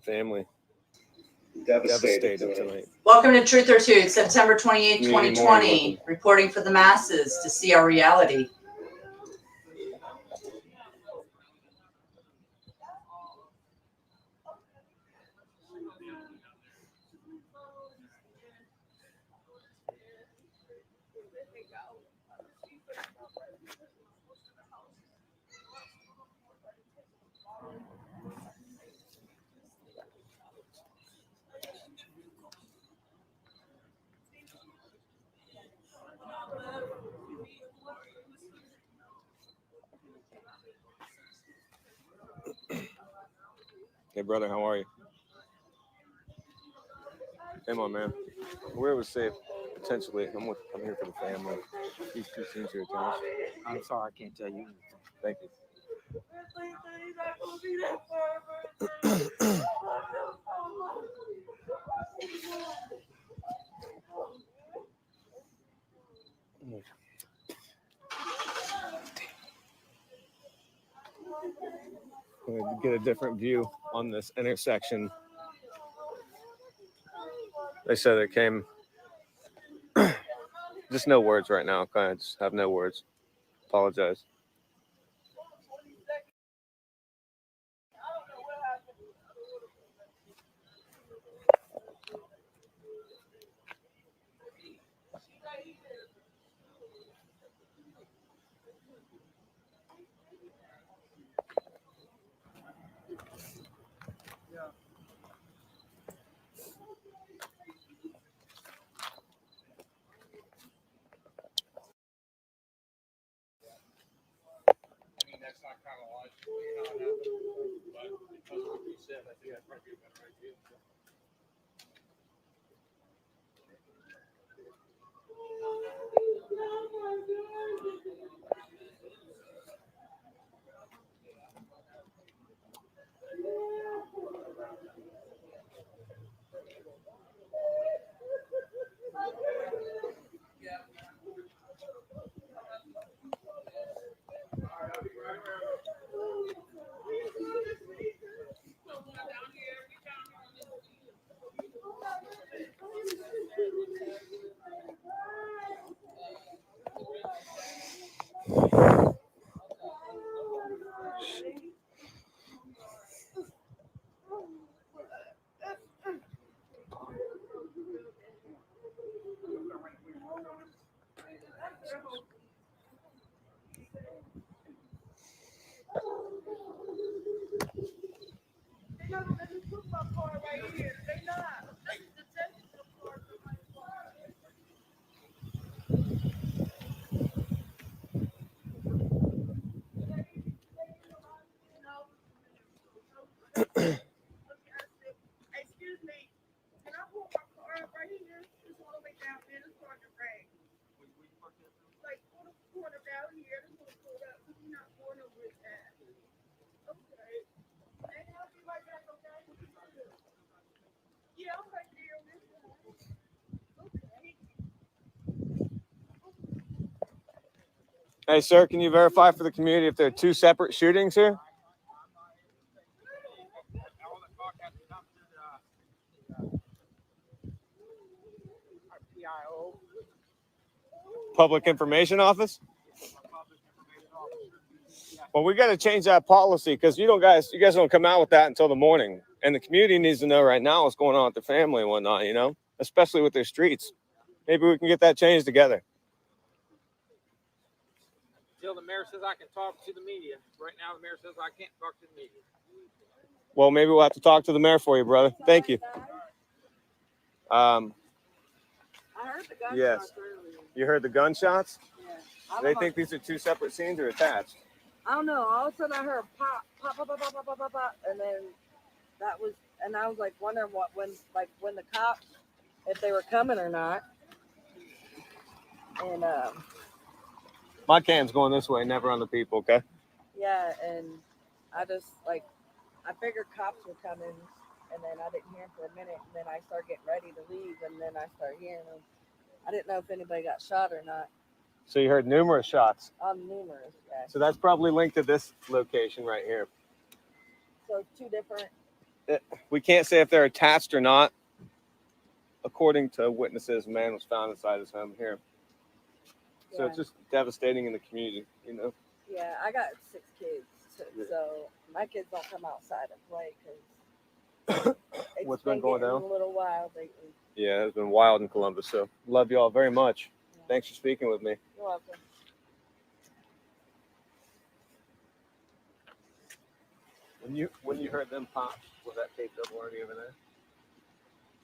Family devastated tonight. Welcome to Truth or Tooth, September 28, 2020. Reporting for the masses to see our reality. Hey, brother, how are you? Come on, man. Where was safe? Potentially. I'm here for the family. These two scenes here, Thomas. I'm sorry, I can't tell you. Thank you. I'm going to get a different view on this intersection. They said it came. Just no words right now. I just have no words. Apologize. That's not chronologically how it happened, but because of what you said, I think that's probably a better idea. Hey, sir, can you verify for the community if there are two separate shootings here? Public Information Office? Well, we got to change that policy because you guys don't come out with that until the morning. And the community needs to know right now what's going on with their family and whatnot, especially with their streets. Maybe we can get that changed together. Until the mayor says I can talk to the media. Right now, the mayor says I can't talk to the media. Well, maybe we'll have to talk to the mayor for you, brother. Thank you. I heard the gunshots yes. earlier. You heard the gunshots? Yeah. They think these are two separate scenes or attached? I don't know. All of a sudden, I heard pop, pop, pop, pop, pop, pop, pop, pop, and then I was like wondering when the cops, if they were coming or not. And my cam's going this way, never on the people, okay? Yeah, and I just I figured cops were coming, and then I didn't hear them for a minute, and then I started getting ready to leave, and then I started hearing them. I didn't know if anybody got shot or not. So you heard numerous shots. Numerous, yeah. So that's probably linked to this location right here. So two different. we can't say if they're attached or not. According to witnesses, a man was found inside his home here. So it's just devastating in the community, you know. Yeah, I got 6 kids, so my kids don't come outside and play because What's been going down? A little wild lately. Yeah, it's been wild in Columbus. So love you all very much. Yeah. Thanks for speaking with me. You're welcome. When you heard them pop, was that taped up already over there?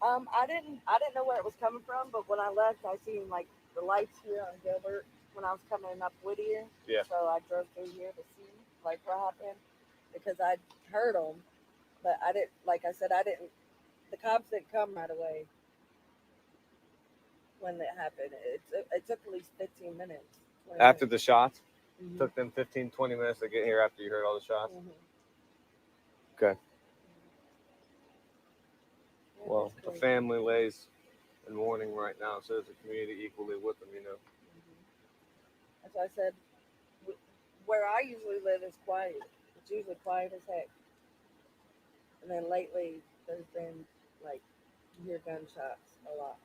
I didn't know where it was coming from, but when I left, I seen like the lights here on Gilbert when I was coming up Whittier. Yeah. So I drove through here to see like what happened because I heard them, but I didn't. Like I said, I didn't. The cops didn't come right away when it happened. It took at least 15 minutes. After the shots? Mhm. Took them 15, 20 minutes to get here after you heard all the shots? Mhm. Okay. Yeah, Well, that's the crazy. family lays in mourning right now, so is the community equally with them, you know. Mhm. As I said, where I usually live is quiet. It's usually quiet as heck. And then lately, there's been like you hear gunshots a lot.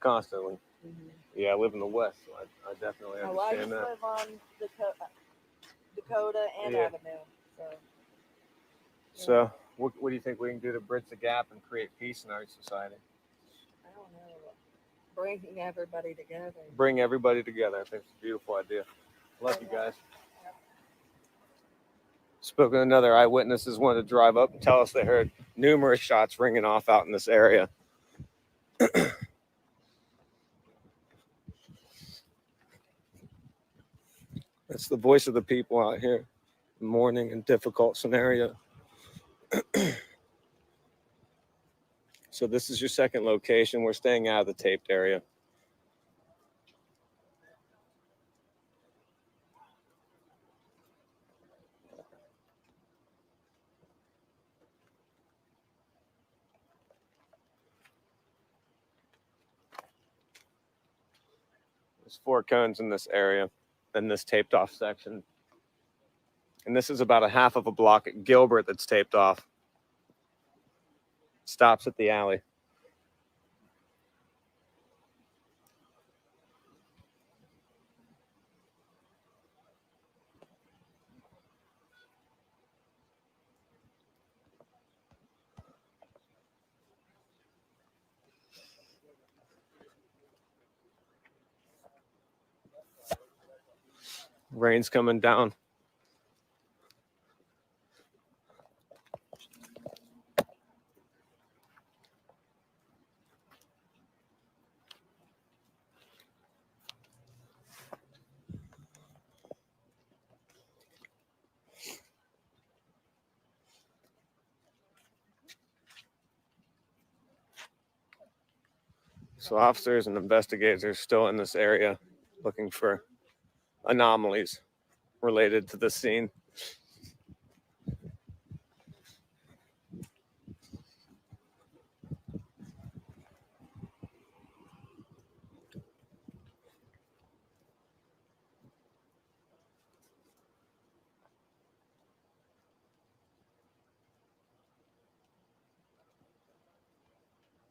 Constantly. Mm-hmm. Yeah, I live in the West, so I definitely Oh, I understand used to that. live on Dakota and Yeah. Avenue. So, So, what do you think we can do to bridge the gap and create peace in our society? I don't know. Bringing everybody together. Bring everybody together. I think it's a beautiful idea. Love you guys. Spoken to another eyewitnesses wanted to drive up and tell us they heard numerous shots ringing off out in this area. That's the voice of the people out here, mourning in difficult scenario. So this is your second location. We're staying out of the taped area. There's 4 cones in this area, in this taped off section. And this is about a half of a block at Gilbert that's taped off. Stops at the alley. Rain's coming down. So officers and investigators are still in this area looking for anomalies related to the scene.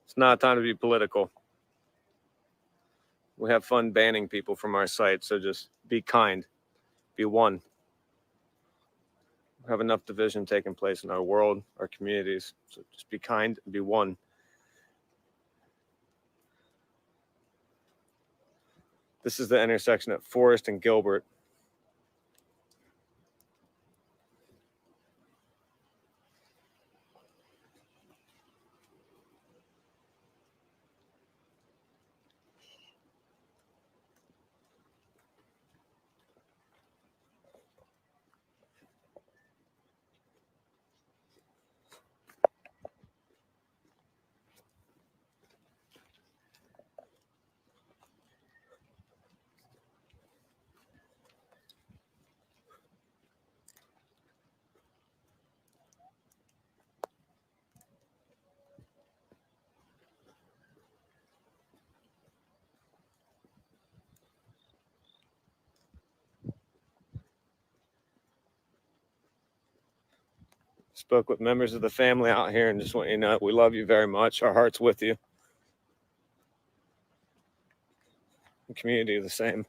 It's not time to be political. We have fun banning people from our site, so just be kind, be one. We have enough division taking place in our world, our communities, so just be kind and be one. This is the intersection at Forest and Gilbert. Spoke with members of the family out here and just want you to know we love you very much. Our heart's with you. The community the same.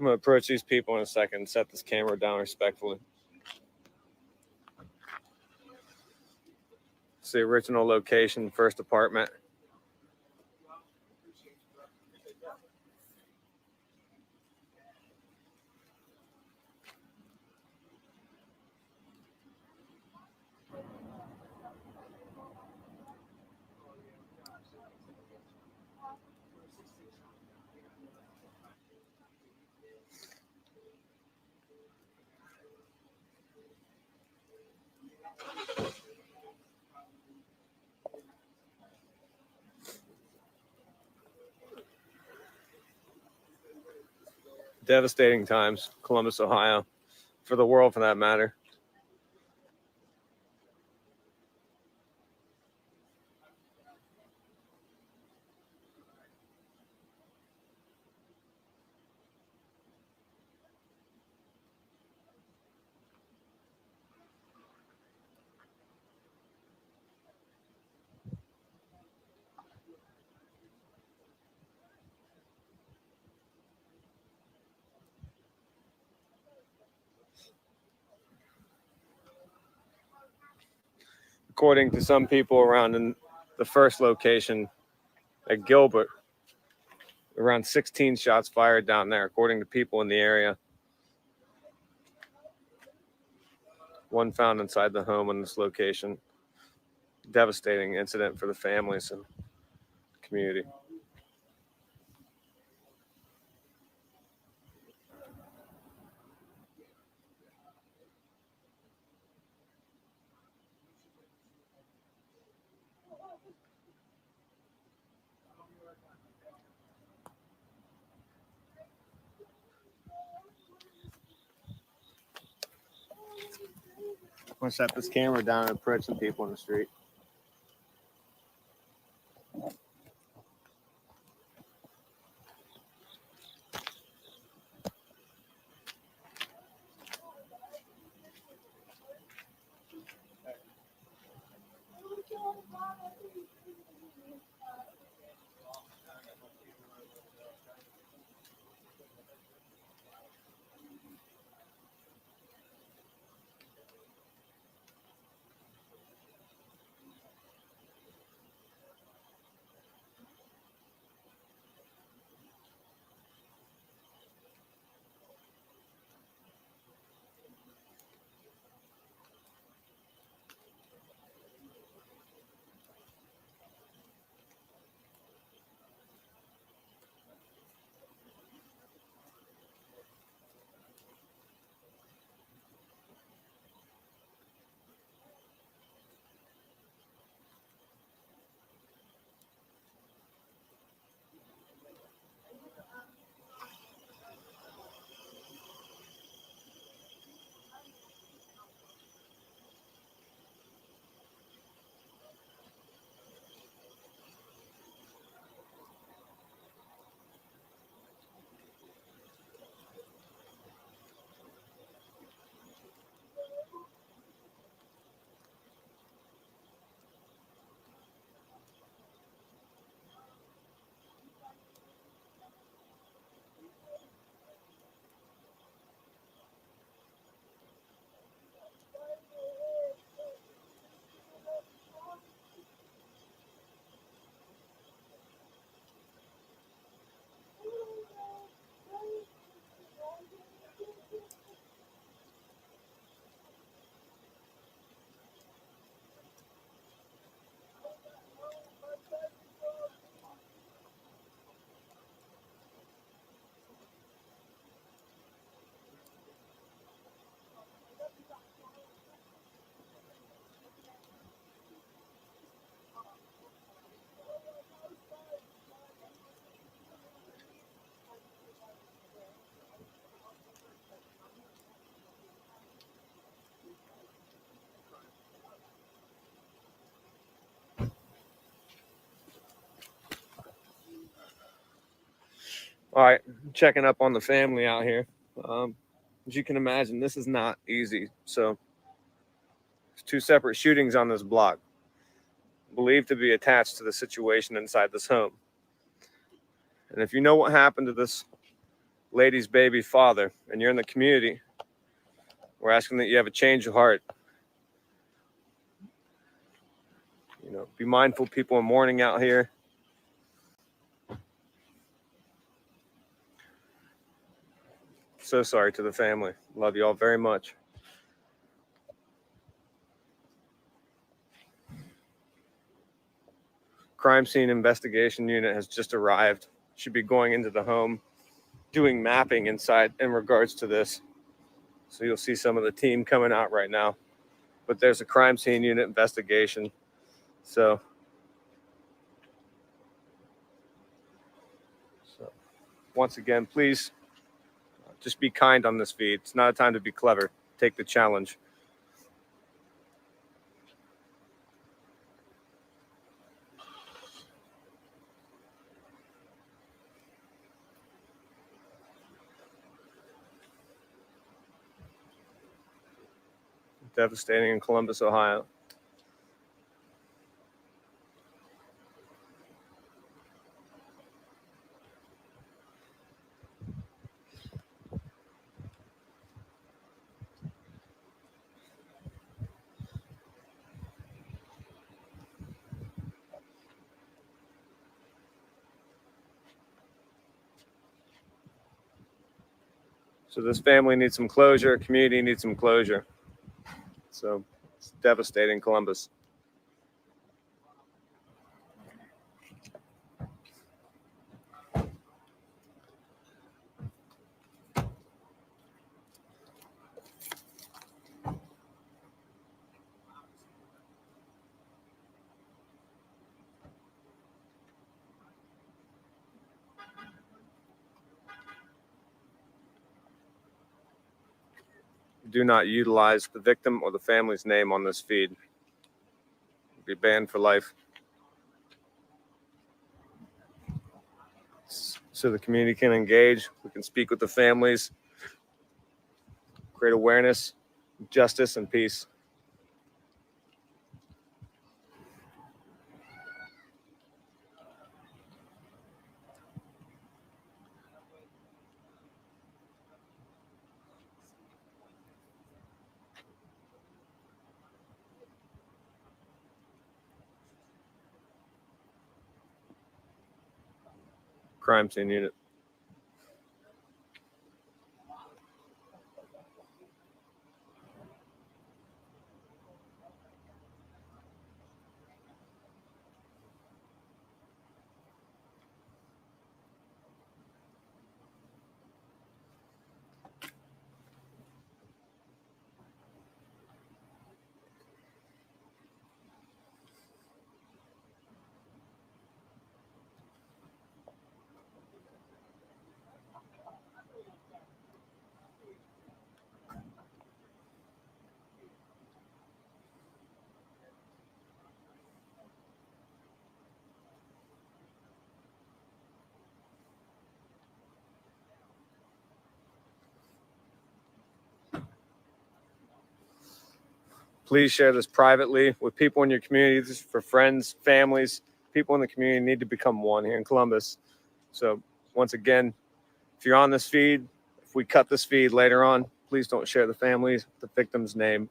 I'm going to approach these people in a second and set this camera down respectfully. It's the original location, first apartment. Devastating times, Columbus, Ohio, for the world for that matter. According to some people around in the first location at Gilbert, around 16 shots fired down there, according to people in the area. One found inside the home in this location. Devastating incident for the families and community. I'm going to set this camera down and approach some people in the street. All right, checking up on the family out here. As you can imagine, this is not easy. So, there's 2 separate shootings on this block, believed to be attached to the situation inside this home. And if you know what happened to this lady's baby father and you're in the community, we're asking that you have a change of heart. You know, be mindful, people are mourning out here. So sorry to the family. Love you all very much. Crime scene investigation unit has just arrived. Should be going into the home, doing mapping inside in regards to this. So you'll see some of the team coming out right now. But there's a crime scene unit investigation. So once again, please just be kind on this feed. It's not a time to be clever. Take the challenge. Devastating in Columbus, Ohio. So this family needs some closure. Community needs some closure. So it's devastating in Columbus. Do not utilize the victim or the family's name on this feed. You'll be banned for life. So the community can engage. We can speak with the families, create awareness, justice, and peace. Crime scene unit. Please share this privately with people in your community. This is for friends, families, people in the community need to become one here in Columbus. So once again, if you're on this feed, if we cut this feed later on, please don't share the family's, the victim's name.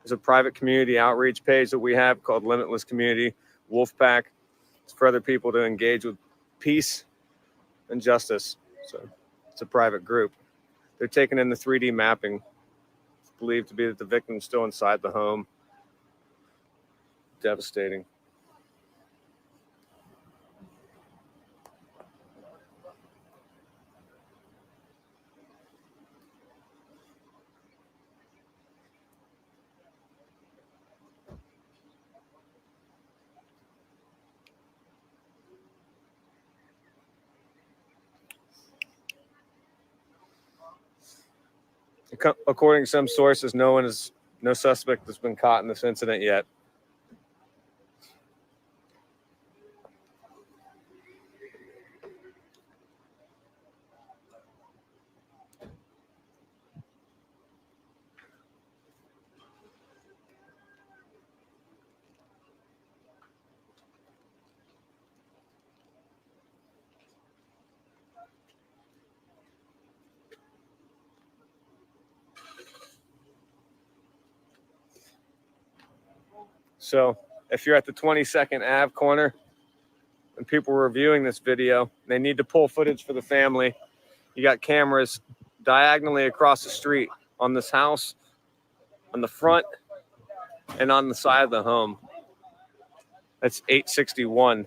There's a private community outreach page that we have called Limitless Community Wolfpack. It's for other people to engage with peace and justice. So it's a private group. They're taking in the 3D mapping. It's believed to be that the victim's still inside the home. Devastating. According to some sources, no suspect has been caught in this incident yet. So if you're at the 22nd Ave corner and people are reviewing this video, they need to pull footage for the family. You got cameras diagonally across the street on this house, on the front, and on the side of the home. That's 861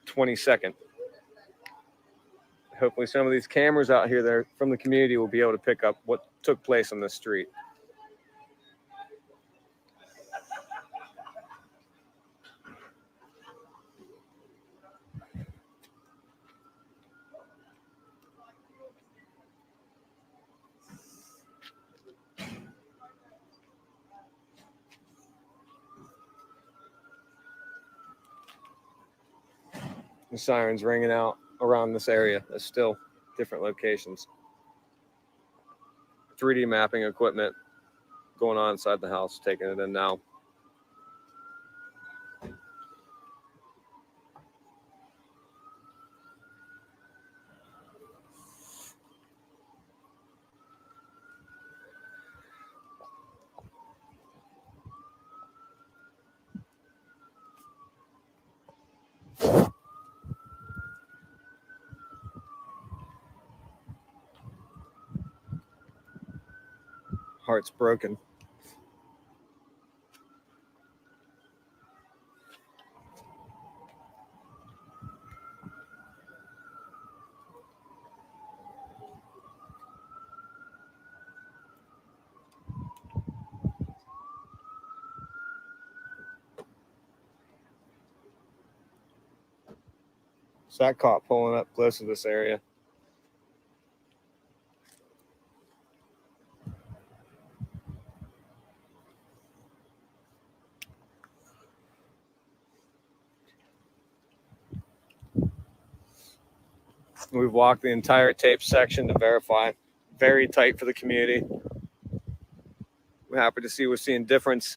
22nd. Hopefully some of these cameras out here there from the community will be able to pick up what took place on this street. The sirens ringing out around this area. There's still different locations. 3D mapping equipment going on inside the house, taking it in now. Heart's broken. It's that cop pulling up close to this area. We've walked the entire tape section to verify. Very tight for the community. We're happy to see we're seeing difference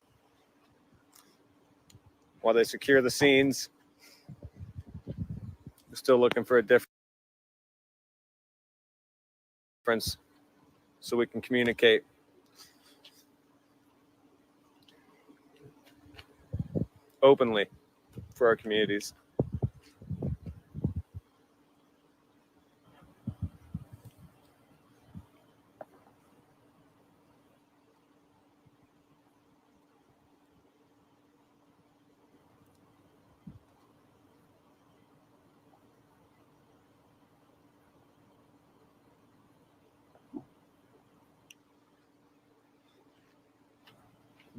while they secure the scenes. We're still looking for a difference so we can communicate. Openly for our communities.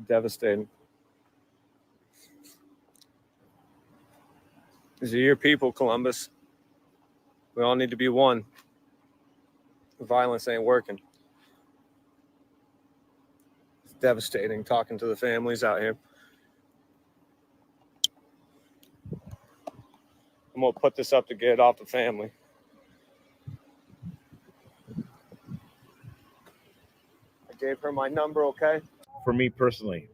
Devastating. These are your people, Columbus. We all need to be one. Violence ain't working. It's devastating talking to the families out here. I'm gonna put this up to get it off the family. I gave her my number, okay? For me personally,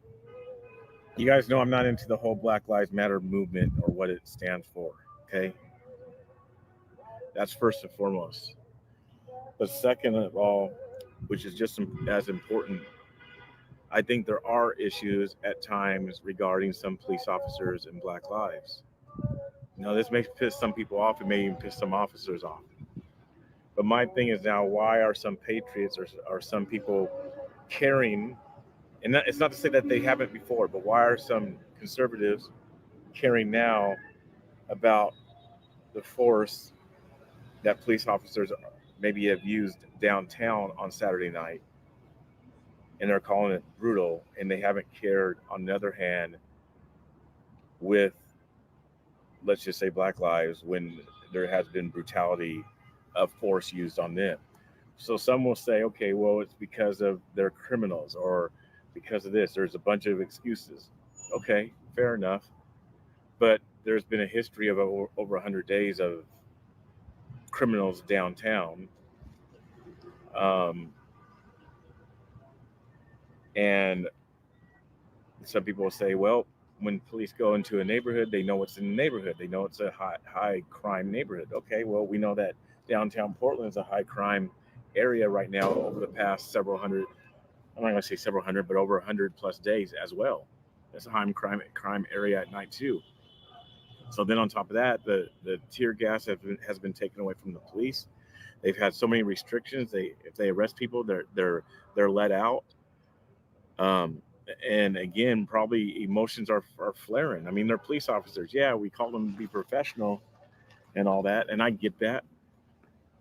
you guys know I'm not into the whole Black Lives Matter movement or what it stands for, okay? That's first and foremost. But second of all, which is just as important, I think there are issues at times regarding some police officers and Black lives. Now, this may piss some people off. It may even piss some officers off. But my thing is now, why are some patriots or some people caring? And it's not to say that they haven't before, but why are some conservatives caring now about the force that police officers maybe have used downtown on Saturday night, and they're calling it brutal, and they haven't cared, on the other hand, with, let's just say, Black lives, when there has been brutality of force used on them. So some will say, okay, well, it's because of they're criminals, or because of this. There's a bunch of excuses. Okay, fair enough. But there's been a history of over 100 days of criminals downtown. And some people will say, well, when police go into a neighborhood, they know what's in the neighborhood. They know it's a high crime neighborhood. Okay, well, we know that downtown Portland is a high crime area right now over the past several hundred I'm not going to say several hundred, but over 100+ days as well. That's a high crime area at night too. So then on top of that, the tear gas has been taken away from the police. They've had so many restrictions. If they arrest people, they're let out. Um, and again, probably emotions are flaring. I mean, they're police officers. Yeah, we call them to be professional and all that, and I get that.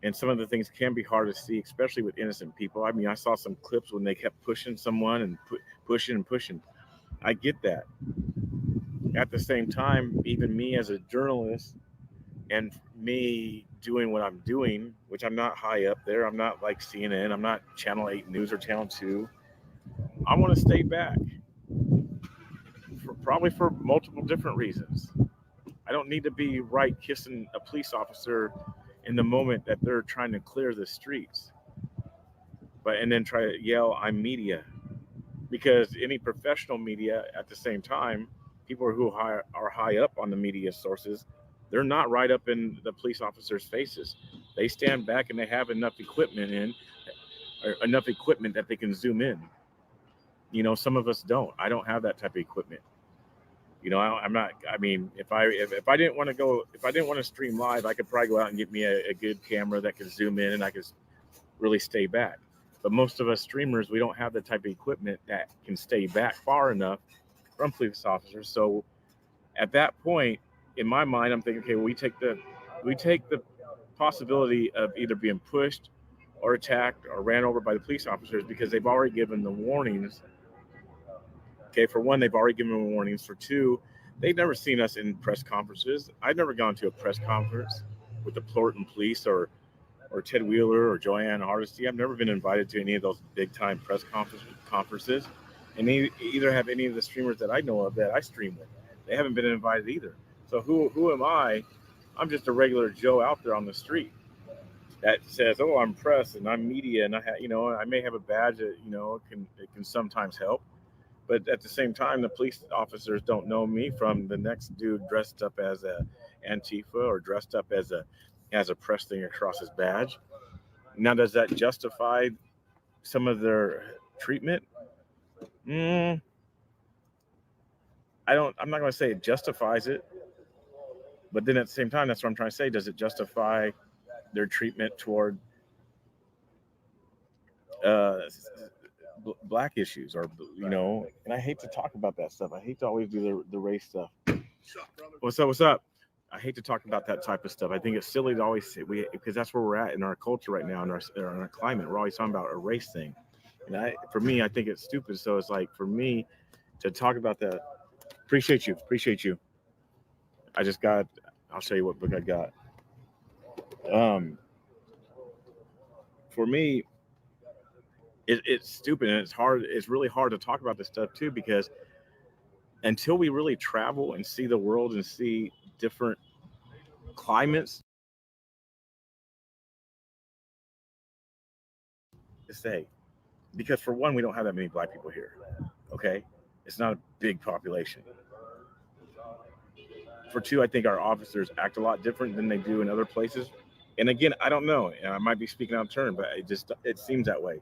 And some of the things can be hard to see, especially with innocent people. I mean, I saw some clips when they kept pushing someone and pushing and pushing. I get that. At the same time, even me as a journalist and me doing what I'm doing, which I'm not high up there, I'm not like CNN, I'm not Channel 8 News or Channel 2. I want to stay back, probably for multiple different reasons. I don't need to be right kissing a police officer in the moment that they're trying to clear the streets, and then try to yell, "I'm media," because any professional media, at the same time, people who are high up on the media sources, they're not right up in the police officers' faces. They stand back and they have enough equipment that they can zoom in. Some of us don't. I don't have that type of equipment. I'm not. I mean, if I didn't want to stream live, I could probably go out and get me a good camera that could zoom in and I could really stay back. But most of us streamers, we don't have the type of equipment that can stay back far enough from police officers. So at that point, in my mind, I'm thinking, okay, we take the possibility of either being pushed or attacked or ran over by the police officers because they've already given the warnings. Okay, for one, they've already given them warnings. For two, they've never seen us in press conferences. I've never gone to a press conference with the Portland Police or Ted Wheeler or Joanne Hardesty. I've never been invited to any of those big time press conferences. And either have any of the streamers that I know of that I stream with. They haven't been invited either. So who am I? I'm just a regular Joe out there on the street that says, "Oh, I'm press and I'm media and I may have a badge that it can sometimes help." But at the same time, the police officers don't know me from the next dude dressed up as a Antifa or dressed up as a press thing across his badge. Now, does that justify some of their treatment? I'm not going to say it justifies it, but then at the same time, that's what I'm trying to say. Does it justify their treatment toward black issues or and I hate to talk about that stuff. I hate to always do the race stuff. What's up? I hate to talk about that type of stuff. I think it's silly to always say because that's where we're at in our culture right now, in our climate. We're always talking about a race thing. And for me, I think it's stupid. So it's like for me to talk about that. Appreciate you. I'll show you what book I got. For me, it's stupid and it's hard. It's really hard to talk about this stuff too, because until we really travel and see the world and see different climates, to say, because for one, we don't have that many black people here. Okay, it's not a big population. For two, I think our officers act a lot different than they do in other places. And again, I don't know. I might be speaking out of turn, but it seems that way.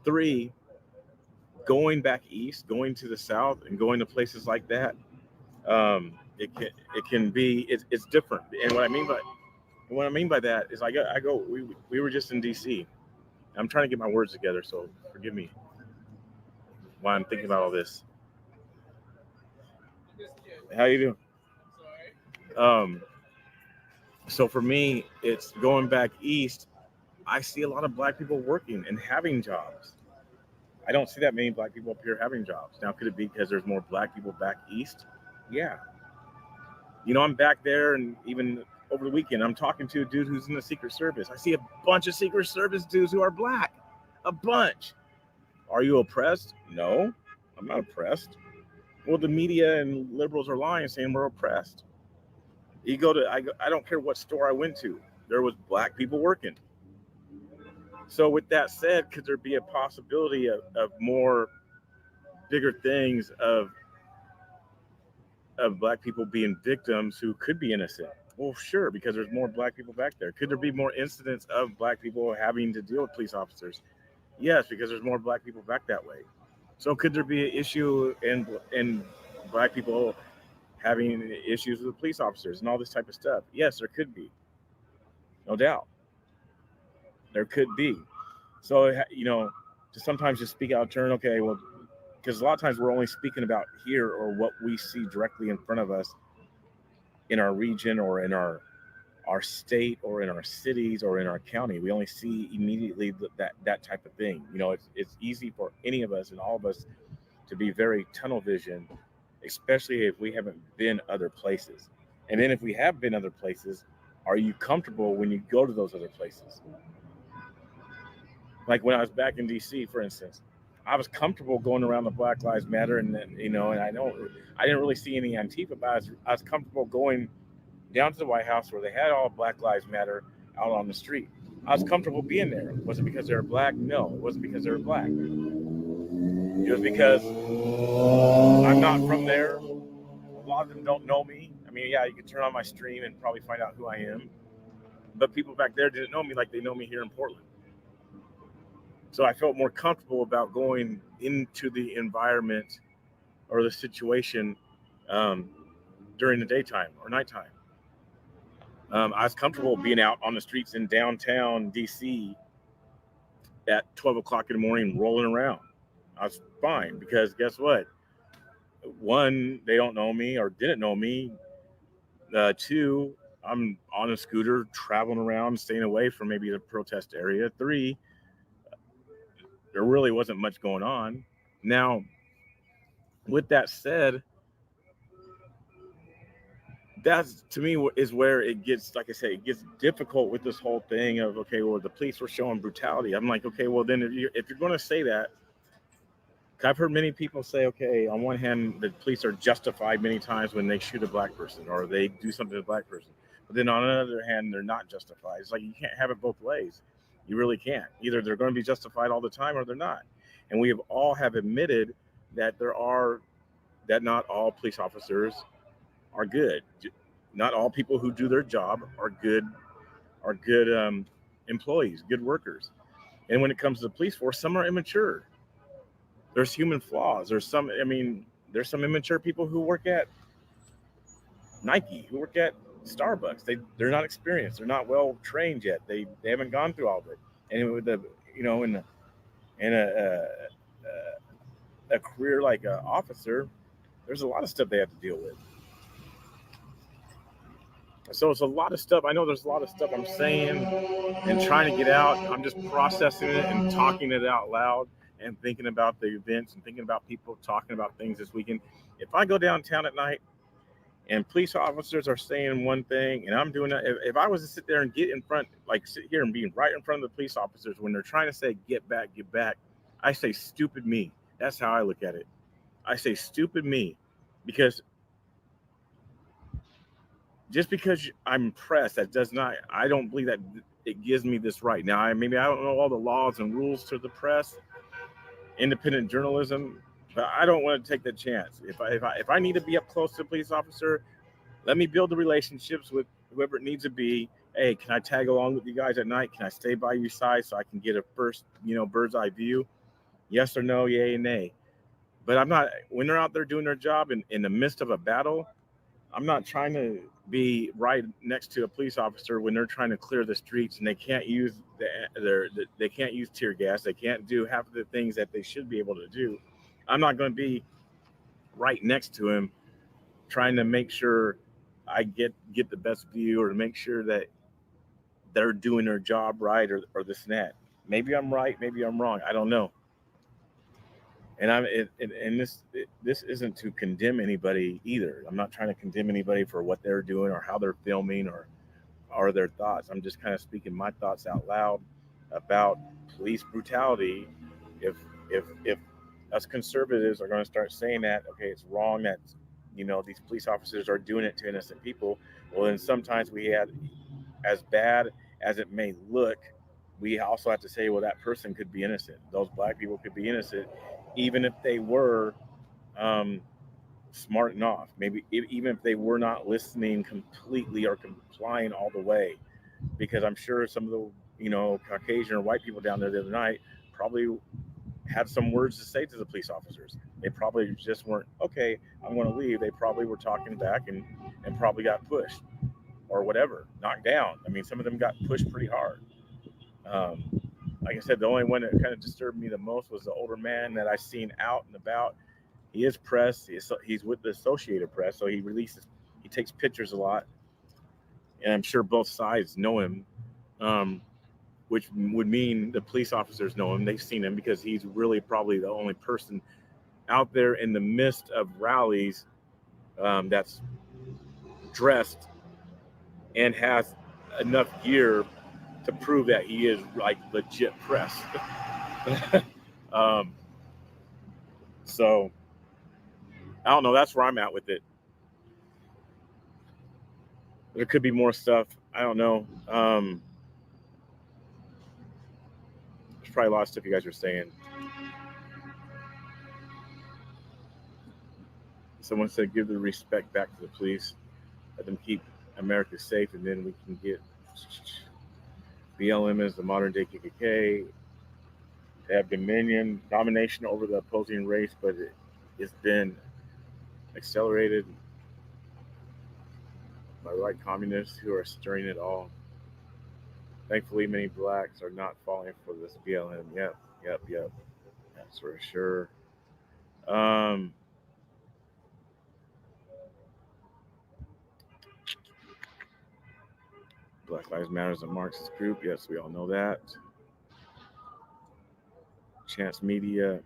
Three, going back east, going to the south, and going to places like that, it can be it's different. And what I mean by that is I go. We were just in D.C. I'm trying to get my words together, so forgive me while I'm thinking about all this. How you doing? So for me, it's going back east. I see a lot of black people working and having jobs. I don't see that many black people up here having jobs. Now, could it be because there's more black people back east? Yeah. I'm back there, and even over the weekend, I'm talking to a dude who's in the Secret Service. I see a bunch of Secret Service dudes who are black. A bunch. Are you oppressed? No, I'm not oppressed. Well, the media and liberals are lying, saying we're oppressed. I don't care what store I went to. There was black people working. So with that said, could there be a possibility of more bigger things of black people being victims who could be innocent? Well, sure, because there's more black people back there. Could there be more incidents of black people having to deal with police officers? Yes, because there's more black people back that way. So could there be an issue in black people having issues with police officers and all this type of stuff? Yes, there could be, no doubt. There could be. So to sometimes just speak out of turn. Okay, well, because a lot of times we're only speaking about here or what we see directly in front of us in our region or in our state or in our cities or in our county. We only see immediately that type of thing. It's easy for any of us and all of us to be very tunnel vision, especially if we haven't been other places. And then if we have been other places, are you comfortable when you go to those other places? Like when I was back in DC, for instance, I was comfortable going around the Black Lives Matter, and then, and I didn't really see any Antifa, but I was comfortable going down to the White House where they had all Black Lives Matter out on the street. I was comfortable being there. Was it because they were black? No, it wasn't because they were black. It was because I'm not from there. A lot of them don't know me. I mean, yeah, you can turn on my stream and probably find out who I am. But people back there didn't know me like they know me here in Portland. So I felt more comfortable about going into the environment or the situation during the daytime or nighttime. I was comfortable being out on the streets in downtown DC at 12 o'clock in the morning rolling around. I was fine because guess what? One, they don't know me or didn't know me. Two, I'm on a scooter traveling around, staying away from maybe the protest area. Three, there really wasn't much going on. Now, with that said, that's to me is where it gets, like I say, it gets difficult with this whole thing of, okay, well, the police were showing brutality. I'm like, okay, well, then if you're going to say that, I've heard many people say, okay, on one hand, the police are justified many times when they shoot a black person or they do something to a black person. But then on the other hand, they're not justified. It's like you can't have it both ways. You really can't. Either they're going to be justified all the time or they're not. And we have all have admitted that that not all police officers are good. Not all people who do their job are good employees, good workers. And when it comes to the police force, some are immature. There's human flaws. There's some immature people who work at Nike, who work at Starbucks. They're not experienced. They're not well trained yet. They haven't gone through all of it. And with in a career like an officer, there's a lot of stuff they have to deal with. So it's a lot of stuff. I know there's a lot of stuff I'm saying and trying to get out. I'm just processing it and talking it out loud and thinking about the events and thinking about people talking about things this weekend. If I go downtown at night and police officers are saying one thing and I'm doing that, if I was to sit there and get in front, like sit here and be right in front of the police officers when they're trying to say, get back, I say, stupid me. That's how I look at it. I say, stupid me, because just because I'm pressed, that does not, I don't believe that it gives me this right. Now, maybe I don't know all the laws and rules to the press, independent journalism, but I don't want to take the chance. If I need to be up close to a police officer, let me build the relationships with whoever it needs to be. Hey, can I tag along with you guys at night? Can I stay by your side so I can get a first, bird's eye view? Yes or no, yay and nay. But I'm not, when they're out there doing their job in the midst of a battle, I'm not trying to be right next to a police officer when they're trying to clear the streets and they can't use they can't use tear gas. They can't do half of the things that they should be able to do. I'm not going to be right next to him trying to make sure I get the best view or to make sure that they're doing their job right or this and that. Maybe I'm right, maybe I'm wrong. I don't know. And this isn't to condemn anybody either. I'm not trying to condemn anybody for what they're doing or how they're filming or their thoughts. I'm just kind of speaking my thoughts out loud about police brutality. If us conservatives are going to start saying that, okay, it's wrong that these police officers are doing it to innocent people, well, then sometimes we have, as bad as it may look, we also have to say, well, that person could be innocent. Those black people could be innocent, even if they were smarting off. Maybe even if they were not listening completely or complying all the way. Because I'm sure some of the Caucasian or white people down there the other night probably had some words to say to the police officers. They probably just weren't, okay, I'm going to leave. They probably were talking back and probably got pushed or whatever, knocked down. I mean, some of them got pushed pretty hard. Like I said, the only one that kind of disturbed me the most was the older man that I seen out and about. He is press. He's with the Associated Press, so he takes pictures a lot. And I'm sure both sides know him, which would mean the police officers know him. They've seen him because he's really probably the only person out there in the midst of rallies that's dressed and has enough gear to prove that he is like legit press. So I don't know. That's where I'm at with it. There could be more stuff. I don't know. There's probably a lot of stuff you guys are saying. Someone said, give the respect back to the police. Let them keep America safe, and then we can get BLM as the modern day KKK. They have domination over the opposing race, but it's been accelerated by white communists who are stirring it all. Thankfully, many blacks are not falling for this BLM. Yep. That's for sure. Black Lives Matter is a Marxist group. Yes, we all know that. Chance media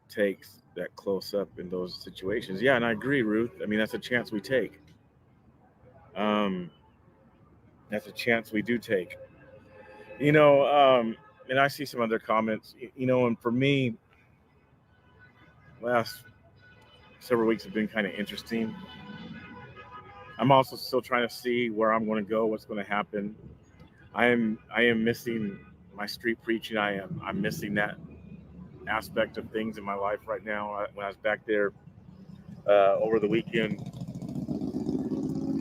takes that close up in those situations. Yeah, and I agree, Ruth. I mean, that's a chance we take. That's a chance we do take. And I see some other comments, and for me, last several weeks have been kind of interesting. I'm also still trying to see where I'm going to go, what's going to happen. I am missing my street preaching. I'm missing that aspect of things in my life right now. When I was back there over the weekend,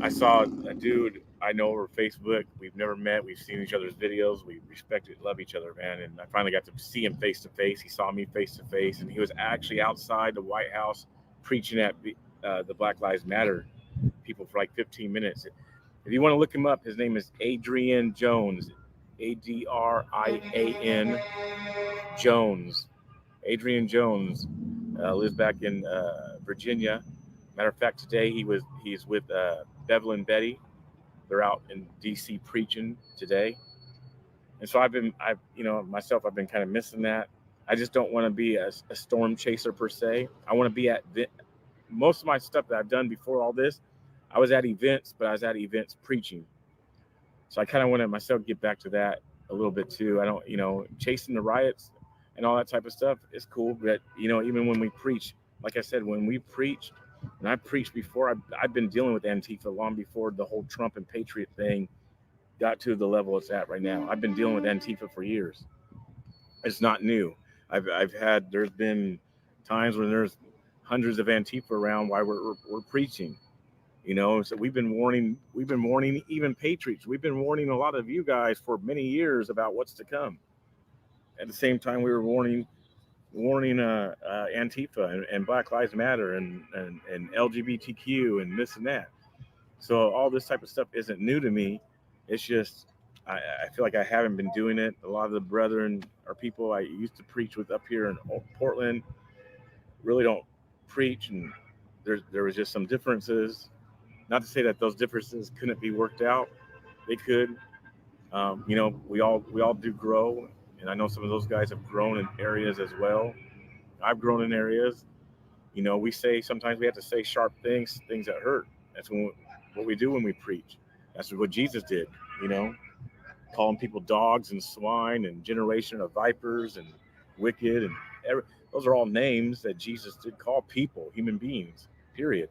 I saw a dude I know over Facebook. We've never met. We've seen each other's videos. We respect and love each other, man. And I finally got to see him face to face. He saw me face to face, and he was actually outside the White House preaching at the Black Lives Matter people for like 15 minutes. If you want to look him up, his name is Adrian Jones, Adrian Jones. Adrian Jones lives back in Virginia. Matter of fact, today he's with Bevel and Betty. They're out in DC preaching today. And so I've been kind of missing that. I just don't want to be a storm chaser per se. I want to be at most of my stuff that I've done before all this. I was at events, but I was at events preaching. So I kind of want to myself get back to that a little bit too. I don't, chasing the riots and all that type of stuff is cool. But, even when we preach, like I said, when we preach, and I preached before, I've been dealing with Antifa long before the whole Trump and Patriot thing got to the level it's at right now. I've been dealing with Antifa for years. It's not new. There's been times when there's hundreds of Antifa around while we're preaching. So we've been warning even patriots. We've been warning a lot of you guys for many years about what's to come. At the same time, we were warning Antifa and Black Lives Matter and LGBTQ and this and that. So all this type of stuff isn't new to me. It's just I feel like I haven't been doing it. A lot of the brethren or people I used to preach with up here in Portland really don't preach, and there was just some differences. Not to say that those differences couldn't be worked out. They could. We all do grow, and I know some of those guys have grown in areas as well. I've grown in areas. We say sometimes we have to say sharp things that hurt. That's what we do when we preach. That's what Jesus did. Calling people dogs and swine and generation of vipers and wicked and those are all names that Jesus did call people, human beings. Period.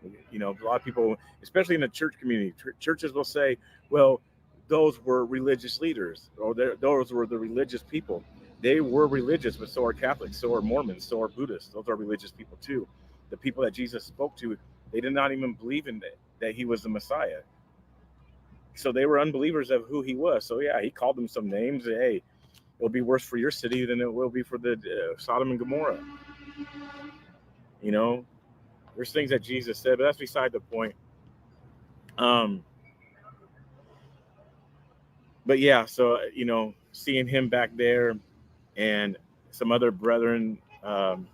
A lot of people, especially in the church community, churches will say, well, those were religious leaders, or those were the religious people. They were religious, but so are Catholics, so are Mormons, so are Buddhists. Those are religious people too. The people that Jesus spoke to, they did not even believe in that he was the Messiah. So they were unbelievers of who he was. So yeah, he called them some names. Hey, it'll be worse for your city than it will be for the Sodom and Gomorrah. You know, there's things that Jesus said, but that's beside the point. But yeah, so, you know, seeing him back there and some other brethren, I'm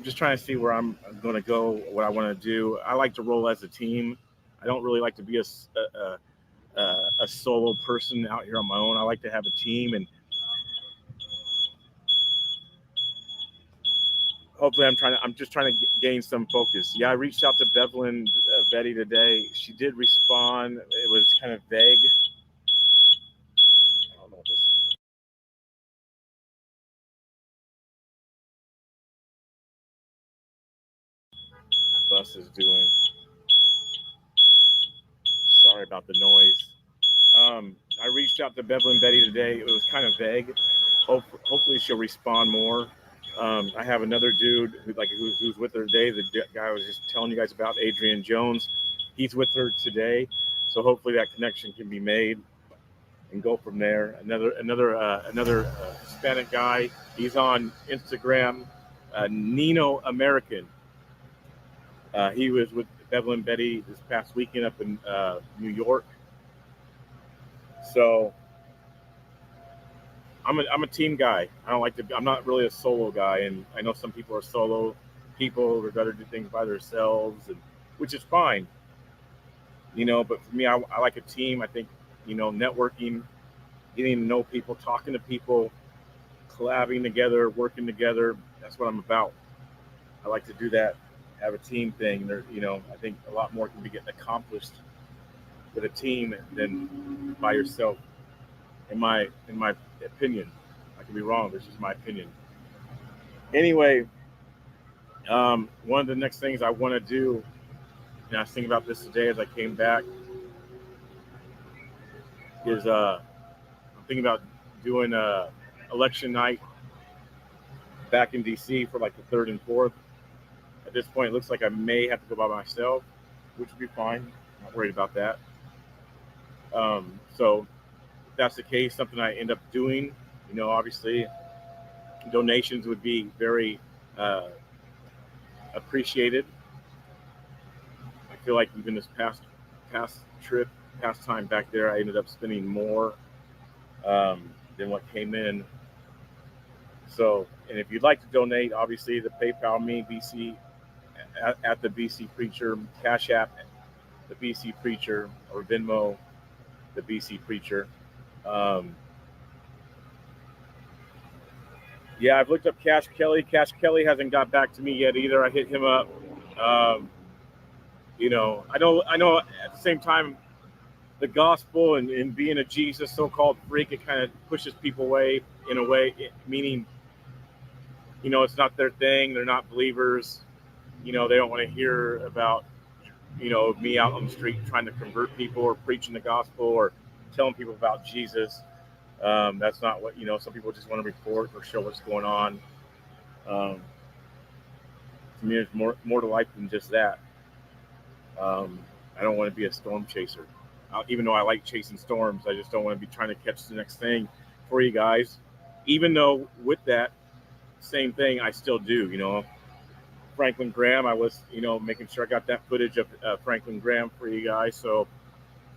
just trying to see where I'm going to go, what I want to do. I like to roll as a team. I don't really like to be a solo person out here on my own. I like to have a team, and hopefully I'm just trying to gain some focus. Yeah, I reached out to Bevelyn Betty today. She did respond. It was kind of vague. I don't know what this bus is doing. Sorry about the noise. I reached out to Bevelyn Betty today. It was kind of vague. Hopefully she'll respond more. I have another dude who's with her today. The guy I was just telling you guys about, Adrian Jones. He's with her today, so hopefully that connection can be made and go from there. Another Hispanic guy. He's on Instagram, Nino American. He was with Bevelyn Betty this past weekend up in New York. So I'm a team guy. I'm not really a solo guy, and I know some people are solo people. They'd rather do things by themselves, which is fine, you know. But for me, I like a team. I think, you know, networking, getting to know people, talking to people, collabing together, working together. That's what I'm about. I like to do that. Have a team thing. You know, I think a lot more can be getting accomplished with a team than by yourself. In my opinion, I could be wrong. This is my opinion. Anyway, one of the next things I want to do, and I was thinking about this today as I came back, is I'm thinking about doing election night back in DC for like the 3rd and 4th. At this point, it looks like I may have to go by myself, which would be fine. I'm not worried about that. So if that's the case, something I end up doing, you know, obviously donations would be very appreciated. I feel like even this past time back there, I ended up spending more than what came in. So, and if you'd like to donate, obviously the PayPal me, BC at the BC Preacher, Cash App, the BC Preacher, or Venmo, the BC Preacher. Yeah, I've looked up Cash Kelly. Cash Kelly hasn't got back to me yet either. I hit him up. You know, I know at the same time, the gospel and being a Jesus so-called freak, it kind of pushes people away in a way, meaning, you know, it's not their thing. They're not believers. You know, they don't want to hear about, you know, me out on the street trying to convert people or preaching the gospel or telling people about Jesus. That's not what, you know, some people just want to report or show what's going on. To me, there's more to life than just that. I don't want to be a storm chaser. Even though I like chasing storms, I just don't want to be trying to catch the next thing for you guys. Even though with that same thing, I still do, you know. Franklin Graham, I was, you know, making sure I got that footage of Franklin Graham for you guys. So,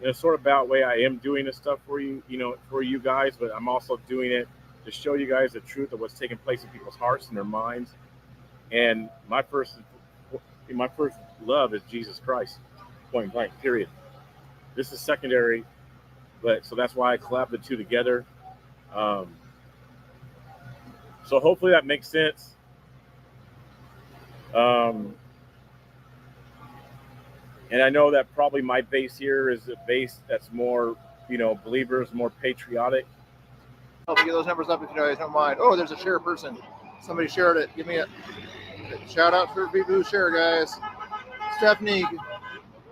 in a sort of about way, I am doing this stuff for you, you know, for you guys, but I'm also doing it to show you guys the truth of what's taking place in people's hearts and their minds. And my first love is Jesus Christ, point blank, period. This is secondary, but so that's why I collab the two together. So hopefully that makes sense. And I know that probably my base here is a base that's more, you know, believers, more patriotic. I'll get those numbers up if you guys don't mind. Oh, there's a share person. Somebody shared it. Give me a shout out for people who share, guys. Stephanie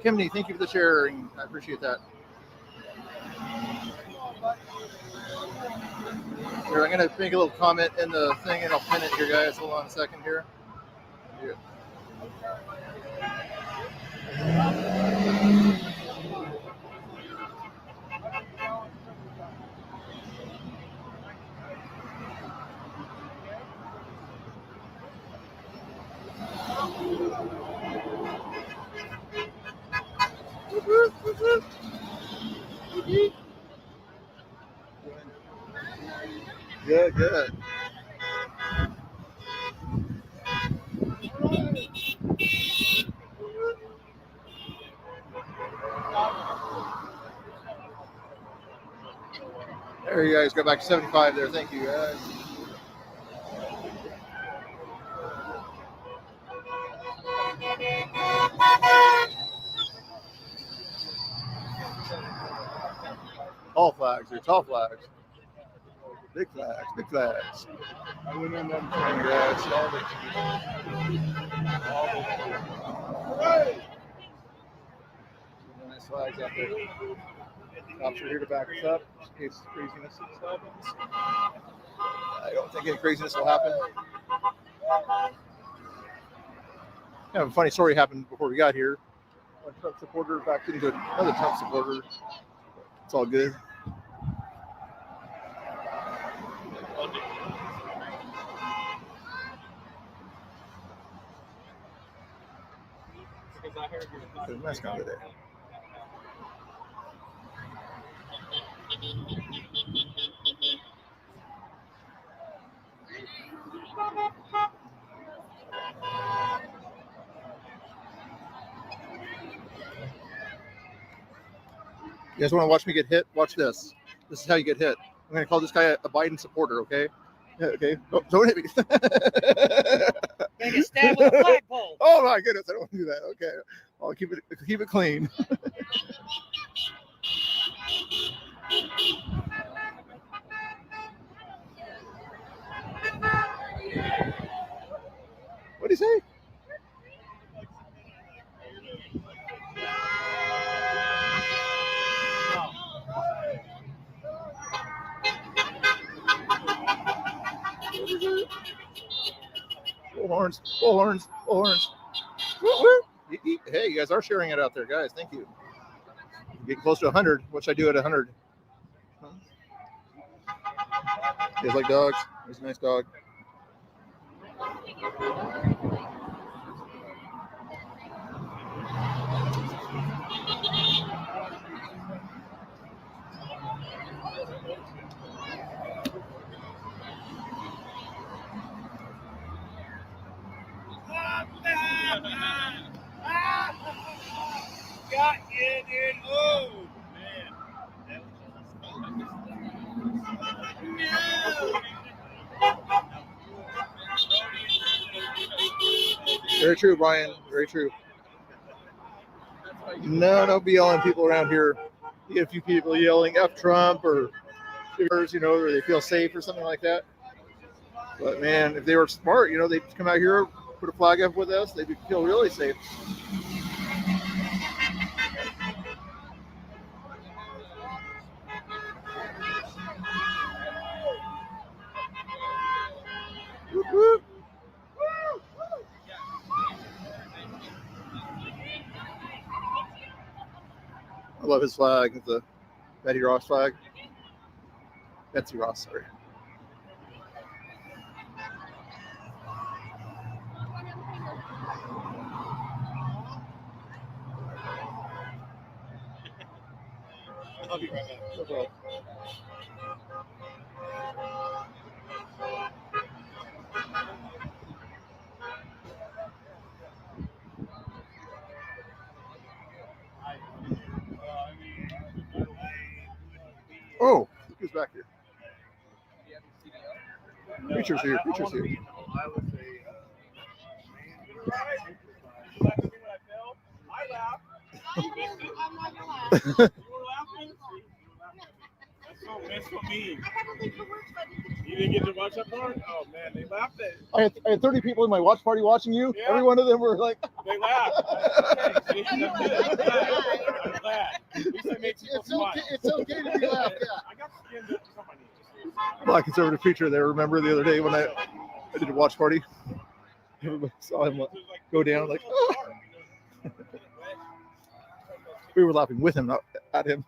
Kimney, thank you for the sharing. I appreciate that. Here, I'm going to make a little comment in the thing and I'll pin it here, guys. Hold on a second here. Yeah. Good, good. There you guys go back to 75 there. Thank you guys. Tall flags, they're tall flags. Big flags, big flags. I went on them guys. Nice flags out there. Cops are here to back us up in case craziness happens. I don't think any craziness will happen. Kind of a funny story happened before we got here. One Trump supporter backed into another Trump supporter. It's all good. There's a nice guy today. You guys want to watch me get hit? Watch this. This is how you get hit. I'm going to call this guy a Biden supporter, okay? Yeah, okay. Don't hit me. Make a stab with a flagpole. Oh my goodness, I don't want to do that. Okay. I'll keep it clean. What did he say? Bullhorns, bullhorns, bullhorns. Hey, you guys are sharing it out there, guys. Thank you. Get close to 100. What should I do at 100? You guys like dogs? There's a nice dog. Got you, dude. Oh, man. Very true, Brian. Very true. No, don't be yelling at people around here. You get a few people yelling F Trump or or they feel safe or something like that. But man, if they were smart, they'd come out here, put a flag up with us, they'd feel really safe. Whoop, whoop. I love his flag. It's a Betty Ross flag. Betsy Ross, sorry. I'll be right back. No problem. Oh, look who's back here. Preacher's here. Preacher's here. That's for me. You didn't get to watch that part? Oh man, they laughed at it. I had 30 people in my watch party watching you. Yeah. Every one of them were like, They laughed. Okay, see, that's good. I'm glad. At least I made people smile. it's okay to be laughed at. I got skinned up. Somebody just Black conservative preacher there. Remember the other day when I did a watch party? Everybody saw him go down like, oh. We were laughing with him, not at him.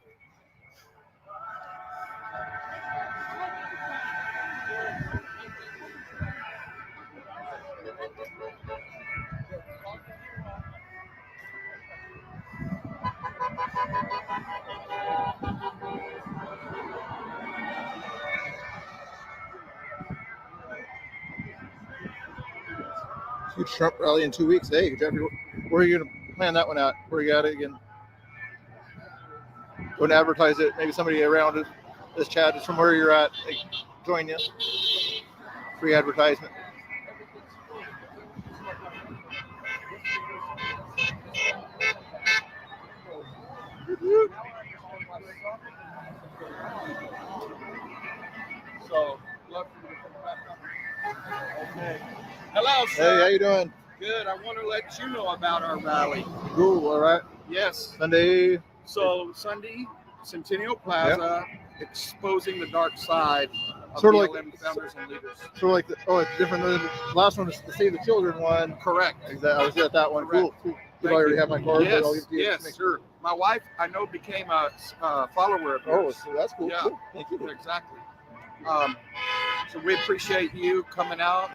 Huge Trump rally in 2 weeks. Hey, Jeffrey, where are you going to plan that one out? Where you got it again? Go and advertise it. Maybe somebody around this chat is from where you're at. They join you. Free advertisement. So, love for you to come back up. Okay. Hello, Hey, sir. how you doing? Good. I want to let you know about our rally. Cool. All right. Yes. Sunday. So Sunday, Centennial Plaza, exposing the dark side of Sort of like- BLM founders and leaders. Sort of like it's different than the last one is the Save the Children one. Correct. I was at that one. Correct. Cool. Thank I already you. have my card, but I'll give Yes, it to you. yes. To make sure. My wife, I know, became a follower of Oh, yours. so that's cool. Yeah. Cool. Thank you. Exactly. So we appreciate you coming out.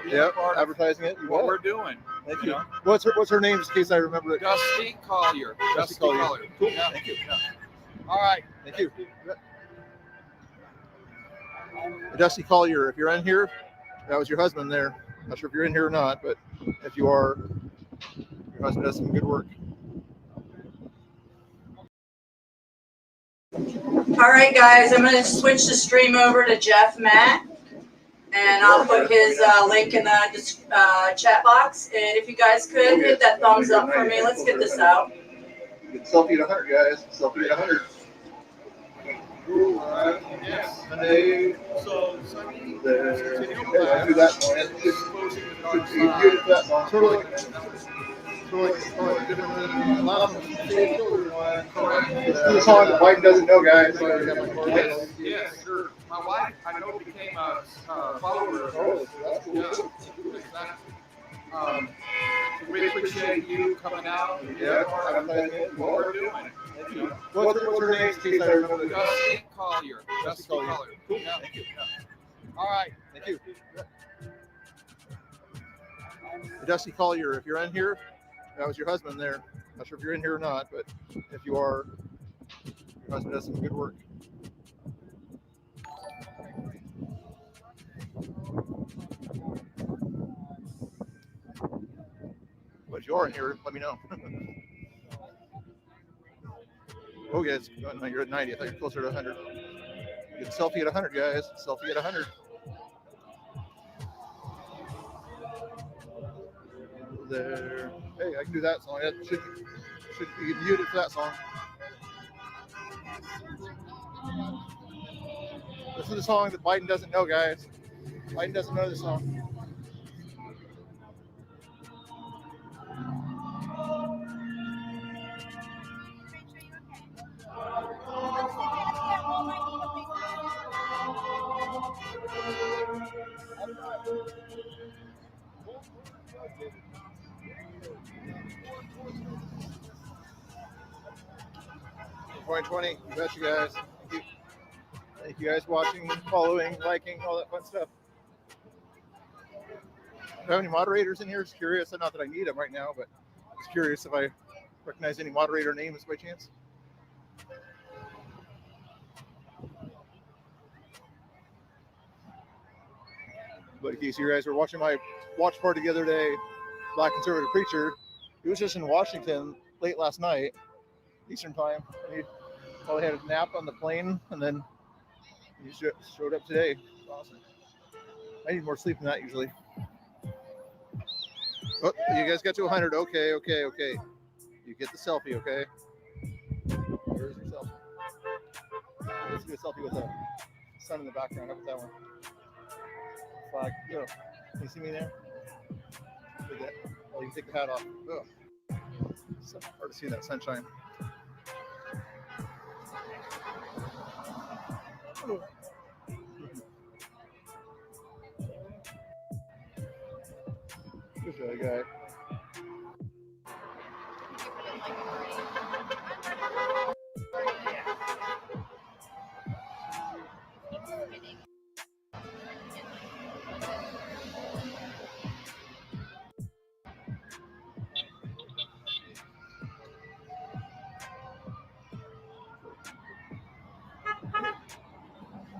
Yep. Part of Advertising it. You what bet. we're doing. Thank you you. know? What's her name? Just in case I remember it. Dusty Collier. Dusty Collier. Cool. Yeah. Thank you. Yeah. All right. Thank you. Dusty Collier, if you're in here, that was your husband there. Not sure if you're in here or not, but if you are, your husband does some good work. All right, guys, I'm gonna switch the stream over to Jeff Mack, and I'll put his link in the chat box. And if you guys could hit that thumbs up for me, let's get this out. Selfie at 100, guys. Selfie at 100. Yes. Sunday. So Sunday, There. Centennial Okay, I'll do that Plaza, one. exposing the dark Should be good at side. that song. Sort of like different than the last one. Save the Children one. Correct. It's the song that Biden doesn't know, guys. I already have my card. Yes, yes, sure. My wife, I know, became a follower of Oh, yours. so that's cool. Yeah, exactly. So we appreciate you coming out. Yeah. Part of what we're doing. Thank you. What's her name? In case I remember it. Dusty Collier. Dusty Collier. Cool. Yeah. Thank you. All right. Thank you. Dusty Collier, if you're in here, that was your husband there. Not sure if you're in here or not, but if you are, your husband does some good work. But if you are in here, let me know. Oh, yeah, you're at 90. I thought you were closer to 100. Get a selfie at 100, guys. Selfie at 100. There. Hey, I can do that song. That should be muted for that song. This is the song that Biden doesn't know, guys. Biden doesn't know this song. For 2020, you bet you guys. Thank you. Thank you guys watching, following, liking, all that fun stuff. Do I have any moderators in here? Just curious. Not that I need them right now, but just curious if I recognize any moderator names by chance. But in case you guys were watching my watch party the other day, Black Conservative Preacher, he was just in Washington late last night, Eastern time. He probably had a nap on the plane, and then he showed up today. It's awesome. I need more sleep than that usually. Oh, you guys got to 100. Okay. You get the selfie, okay? Where's your selfie? Let's do a selfie with the sun in the background. How about that one? Flag. Yo, can you see me there? Look at that. Oh, you can take the hat off. Oh, it's so hard to see that sunshine. Oh. Good job, guy.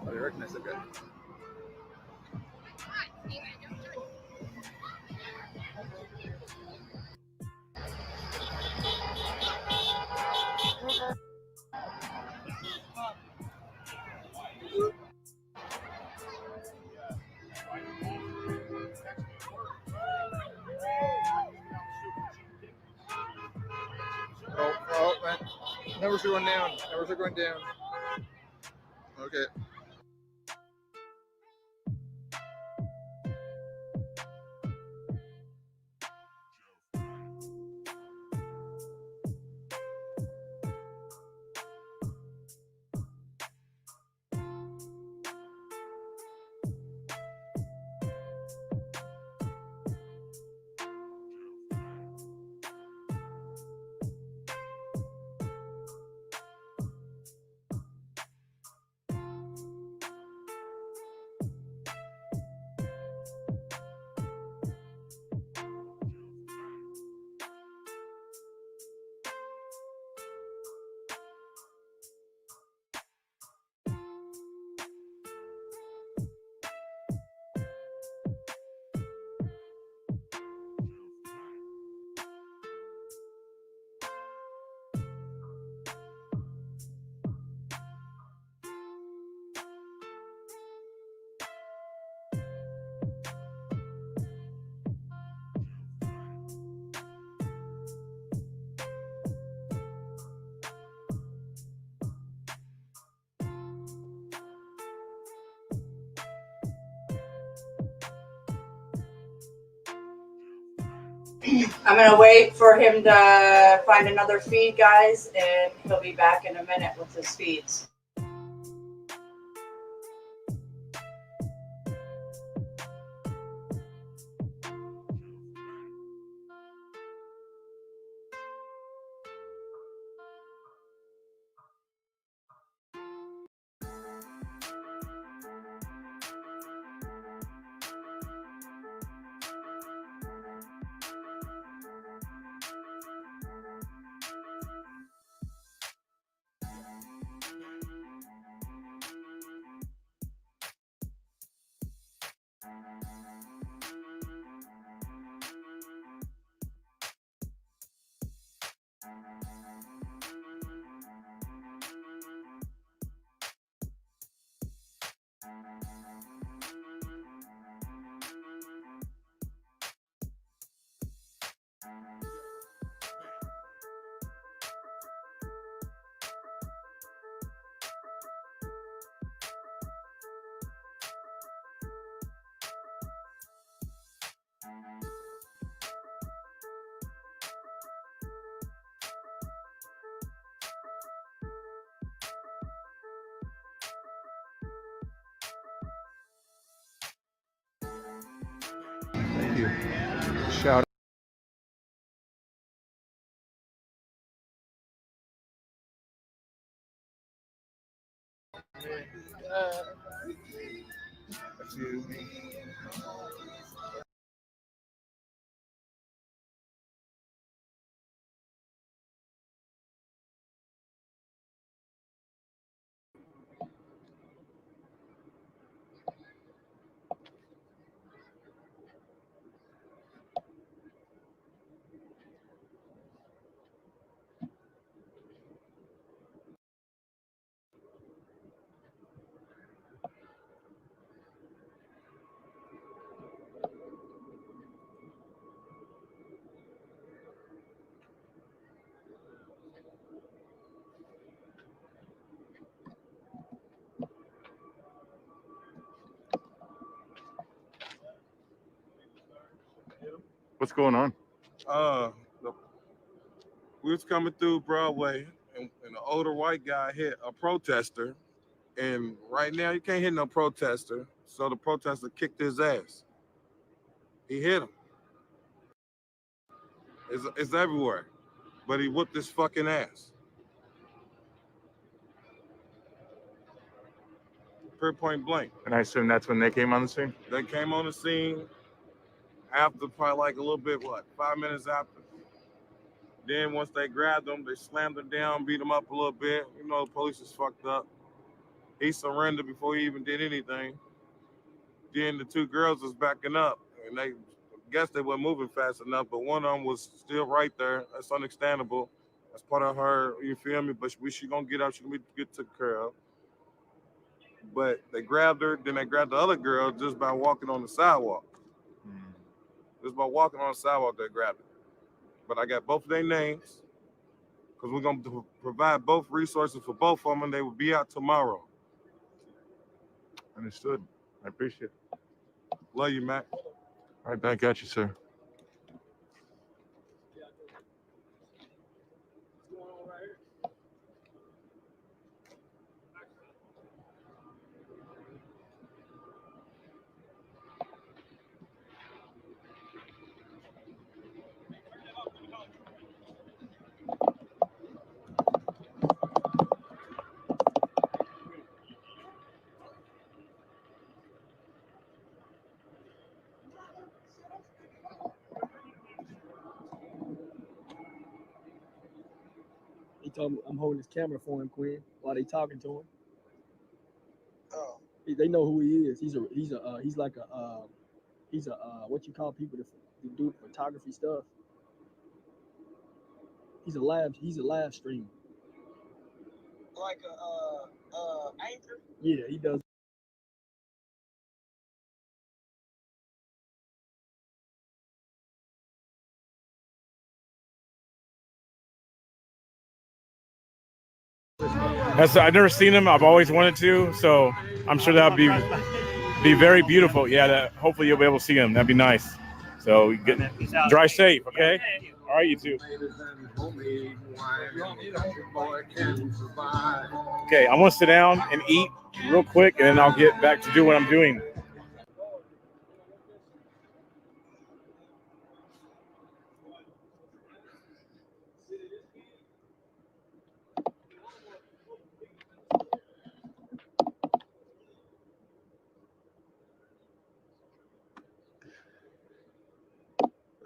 Are you recognize that guy. Oh, man. Numbers are going down. Numbers are going down. Okay. I'm gonna wait for him to find another feed, guys, and he'll be back in a minute with his feeds. Thank you. Shout What's going on? Uh, we was coming through Broadway, and an older white guy hit a protester. And right now, you can't hit no protester. So the protester kicked his ass. He hit him. It's everywhere. But he whooped his fucking ass. Point blank. And I assume that's when they came on the scene? They came on the scene after probably like a little bit, 5 minutes after. Then once they grabbed him, they slammed him down, beat him up a little bit. You know, the police is fucked up. He surrendered before he even did anything. Then the two girls was backing up, and they guess they weren't moving fast enough, but one of them was still right there. That's understandable. That's part of her, you feel me? But she gonna get up, she gonna get taken care of. But they grabbed her, then they grabbed the other girl just by walking on the sidewalk. Just by walking on the sidewalk, they grabbed her. But I got both of their names, because we're gonna provide both resources for both of them, and they will be out tomorrow. Understood. I appreciate it. Love you, Mac. Right back at you, sir. He told me I'm holding his camera for him, Quinn, while they talking to him. Oh, They know who he is. He's like what you call people that do photography stuff. He's a live streamer. like a anchor. Yeah, he does. I've never seen him. I've always wanted to, so I'm sure that'll be very beautiful. Yeah, hopefully you'll be able to see him. That'd be nice. So drive safe, okay? All right, you too. Okay, I'm gonna sit down and eat real quick, and then I'll get back to do what I'm doing.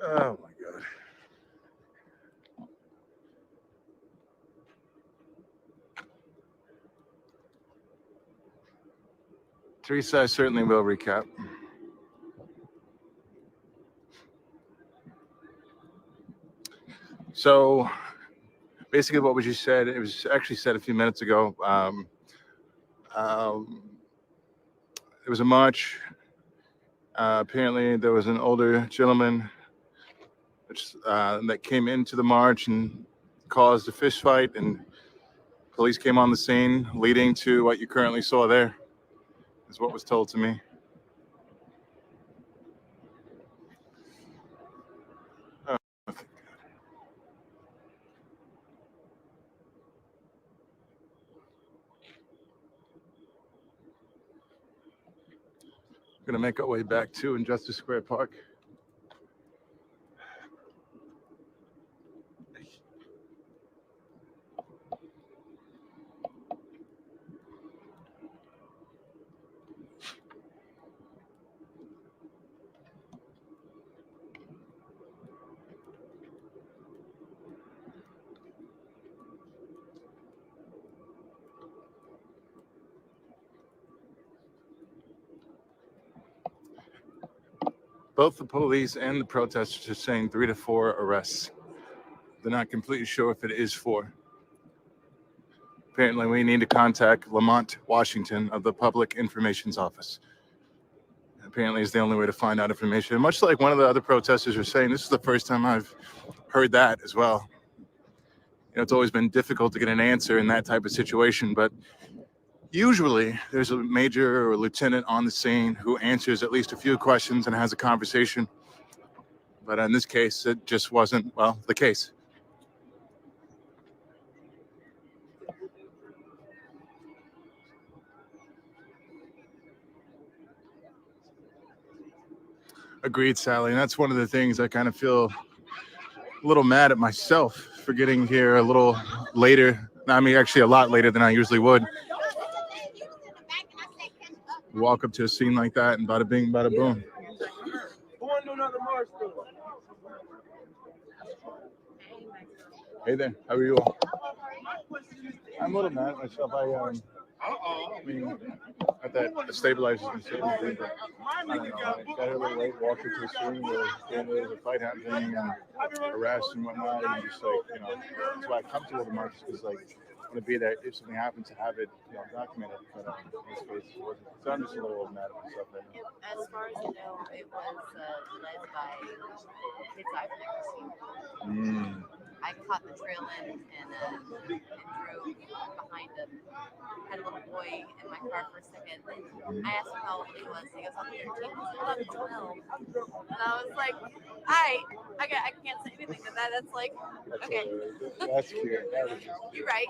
Oh my God. Teresa, I certainly will recap. So basically what was you said, it was actually said a few minutes ago. There was a march. Apparently there was an older gentleman that came into the march and caused a fist fight, and police came on the scene, leading to what you currently saw there, is what was told to me. Oh, okay. Gonna make our way back to Injustice Square Park. Both the police and the protesters are saying 3 to 4 arrests. They're not completely sure if it is 4. Apparently, we need to contact Lamont Washington of the Public Information's Office. Apparently, it's the only way to find out information. And much like one of the other protesters are saying, this is the first time I've heard that as well. You know, it's always been difficult to get an answer in that type of situation, but usually there's a major or a lieutenant on the scene who answers at least a few questions and has a conversation. But in this case, it just wasn't, well, the case. Agreed, Sally. And that's one of the things I kind of feel a little mad at myself for getting here a little later. I mean, actually a lot later than I usually would. Walk up to a scene like that and bada bing, bada boom. Hey there, how are you all? I'm a little mad at myself. I mean, not that the stabilizers can say anything, but I don't know. I got here a little late, walked into a scene where there was a fight happening and arrests and whatnot, and I'm just like, that's why I come to all the marches, because like I want to be there if something happens to have it, documented. But in this case, it wasn't. So I'm just a little mad at myself right now. As far as I know, it was led by kids I've never seen. I caught the trail end and drove behind him. Had a little boy in my car for a second. I asked him how old he was. He goes, "I'll be 13." I said, "12." And I was like, "All right, okay, I can't say anything to that." That's like, okay. That's cute. That was just You're right.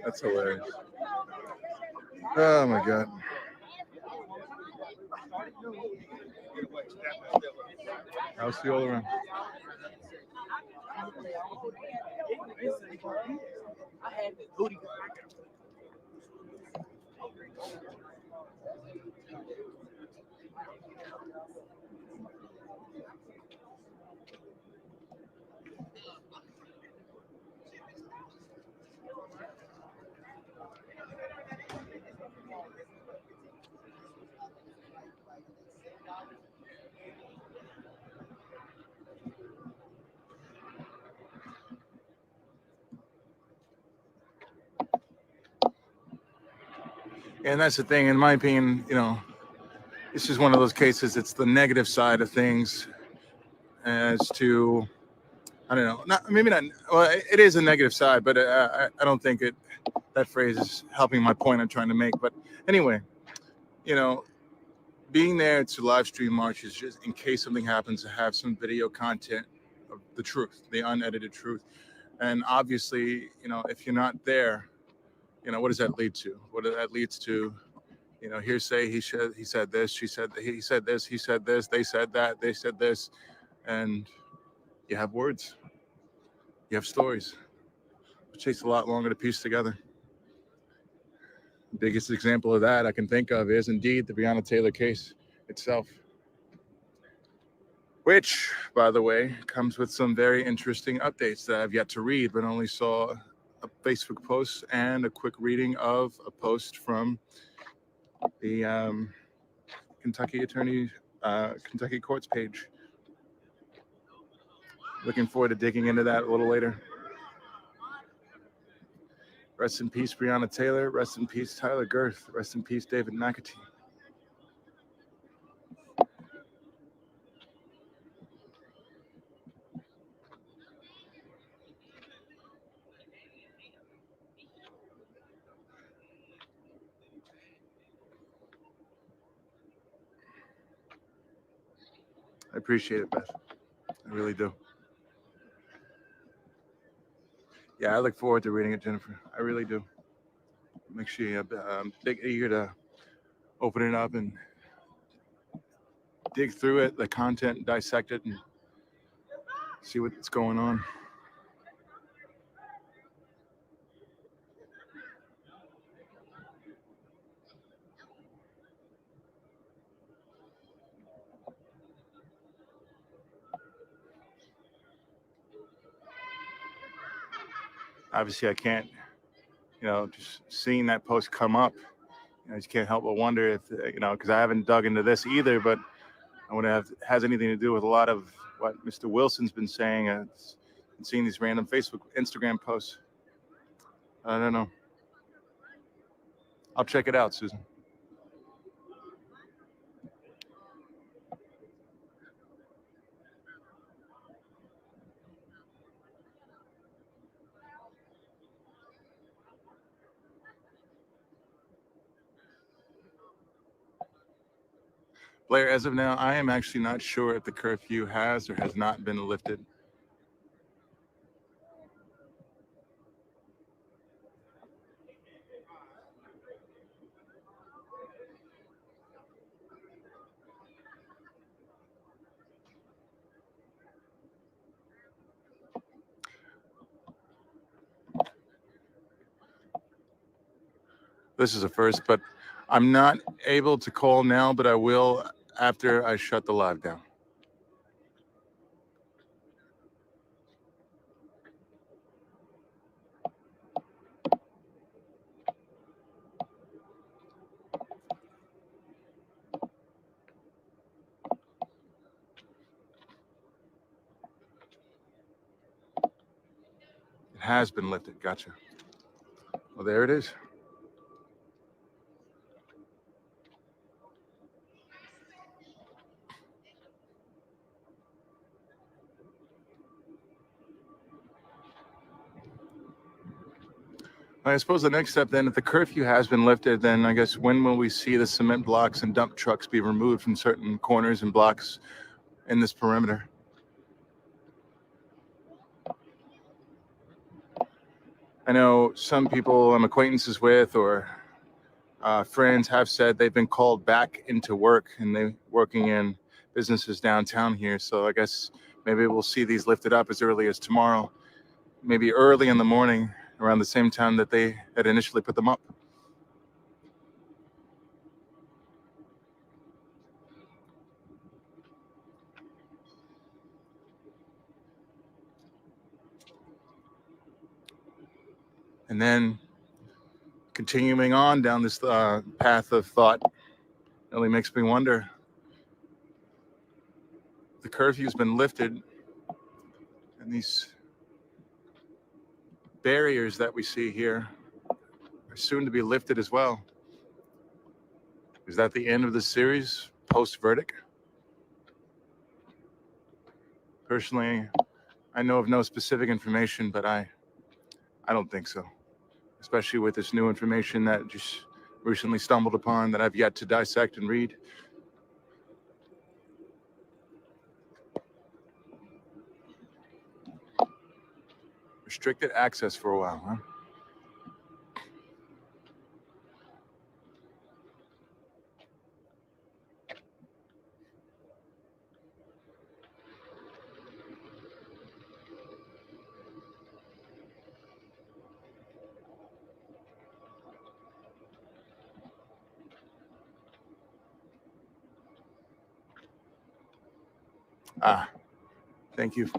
That's hilarious. Oh my God. I'll see you all around. And that's the thing, in my opinion, this is one of those cases, it's the negative side of things as to, I don't know, maybe not, well, it is a negative side, but I don't think that phrase is helping my point I'm trying to make. But anyway, being there to live stream marches, just in case something happens, to have some video content of the truth, the unedited truth. And obviously, if you're not there, what does that lead to? What that leads to, hearsay, he said this, she said, he said this, he said this, they said that, they said this. And you have words, you have stories. It takes a lot longer to piece together. The biggest example of that I can think of is indeed the Breonna Taylor case itself, which, by the way, comes with some very interesting updates that I've yet to read, but only saw a Facebook post and a quick reading of a post from the Kentucky courts page. Looking forward to digging into that a little later. Rest in peace, Breonna Taylor. Rest in peace, Tyler Girth. Rest in peace, David McAtee. I appreciate it, Beth. I really do. Yeah, I look forward to reading it, Jennifer. I really do. Make sure you're eager to open it up and dig through it, the content, dissect it, and see what's going on. Obviously, I can't, just seeing that post come up, I just can't help but wonder if, because I haven't dug into this either, but I wonder if it has anything to do with a lot of what Mr. Wilson's been saying and seeing these random Facebook, Instagram posts. I don't know. I'll check it out, Susan. Blair, as of now, I am actually not sure if the curfew has or has not been lifted. This is a first, but I'm not able to call now, but I will after I shut the live down. has been lifted. Gotcha. Well, there it is. I suppose the next step then, if the curfew has been lifted, then I guess when will we see the cement blocks and dump trucks be removed from certain corners and blocks in this perimeter? I know some people I'm acquaintances with or friends have said they've been called back into work and they're working in businesses downtown here. So I guess maybe we'll see these lifted up as early as tomorrow, maybe early in the morning around the same time that they had initially put them up. And then continuing on down this path of thought really makes me wonder. The curfew's been lifted, and these barriers that we see here are soon to be lifted as well. Is that the end of the series post-verdict? Personally, I know of no specific information, but I don't think so. Especially with this new information that just recently stumbled upon that I've yet to dissect and read. Restricted access for a while, huh? Thank you.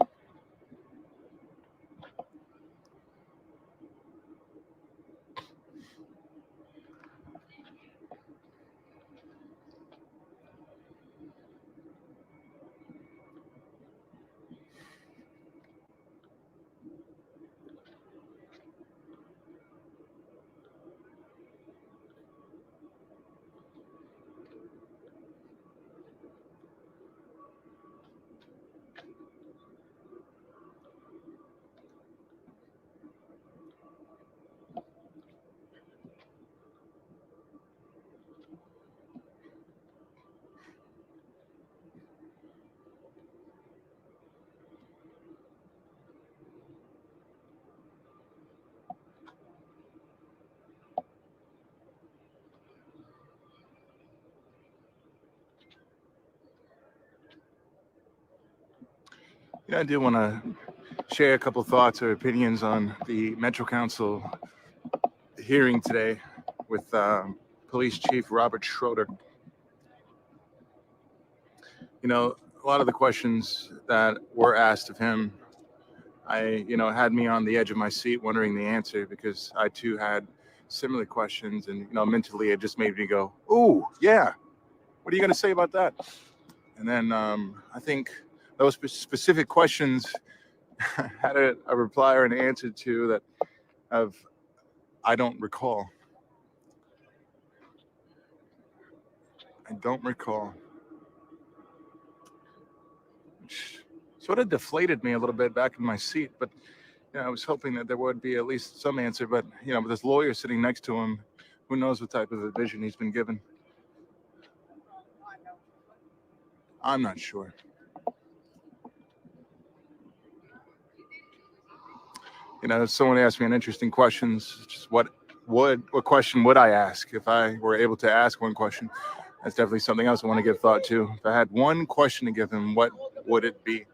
Yeah, I do want to share a couple thoughts or opinions on the Metro Council hearing today with Police Chief Robert Schroeder. You know, a lot of the questions that were asked of him, had me on the edge of my seat wondering the answer because I too had similar questions and, mentally it just made me go, ooh, yeah, what are you going to say about that? And then I think those specific questions had a reply or an answer to that I don't recall. I don't recall. Which sort of deflated me a little bit back in my seat, but I was hoping that there would be at least some answer. But with this lawyer sitting next to him, who knows what type of a vision he's been given? I'm not sure. Someone asked me an interesting question. Just what question would I ask if I were able to ask one question? That's definitely something else I want to give thought to. If I had one question to give him, what would it be?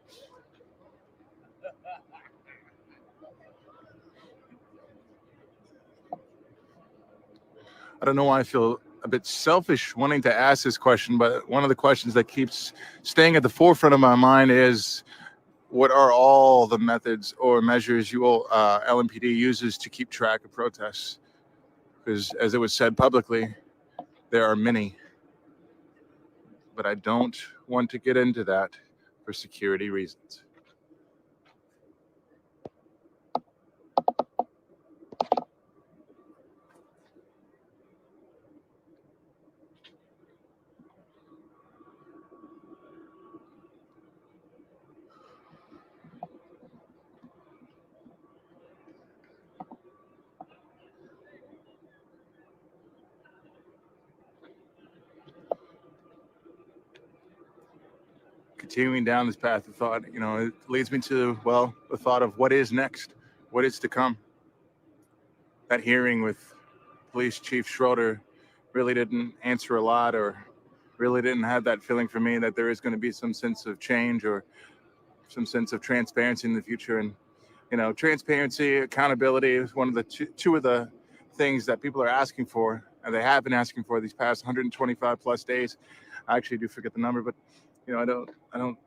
I don't know why I feel a bit selfish wanting to ask this question, but one of the questions that keeps staying at the forefront of my mind is, what are all the methods or measures LMPD uses to keep track of protests? Because as it was said publicly, there are many. But I don't want to get into that for security reasons. continuing down this path of thought, you know, it leads me to, well, the thought of what is next, what is to come. That hearing with Police Chief Schroeder really didn't answer a lot, or really didn't have that feeling for me that there is going to be some sense of change or some sense of transparency in the future. And, you know, transparency, accountability is one of the two of the things that people are asking for, and they have been asking for these past 125 plus days. I actually do forget the number, but, you know, I don't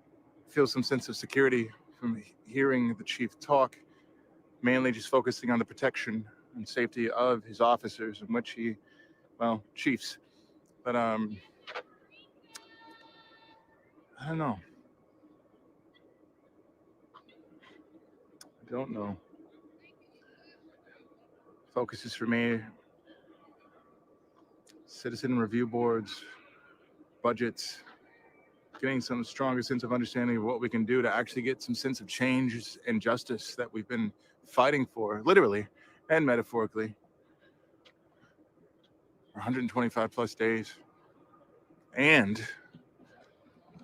feel some sense of security from hearing the chief talk, mainly just focusing on the protection and safety of his officers, in which he, well, chiefs. But I don't know. I don't know. Focuses for me, citizen review boards, budgets, getting some stronger sense of understanding of what we can do to actually get some sense of change and justice that we've been fighting for, literally and metaphorically, for 125 plus days. And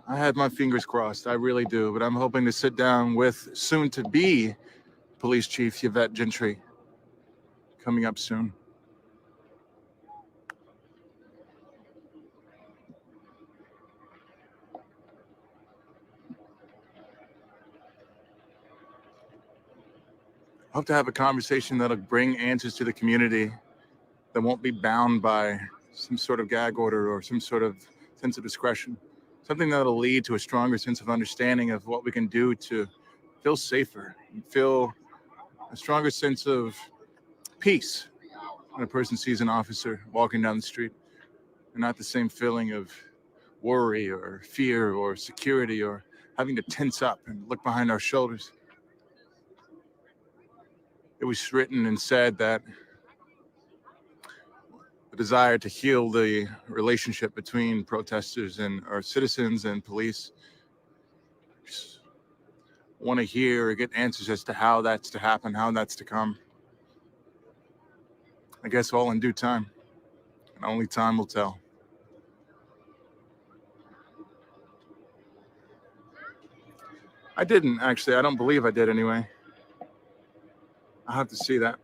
I had my fingers crossed, I really do, but I'm hoping to sit down with soon to be Police Chief Yvette Gentry coming up soon. I hope to have a conversation that'll bring answers to the community that won't be bound by some sort of gag order or some sort of sense of discretion. Something that'll lead to a stronger sense of understanding of what we can do to feel safer and feel a stronger sense of peace when a person sees an officer walking down the street, and not the same feeling of worry or fear or security or having to tense up and look behind our shoulders. It was written and said that the desire to heal the relationship between protesters and our citizens and police. Just want to hear or get answers as to how that's to happen, how that's to come. I guess all in due time, and only time will tell. I didn't, actually. I don't believe I did anyway. I'll have to see that.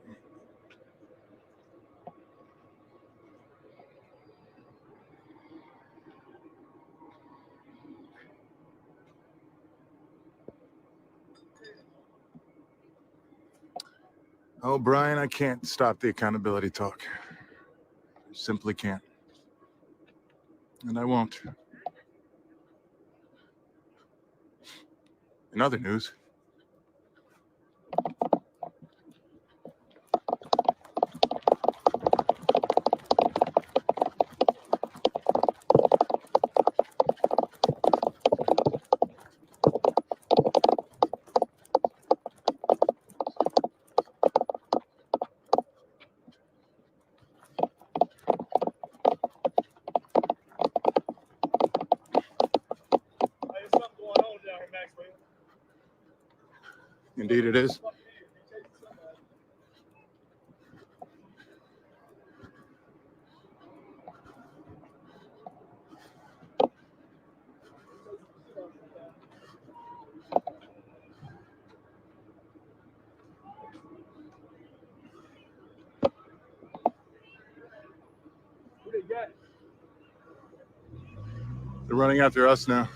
Oh, Brian, I can't stop the accountability talk. I simply can't. And I won't. In other news, There's something going on down here, Maxwell. indeed it is. Who they got? They're running after us now.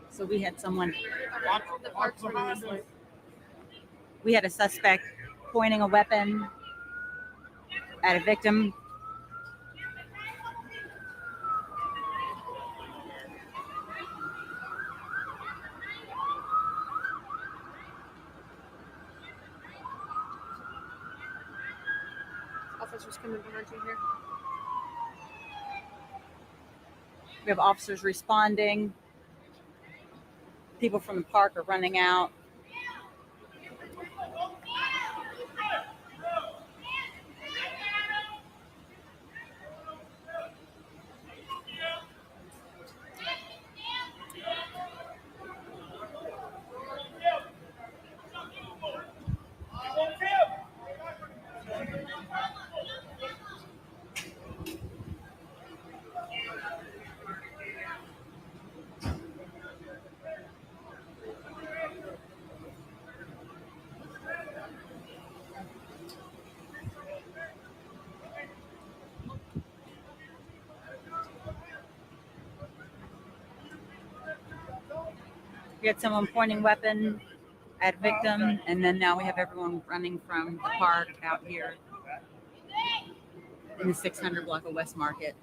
So we had someone, we had a suspect pointing a weapon at a victim. Officers coming behind you here. We have officers responding. People from the park are running out. We had someone pointing weapon at victim, and then now we have everyone running from the park out here in the 600 block of West Market.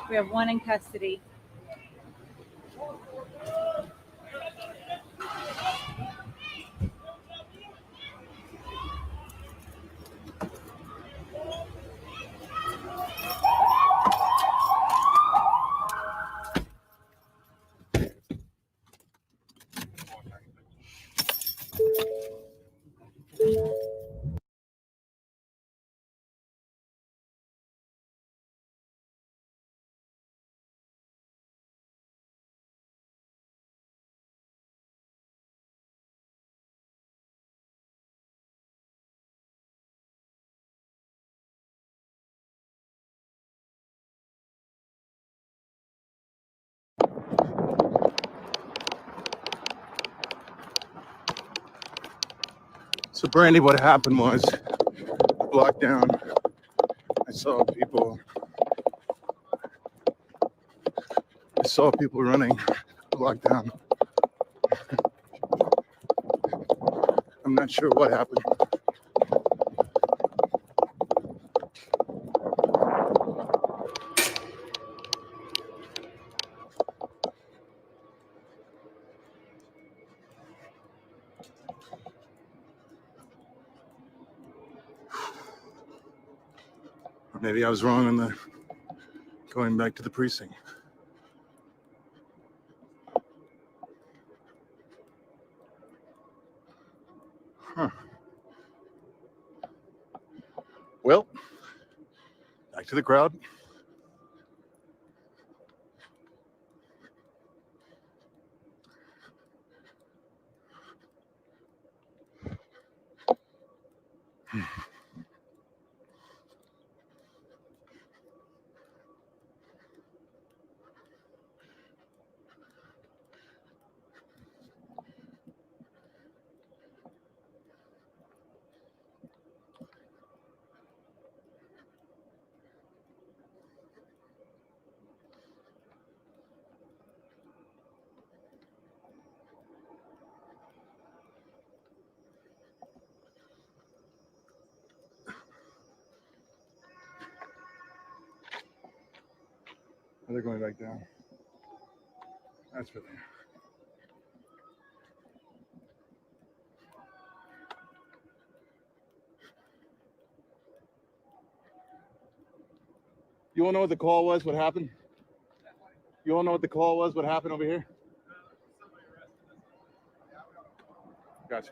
We have one in custody. So Brandy, what happened was a block down, I saw people running a block down. I'm not sure what happened. Or maybe I was wrong on the going back to the precinct. Huh. Well, back to the crowd. They're going back down. That's for them. You all know what the call was? What happened? You all know what the call was? What happened over here? Gotcha.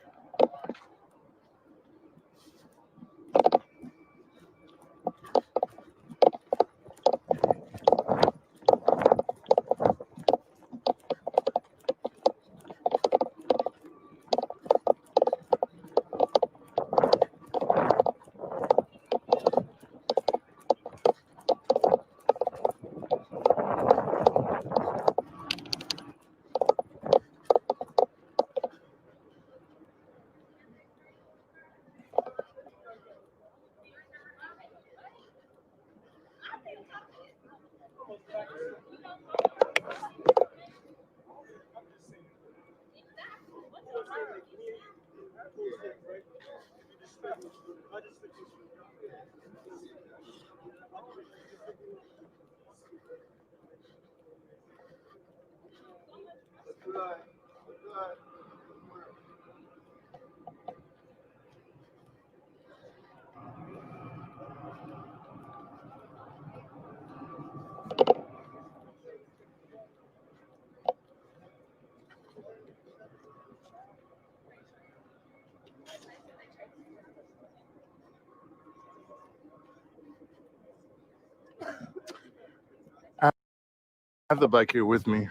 have the bike here with me.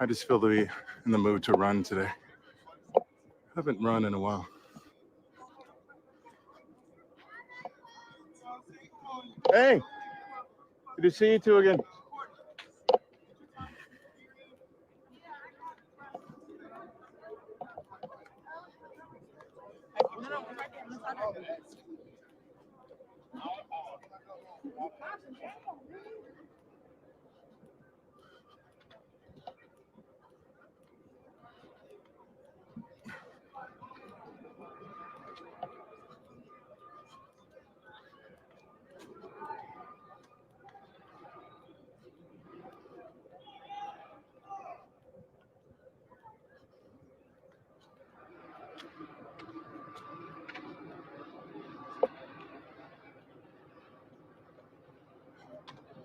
I just feel to be in the mood to run today. I haven't run in a while. Hey, good to see you two again.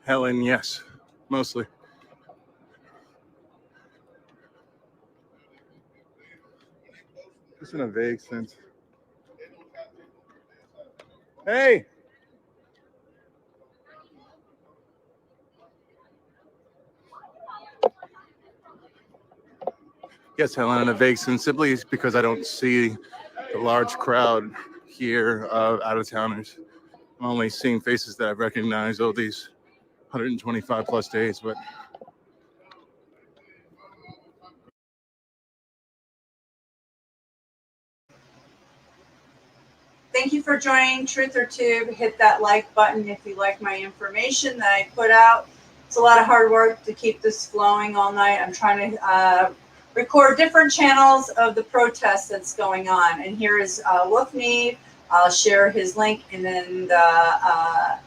Helen, yes, mostly. Just in a vague sense. Hey. Yes, Helen, in a vague sense, simply because I don't see the large crowd here of out-of-towners. I'm only seeing faces that I've recognized all these 125 plus days, but Thank you for joining Truth or Tube. Hit that like button if you like my information that I put out. It's a lot of hard work to keep this flowing all night. I'm trying to record different channels of the protest that's going on. And here is Wolf Neve. I'll share his link in the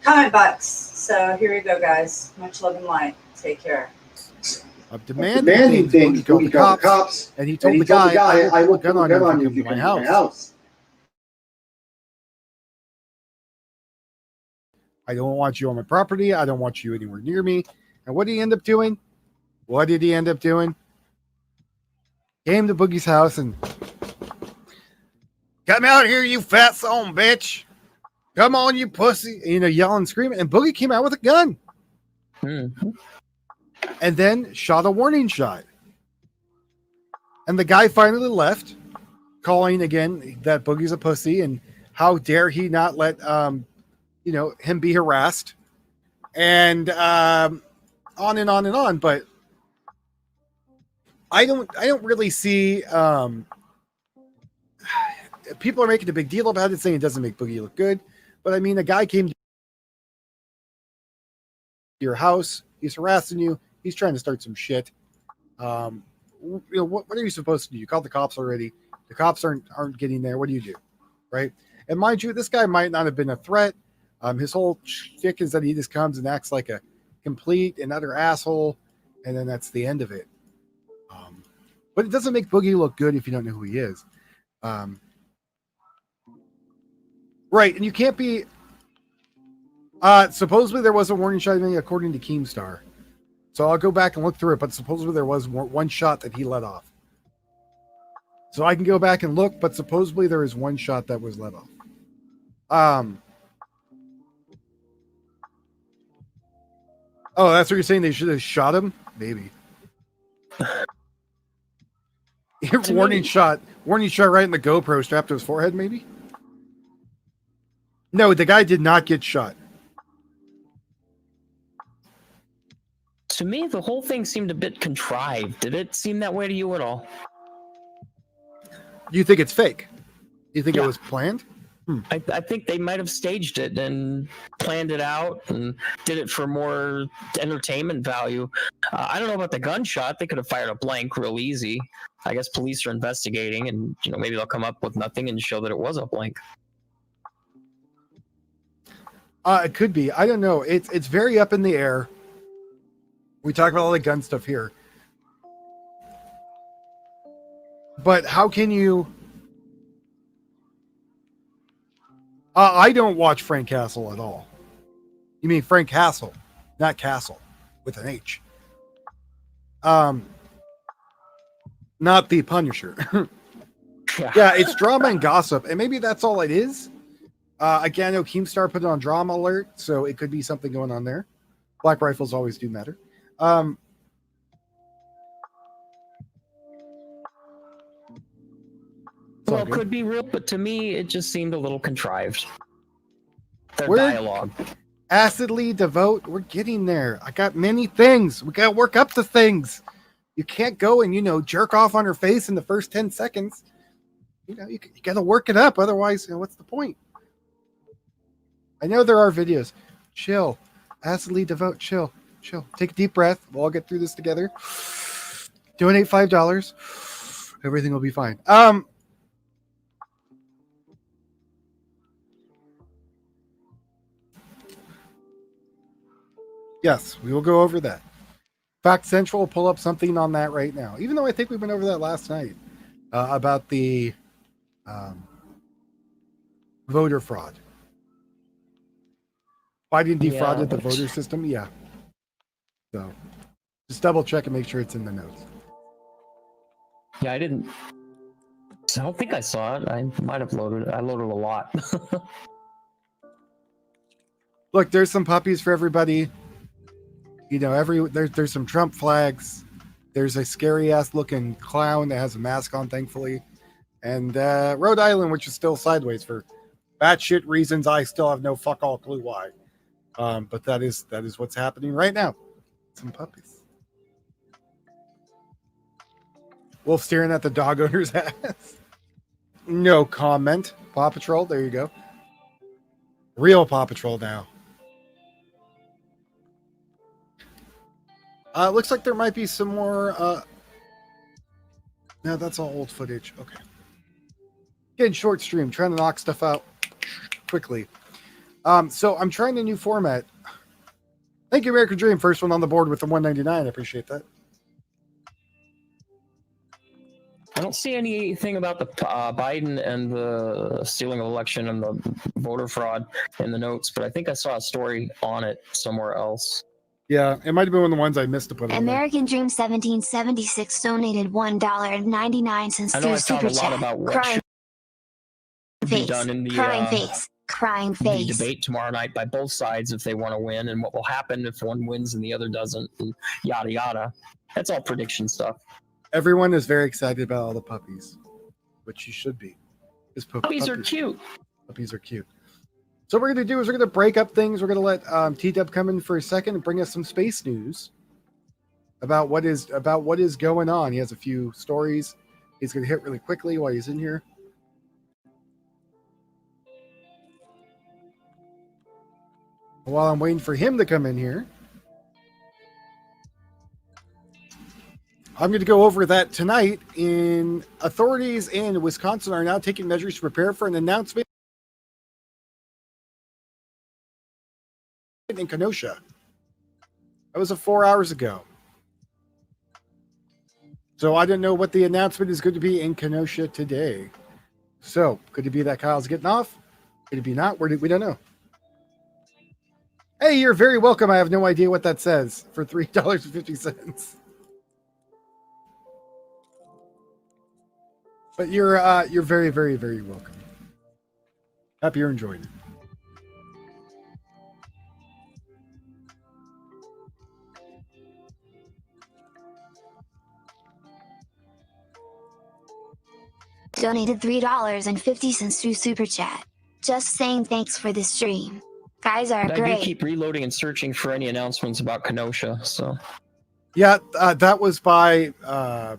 comment box. So here you go, guys. Much love and light. Take care. Of demanding things. Boogie called the cops, and he told the guy, I will put a gun on you if you come to my house. I don't want you on my property. I don't want you anywhere near me. And what did he end up doing? What did he end up doing? Came to Boogie's house and, come out here, you fat son bitch. Come on, you pussy. You know, yelling, screaming. And Boogie came out with a gun. And then shot a warning shot. And the guy finally left, calling again that Boogie's a pussy and how dare he not let him be harassed, and on and on and on. But I don't really see people are making a big deal about it, saying it doesn't make Boogie look good. But I mean, a guy came to your house, he's harassing you. He's trying to start some shit. What are you supposed to do? You called the cops already. The cops aren't getting there. What do you do? Right? And mind you, this guy might not have been a threat. His whole shtick is that he just comes and acts like a complete and utter asshole. And then that's the end of it. But it doesn't make Boogie look good if you don't know who he is. Right. And you can't be... supposedly there was a warning shot according to Keemstar. So I'll go back and look through it, but supposedly there was one shot that he let off. So I can go back and look, but supposedly there is one shot that was let off. Oh, that's what you're saying? They should have shot him? Maybe. warning shot right in the GoPro strapped to his forehead, maybe? No, the guy did not get shot. To me, the whole thing seemed a bit contrived. Did it seem that way to you at all? You think it's fake? You think it was planned? I think they might have staged it and planned it out and did it for more entertainment value. I don't know about the gunshot. They could have fired a blank real easy. I guess police are investigating, and maybe they'll come up with nothing and show that it was a blank. It could be. I don't know. It's very up in the air. We talk about all the gun stuff here. But how can you... I don't watch Frank Castle at all. You mean Frank Castle, not Castle, with an H. Not the Punisher. Yeah, it's drama and gossip, and maybe that's all it is. Again, I know Keemstar put it on drama alert, so it could be something going on there. Black rifles always do matter. Well, could be real, but to me, it just seemed a little contrived. Their We're dialogue. acidly devote. We're getting there. I got many things. We got to work up to things. You can't go and, jerk off on her face in the first 10 seconds. You got to work it up. Otherwise, what's the point? I know there are videos. Chill. Acidly devote. Chill. Take a deep breath. We'll all get through this together. Donate $5. Everything will be fine. Yes, we will go over that. Fact Central will pull up something on that right now. Even though I think we went over that last night about the voter fraud. Biden defrauded the voter system. Yeah. So just double check and make sure it's in the notes. Yeah, I don't think I saw it. I might have loaded it. I loaded a lot. Look, there's some puppies for everybody. There's some Trump flags. There's a scary ass looking clown that has a mask on, thankfully. And Rhode Island, which is still sideways for batshit reasons. I still have no fuck all clue why. But that is what's happening right now. Some puppies. Wolf staring at the dog owner's ass. No comment. Paw Patrol, there you go. Real Paw Patrol now. Looks like there might be some more. No, that's all old footage. Okay. Getting short stream, trying to knock stuff out quickly. So I'm trying a new format. Thank you, American Dream. First one on the board with the 199. I appreciate that. I don't see anything about the Biden and the stealing of election and the voter fraud in the notes, but I think I saw a story on it somewhere else. Yeah, it might have been one of the ones I missed to put on. American Dream 1776 donated $1.99 through super chat. Crying face, done in the, crying the face. debate tomorrow night by both sides if they want to win, and what will happen if one wins and the other doesn't, and yada yada. That's all prediction stuff. Everyone is very excited about all the puppies, which you should be. Puppies are cute. Puppies are cute. So what we're going to do is we're going to break up things. We're going to let T-Dub come in for a second and bring us some space news about what is going on. He has a few stories he's going to hit really quickly while he's in here. While I'm waiting for him to come in here, I'm going to go over that tonight. Authorities in Wisconsin are now taking measures to prepare for an announcement in Kenosha. That was 4 hours ago. So I don't know what the announcement is going to be in Kenosha today. So could it be that Kyle's getting off? Could it be not? We don't know. Hey, you're very welcome. I have no idea what that says for $3.50. But you're very, very, very welcome. Happy you're enjoying it. Donated $3.50 through super chat. Just saying thanks for the stream. Guys are I great. do keep reloading and searching for any announcements about Kenosha. So yeah, that was by I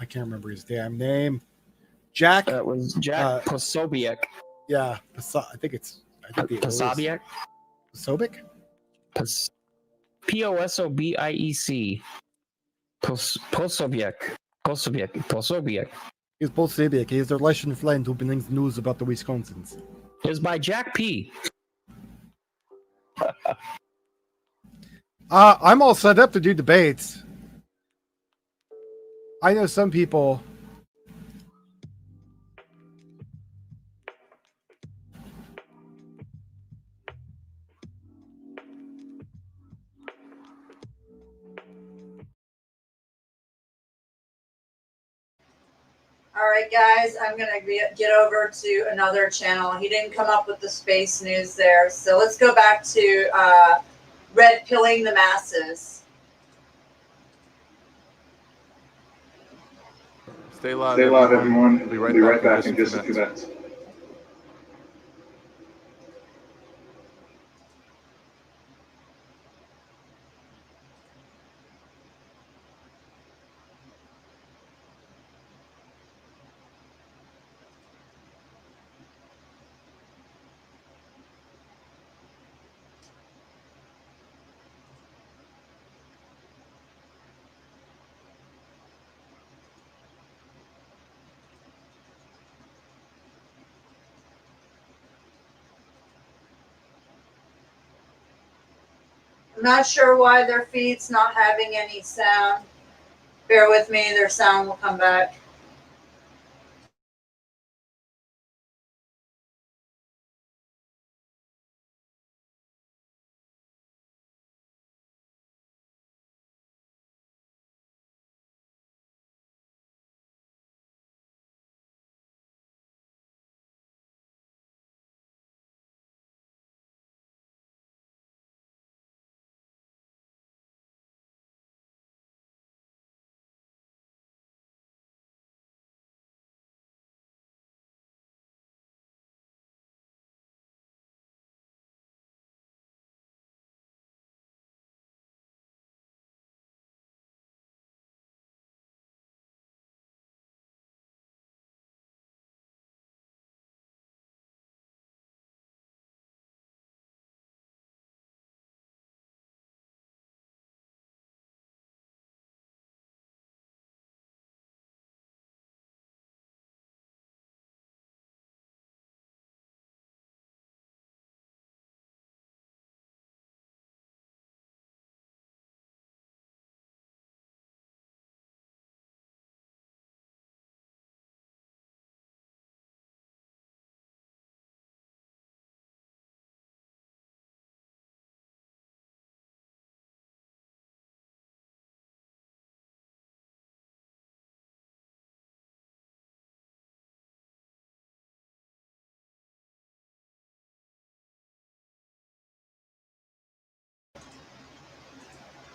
can't remember his damn name. Jack. That was Jack Posobiec. Yeah, I think Posobiec. Posobiec. Posobiec. Posobiec. He's Posobiec. He's the Russian friend who brings news about the Wisconsins. It's by Jack P. I'm all set up to do debates. I know some people. All right, guys, I'm going to get over to another channel. He didn't come up with the space news there. So let's go back to red pilling the masses. Stay live, Stay live, everyone. We'll be We'll right be back back in just a few minutes. I'm not sure why their feed's not having any sound. Bear with me, their sound will come back.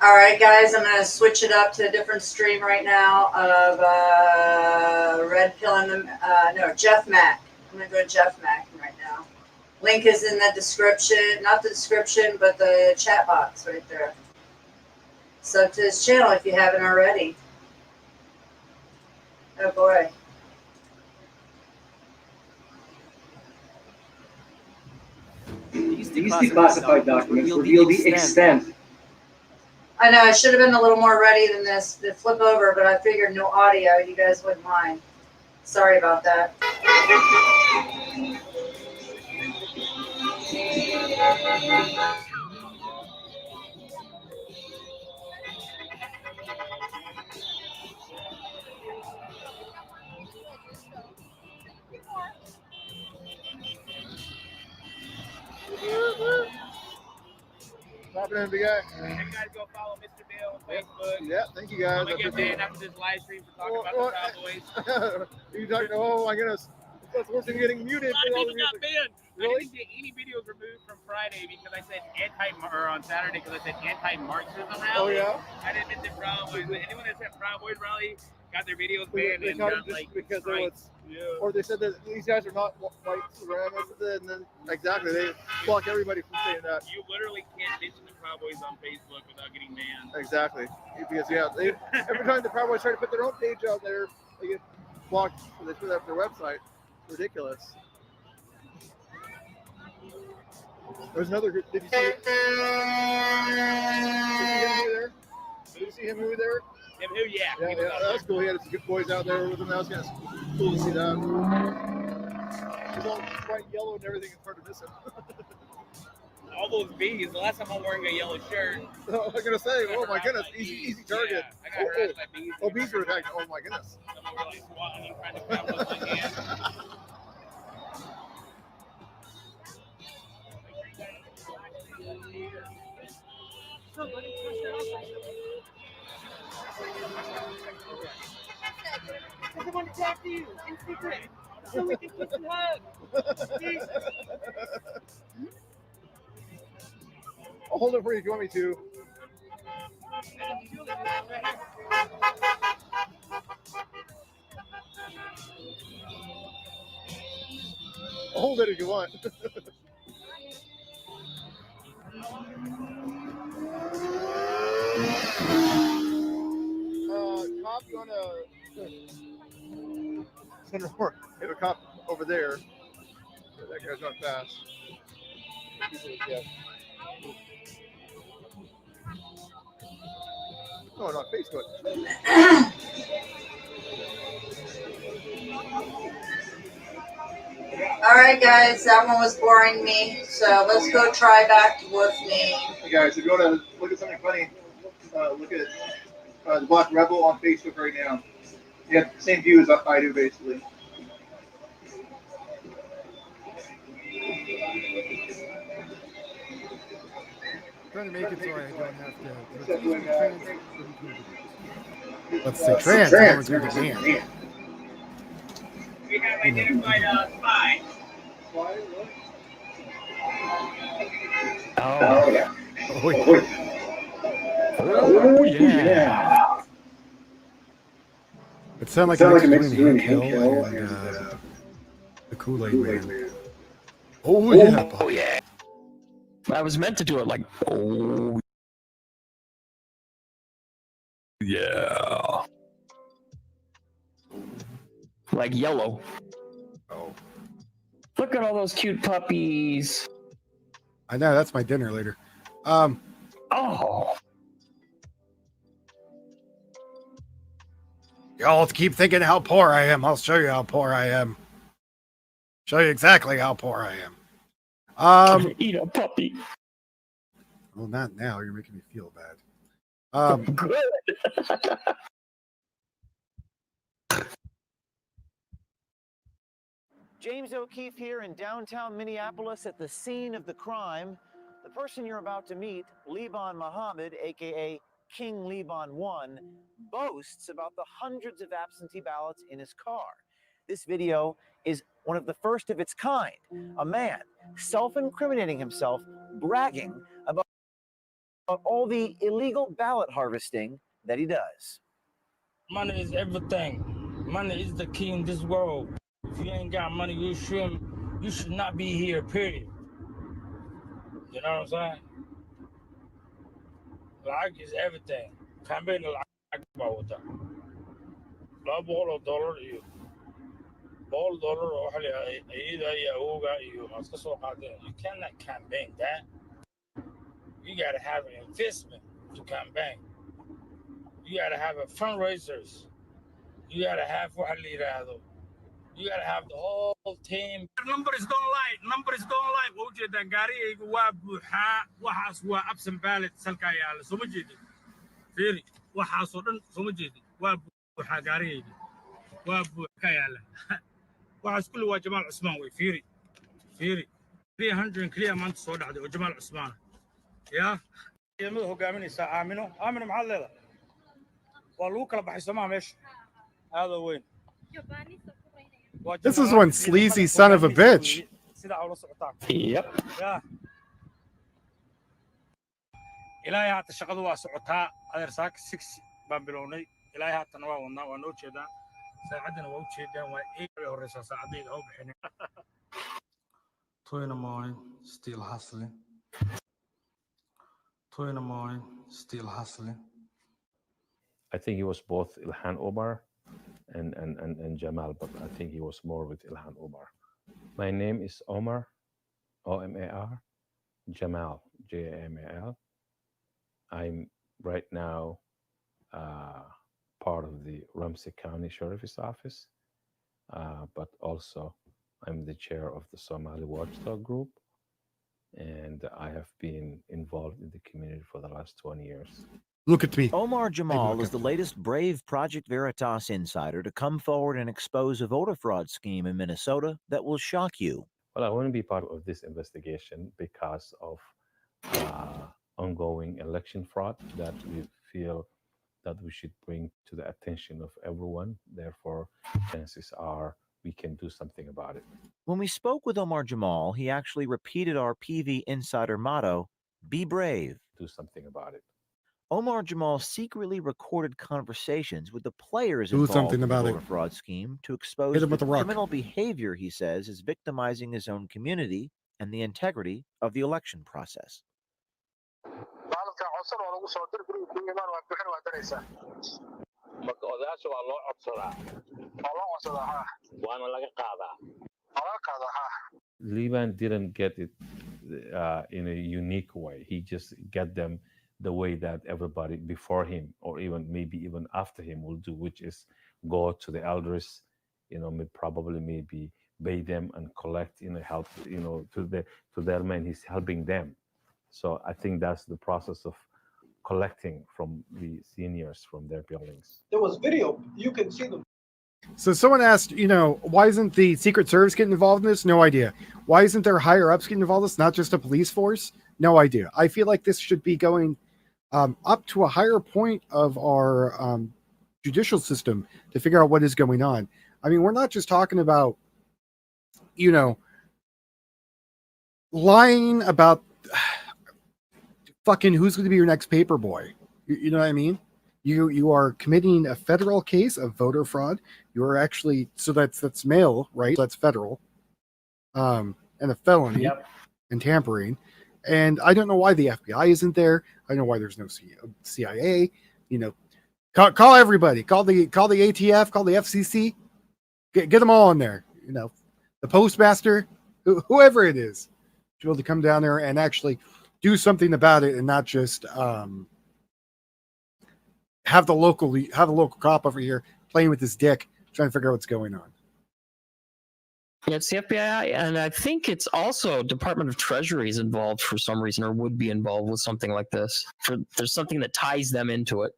All right, guys, I'm going to switch it up to a different stream right now of Red Pill and Jeff Mack. I'm going to go to Jeff Mack right now. Link is in the description, not the description, but the chat box right there. Sub to his channel if you haven't already. Oh boy. These declassified documents reveal the extent. I know, I should have been a little more ready than this to flip over, but I figured no audio, you guys wouldn't mind. Sorry about that. Popping in, big guy. Hey guys, go follow Mr. Bill on Facebook. Yeah, thank you guys. I'm gonna get banned after this live stream for talking about the Cowboys. You talking? Oh my goodness, that's worse than getting muted. A lot of for all people the got music. banned. I didn't get any videos removed from Friday because I said on Saturday because I said anti-Marxism rally. Oh yeah. I didn't mention Proud Boys. Anyone that said Proud Boys rally got their videos banned They and caught got it just like because strikes. or they said that these guys are not white supremacists, and then exactly they block everybody from saying that. You literally can't mention the Proud Boys on Facebook without getting banned. Exactly, because every time the Proud Boys try to put their own page out there, they get blocked. So they put it up their website. It's ridiculous. There's another group. Did you see it? Did you see him over there? Him who? Yeah. Yeah, that's cool. He had some good boys out there with him. That was kind of cool to see that. He's all bright yellow and everything in front of this. All those bees. The last time I'm wearing a yellow shirt. I was gonna say, oh my goodness, easy target. Yeah, I got harassed by bees. Oh, bees were attacked. Oh my goodness. Someone were like swatting and trying to grab with my hand. I want to talk to you in secret so we can kiss and hug. Oh hold it for you if you want me to. I'll hold it if you want. Cop, you want to send report? We have a cop over there. That guy's not fast. Yeah. Oh, not Facebook. All right, guys, that one was boring me. So let's go try back with me. Hey guys, if you want to look at something funny, look at the Black Rebel on Facebook right now. You have the same view as I do, basically. Trying to make it so I don't have to. Let's say trans. Everyone's going to demand. We have identified a spy. Oh yeah. Oh yeah. It sounded like a mix between Hank Hill and the Kool-Aid Man. Oh yeah. Oh yeah. I was meant to do it like, oh yeah. Like yellow. Oh. Look at all those cute puppies. I know, that's my dinner later. Oh. Y'all keep thinking how poor I am. I'll show you how poor I am. Show you exactly how poor I am. Eat a puppy. Well, not now. You're making me feel bad. Good. James O'Keefe here in downtown Minneapolis at the scene of the crime. The person you're about to meet, Liban Muhammad, aka King Liban 1, boasts about the hundreds of absentee ballots in his car. This video is one of the first of its kind. A man self-incriminating himself, bragging about all the illegal ballot harvesting that he does. Money is everything. Money is the key in this world. If you ain't got money, you should not be here, period. You know what I'm saying? Lacag is everything. Campaign lacag baa wata. $200 iyo $100 oo waxa la yidhahdaa iyada iyo awowga iyo aad ka soo qaadeen. You cannot campaign that. You gotta have an investment to campaign. You gotta have a fundraisers. You gotta have waxa la yidhaahdo. You gotta have the whole team. Numbers don't lie. Numbers don't lie. Ujeedaan gaarigayga waa buuxaa. Waxaas waa absent ballot salka yaala. Soo ma jeedin. Fiiri. Waxaas oo dhan soo ma jeedin. Waa buuxaa gaarigayga. Waa buuxa yaala. Waxaas kulli waa Jamaal Cusmaan way. Fiiri. Fiiri. 300 kaliya maanta soo dhacday oo Jamaal Cusmaan. Ya. Ciidamada hogaaminaysa Aamino. Aamino maxaad leedahay? Waa lagu kala baxay Soomaa meesha. Aada weyn. This is one sleazy son of a bitch. Yep. Yeah. Ilaahay haata shaqadu waa socotaa adeer saaka 6 baan bilownay ilaahay haatana waa wadnaa waa noo jeedaa saacadana waa u jeedaan waa eegay horeysa saacadayda ha u bixinin 2 in the morning still hustling 2 in the morning still hustling. I think he was both Ilhan Omar and Jamal, but I think he was more with Ilhan Omar. My name is Omar, O-M-A-R, Jamal, J-A-M-A-L. I'm right now part of the Ramsey County Sheriff's Office, but also I'm the chair of the Somali Watchdog Group, and I have been involved in the community for the last 20 years. Look at me. Omar Jamal is the latest brave Project Veritas insider to come forward and expose a voter fraud scheme in Minnesota that will shock you. Well, I want to be part of this investigation because of ongoing election fraud that we feel that we should bring to the attention of everyone. Therefore, chances are we can do something about it. When we spoke with Omar Jamal, he actually repeated our PV insider motto, Be brave. Do something about it. Omar Jamal secretly recorded conversations with the players Do involved something in the about voter it. fraud scheme to expose Hit him the with a rock. criminal behavior he says is victimizing his own community and the integrity of the election process. Liban didn't get it in a unique way. He just get them the way that everybody before him, or even maybe even after him, will do, which is go to the elders, probably maybe pay them and collect, help, to their men. He's helping them. So I think that's the process of collecting from the seniors from their buildings. There was video. You can see them. So someone asked, why isn't the Secret Service getting involved in this? No idea. Why isn't there higher ups getting involved in this? Not just a police force? No idea. I feel like this should be going up to a higher point of our judicial system to figure out what is going on. I mean, we're not just talking about, lying about fucking who's going to be your next paper boy. You know what I mean? You are committing a federal case of voter fraud. You are actually, so that's mail, right? That's federal, and a felony, and tampering. And I don't know why the FBI isn't there. I don't know why there's no CIA. Call everybody. Call the ATF. Call the FCC. Get them all in there. The postmaster, whoever it is, to be able to come down there and actually do something about it, and not just have the local cop over here playing with his dick, trying to figure out what's going on. Yeah, it's the FBI, and I think it's also Department of Treasury is involved for some reason, or would be involved with something like this. There's something that ties them into it.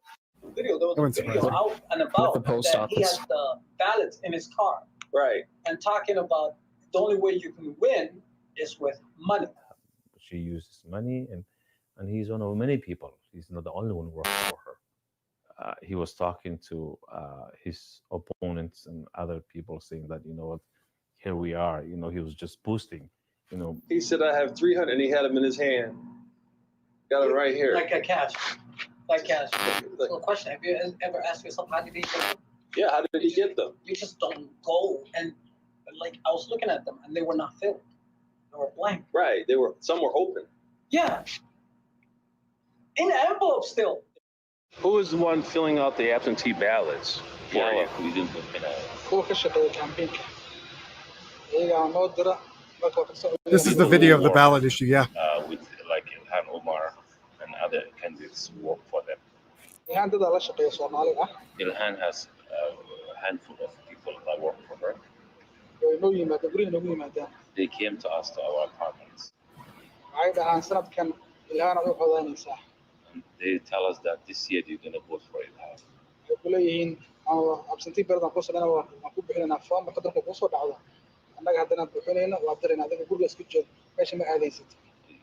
Video. There was a video out and about With the post that he office. had the ballots in his car. Right. And talking about the only way you can win is with money. She uses money, and he's one of many people. He's not the only one working for her. He was talking to his opponents and other people, saying that, what, here we are. He was just boosting. He said, I have 300, and he had them in his hand. Got it right here. Like a cash. So question, have you ever asked yourself, how did he get them? Yeah, how did he get them? You just don't go. And I was looking at them, and they were not filled. They were blank. Right. Some were open. Yeah. In an envelope still. Who was the one filling out the absentee ballots for you? This is the video of the ballot issue, yeah. With like Ilhan Omar and other candidates who work for them. Ilhan has a handful of people that work for her. They came to us, to our apartments. And they tell us that this year they're going to vote for Ilhan.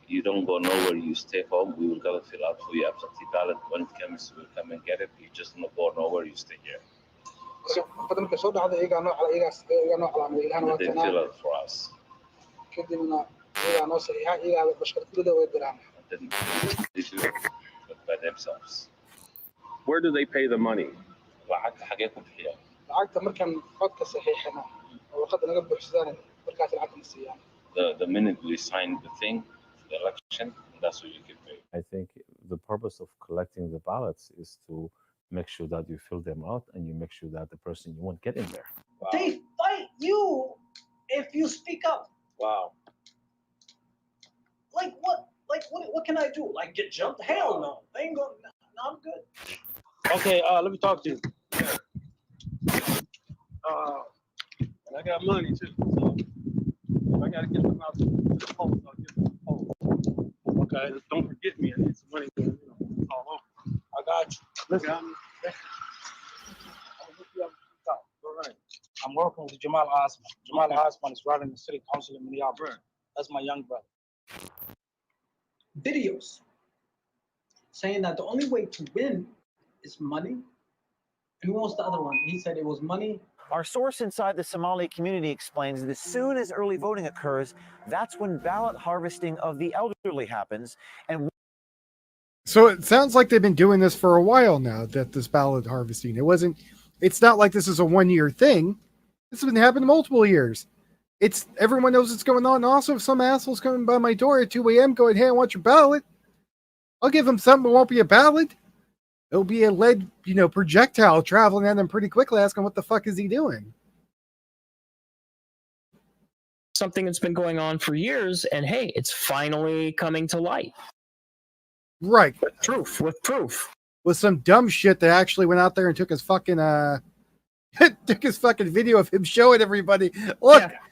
You don't go nowhere, you stay home. We will go fill out for your absentee ballot. When it comes, we'll come and get it. You just don't go nowhere, you stay here. And they fill it for us. And then they do it by themselves. Where do they pay the money? The minute we sign the thing, the election, that's what you can pay. I think the purpose of collecting the ballots is to make sure that you fill them out, and you make sure that the person you want get in there. Wow. They fight you if you speak up. Wow. Like what? What can I do? Like get jumped? Hell no. They ain't going. No, I'm good. Okay, let me talk to you. And I got money too. So if I gotta get them out to the polls, I'll get them to the polls. Okay. Just don't forget me. I need some money. It's all over. I got you. Listen. All right. I'm working with Jamal Osman. Jamal Osman is running the city council in Minneapolis. That's my young brother. Videos saying that the only way to win is money. And who was the other one? He said it was money. Our source inside the Somali community explains that as soon as early voting occurs, that's when ballot harvesting of the elderly happens. And So it sounds like they've been doing this for a while now, that this ballot harvesting. It's not like this is a 1-year thing. This has been happening multiple years. Everyone knows what's going on. And also, if some asshole's coming by my door at 2 a.m. going, hey, I want your ballot, I'll give him something. It won't be a ballot. It'll be a lead, projectile traveling at him pretty quickly, asking what the fuck is he doing? Something that's been going on for years, and hey, it's finally coming to light. Right. With proof. With some dumb shit that actually went out there and took his fucking video of him showing everybody,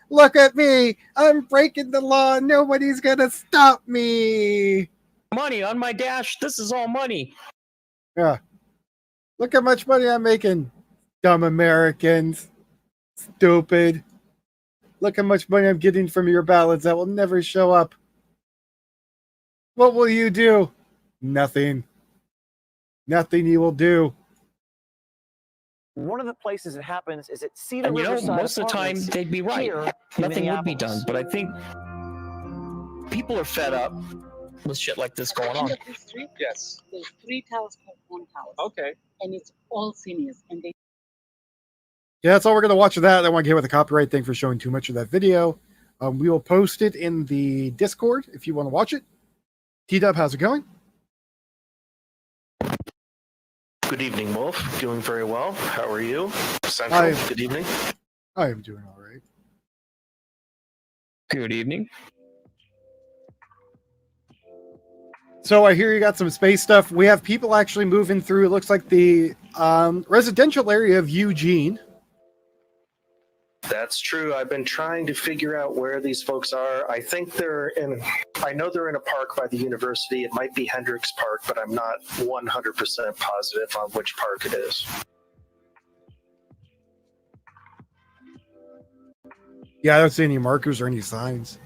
look at me. I'm breaking the law. Nobody's gonna stop me. Money on my dash. This is all money. Yeah. Look how much money I'm making. Dumb Americans. Stupid. Look how much money I'm getting from your ballots that will never show up. What will you do? Nothing. Nothing you will do. One of the places it happens is at Cedar And Riverside most of the time Apartments they'd be right. here in Nothing would be Minneapolis. done. But I think people are fed up with shit like this going on. Yes. There's 3 towers called one house. Okay. And it's all seniors. And they Yeah, that's all we're going to watch of that. I want to get with the copyright thing for showing too much of that video. We will post it in the Discord if you want to watch it. T-Dub, how's it going? Good evening, Wolf. Doing very well. How are you? Central, good evening. I am doing all right. Good evening. So I hear you got some space stuff. We have people actually moving through. It looks like the residential area of Eugene. That's true. I've been trying to figure out where these folks are. I think I know they're in a park by the university. It might be Hendricks Park, but I'm not 100% positive on which park it is. Yeah, I don't see any markers or any signs.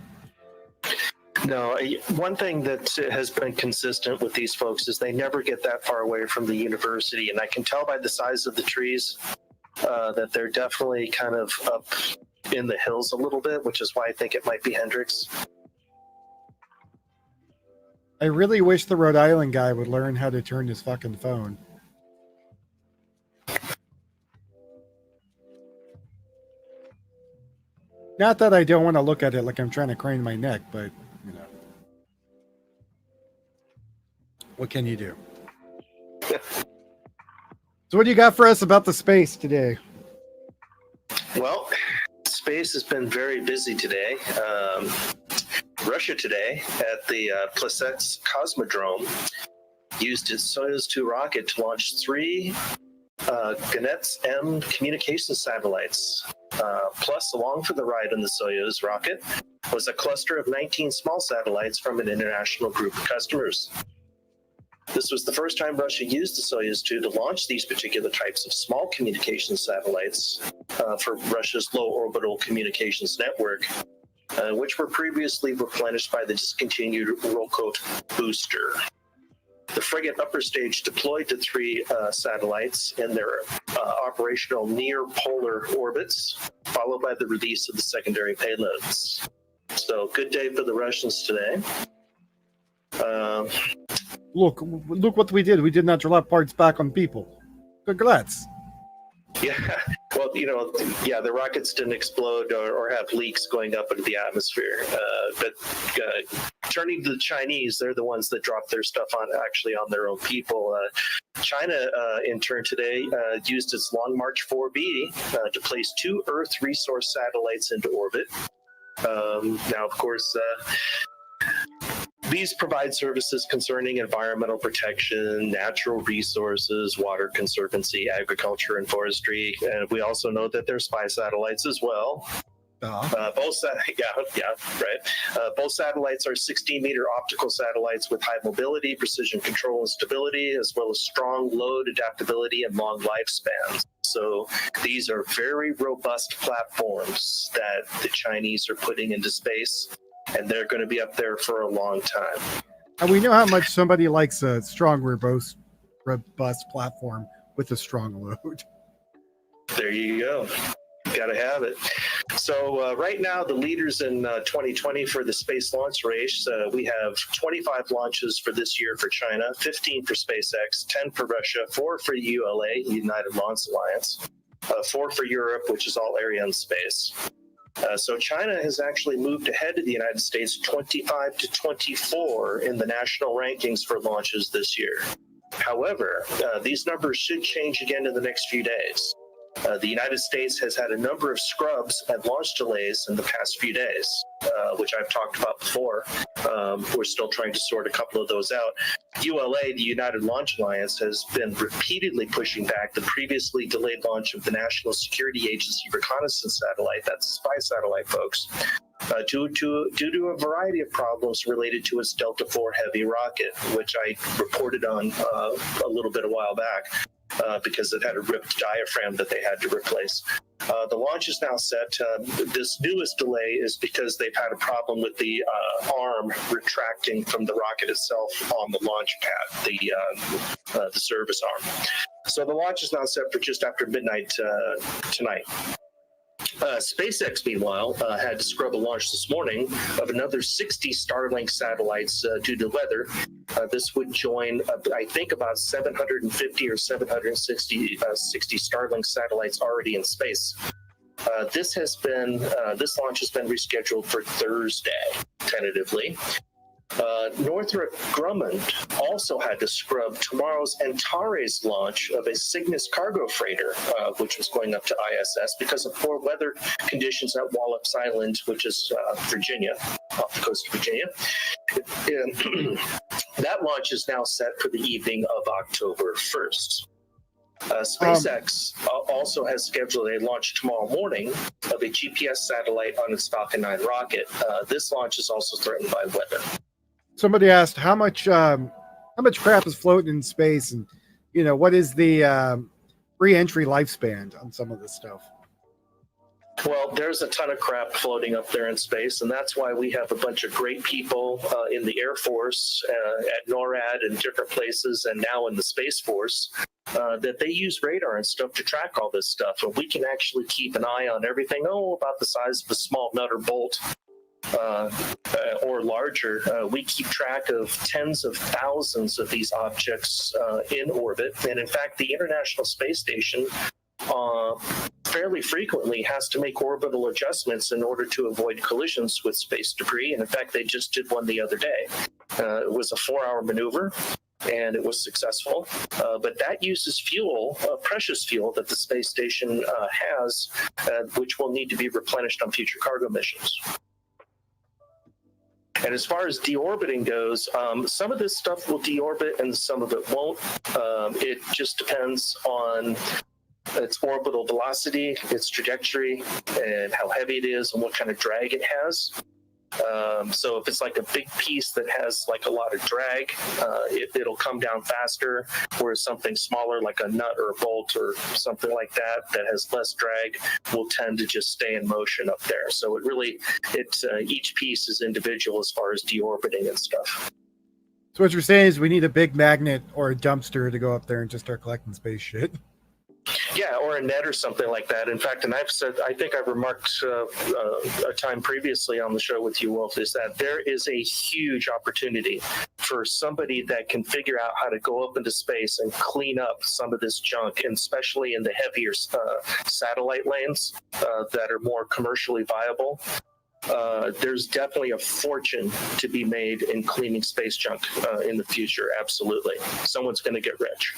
No, one thing that has been consistent with these folks is they never get that far away from the university, and I can tell by the size of the trees that they're definitely kind of up in the hills a little bit, which is why I think it might be Hendricks. I really wish the Rhode Island guy would learn how to turn his fucking phone. Not that I don't want to look at it like I'm trying to crane my neck, but, what can you do? So what do you got for us about the space today? Well, space has been very busy today. Russia today at the Plesetsk Cosmodrome used its Soyuz 2 rocket to launch 3 Ganets M communication satellites. Plus, along for the ride on the Soyuz rocket was a cluster of 19 small satellites from an international group of customers. This was the first time Russia used the Soyuz 2 to launch these particular types of small communication satellites for Russia's low orbital communications network, which were previously replenished by the discontinued Rokot booster. The frigate upper stage deployed to 3 satellites in their operational near-polar orbits, followed by the release of the secondary payloads. So, good day for the Russians today. Look what we did. We did not drop parts back on people. Congrats. Yeah, well, the rockets didn't explode or have leaks going up into the atmosphere. But turning to the Chinese, they're the ones that dropped their stuff on their own people. China, in turn today, used its Long March 4B to place 2 Earth resource satellites into orbit. Now, of course, these provide services concerning environmental protection, natural resources, water conservancy, agriculture, and forestry. And we also know that they're spy satellites as well. Both satellites are 16-meter optical satellites with high mobility, precision control, and stability, as well as strong load adaptability and long lifespans. So these are very robust platforms that the Chinese are putting into space, and they're going to be up there for a long time. And we know how much somebody likes a strong, robust platform with a strong load. There you go. Got to have it. So right now, the leaders in 2020 for the space launch race, we have 25 launches for this year for China, 15 for SpaceX, 10 for Russia, 4 for ULA, United Launch Alliance, 4 for Europe, which is all Ariane space. So China has actually moved ahead of the United States 25 to 24 in the national rankings for launches this year. However, these numbers should change again in the next few days. The United States has had a number of scrubs and launch delays in the past few days, which I've talked about before. We're still trying to sort a couple of those out. ULA, the United Launch Alliance, has been repeatedly pushing back the previously delayed launch of the National Security Agency reconnaissance satellite, that's the spy satellite, folks, due to a variety of problems related to its Delta IV Heavy rocket, which I reported on a little bit a while back. Because it had a ripped diaphragm that they had to replace. The launch is now set. This newest delay is because they've had a problem with the arm retracting from the rocket itself on the launch pad, the service arm. So the launch is now set for just after midnight tonight. SpaceX, meanwhile, had to scrub a launch this morning of another 60 Starlink satellites due to weather. This would join, I think, about 750 or 760 Starlink satellites already in space. This launch has been rescheduled for Thursday, tentatively. Northrop Grumman also had to scrub tomorrow's Antares launch of a Cygnus cargo freighter, which was going up to ISS because of poor weather conditions at Wallops Island, which is Virginia, off the coast of Virginia. And that launch is now set for the evening of October 1st. SpaceX also has scheduled a launch tomorrow morning of a GPS satellite on its Falcon 9 rocket. This launch is also threatened by weather. Somebody asked how much crap is floating in space, and what is the re-entry lifespan on some of this stuff. Well, there's a ton of crap floating up there in space, and that's why we have a bunch of great people in the Air Force, at NORAD and different places, and now in the Space Force, that they use radar and stuff to track all this stuff. And we can actually keep an eye on everything, about the size of a small nut or bolt. Or larger. We keep track of tens of thousands of these objects in orbit. And in fact, the International Space Station fairly frequently has to make orbital adjustments in order to avoid collisions with space debris. And in fact, they just did one the other day. It was a 4-hour maneuver, and it was successful. But that uses fuel, precious fuel that the space station has, which will need to be replenished on future cargo missions. And as far as deorbiting goes, some of this stuff will deorbit and some of it won't. It just depends on its orbital velocity, its trajectory, and how heavy it is and what kind of drag it has. So if it's like a big piece that has like a lot of drag, it'll come down faster, whereas something smaller like a nut or a bolt or something like that has less drag will tend to just stay in motion up there. So each piece is individual as far as deorbiting and stuff. So what you're saying is we need a big magnet or a dumpster to go up there and just start collecting space shit. Yeah, or a net or something like that. In fact, and I think I've remarked a time previously on the show with you, Wolf, is that there is a huge opportunity for somebody that can figure out how to go up into space and clean up some of this junk, and especially in the heavier satellite lanes that are more commercially viable. There's definitely a fortune to be made in cleaning space junk in the future. Absolutely. Someone's going to get rich.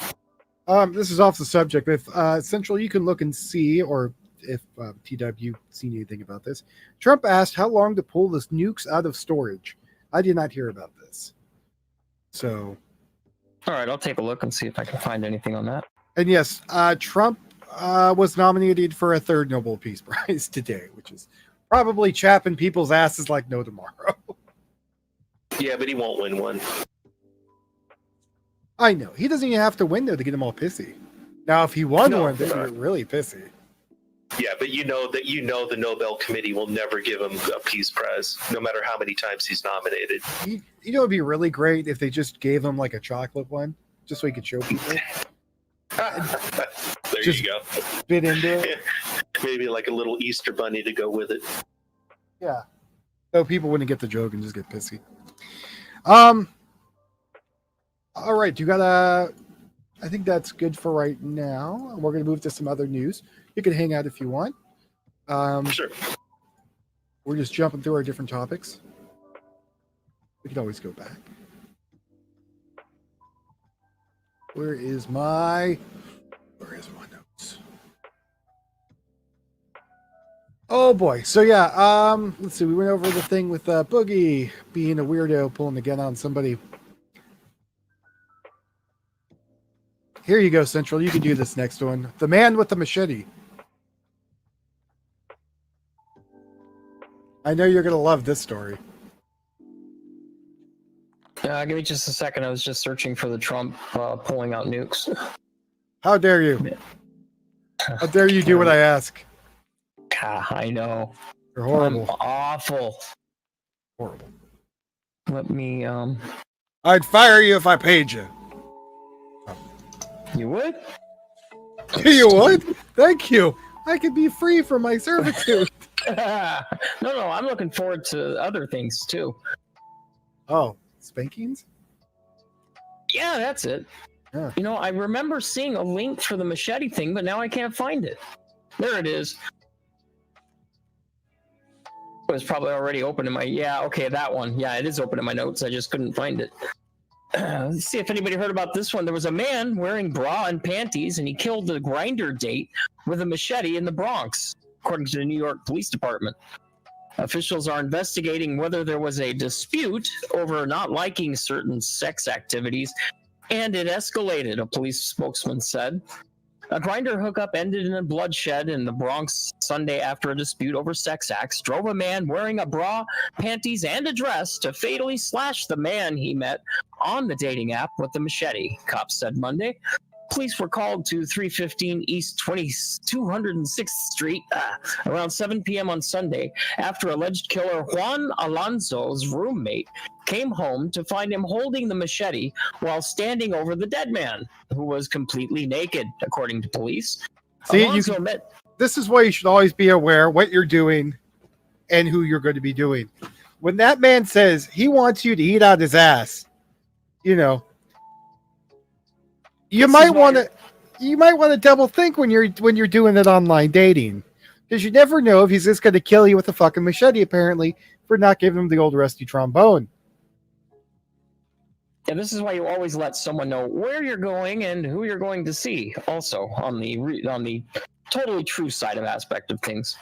This is off the subject. If Central, you can look and see, or if TW seen anything about this. Trump asked how long to pull the nukes out of storage. I did not hear about this. So, all right, I'll take a look and see if I can find anything on that. And yes, Trump was nominated for a third Nobel Peace Prize today, which is probably chapping people's asses like no tomorrow. Yeah, but he won't win one. I know. He doesn't even have to win, though, to get them all pissy. Now, if he won one, they'd get really pissy. Yeah, but you know the Nobel Committee will never give him a Peace Prize, no matter how many times he's nominated. You know, it'd be really great if they just gave him, like, a chocolate one, just so he could show people. There just you go. Bit into it. Maybe like a little Easter bunny to go with it. Yeah. So people wouldn't get the joke and just get pissy. All right, you got I think that's good for right now. We're going to move to some other news. You can hang out if you want. Sure. We're just jumping through our different topics. We can always go back. Where is my notes? Oh boy. So yeah, let's see. We went over the thing with Boogie being a weirdo, pulling the gun on somebody. Here you go, Central. You can do this next one. The man with the machete. I know you're going to love this story. Give me just a second. I was just searching for the Trump pulling out nukes. How dare you? How dare you do what I ask? I know. You're horrible. I'm awful. Horrible. Let me, I'd fire you if I paid you. You would? You would? Thank you. I could be free from my servitude. No, I'm looking forward to other things too. Oh, spankings? Yeah, that's it. Yeah. You know, I remember seeing a link for the machete thing, but now I can't find it. There it is. It was probably already open in my... Yeah, okay, that one. Yeah, it is open in my notes. I just couldn't find it. Let's see if anybody heard about this one. There was a man wearing bra and panties, and he killed a grinder date with a machete in the Bronx, according to the New York Police Department. Officials are investigating whether there was a dispute over not liking certain sex activities, and it escalated, a police spokesman said. A grinder hookup ended in a bloodshed in the Bronx Sunday after a dispute over sex acts drove a man wearing a bra, panties, and a dress to fatally slash the man he met on the dating app with the machete, cops said Monday. Police were called to 315 East 206th Street around 7 p.m. on Sunday after alleged killer Juan Alonso's roommate came home to find him holding the machete while standing over the dead man, who was completely naked, according to police. See, this is why you should always be aware what you're doing and who you're going to be doing. When that man says he wants you to eat out his ass, you know, you might want to double think when you're doing it online dating, because you never know if he's just going to kill you with a fucking machete, apparently, for not giving him the old rusty trombone. Yeah, this is why you always let someone know where you're going and who you're going to see. Also, on the totally true side of aspect of things.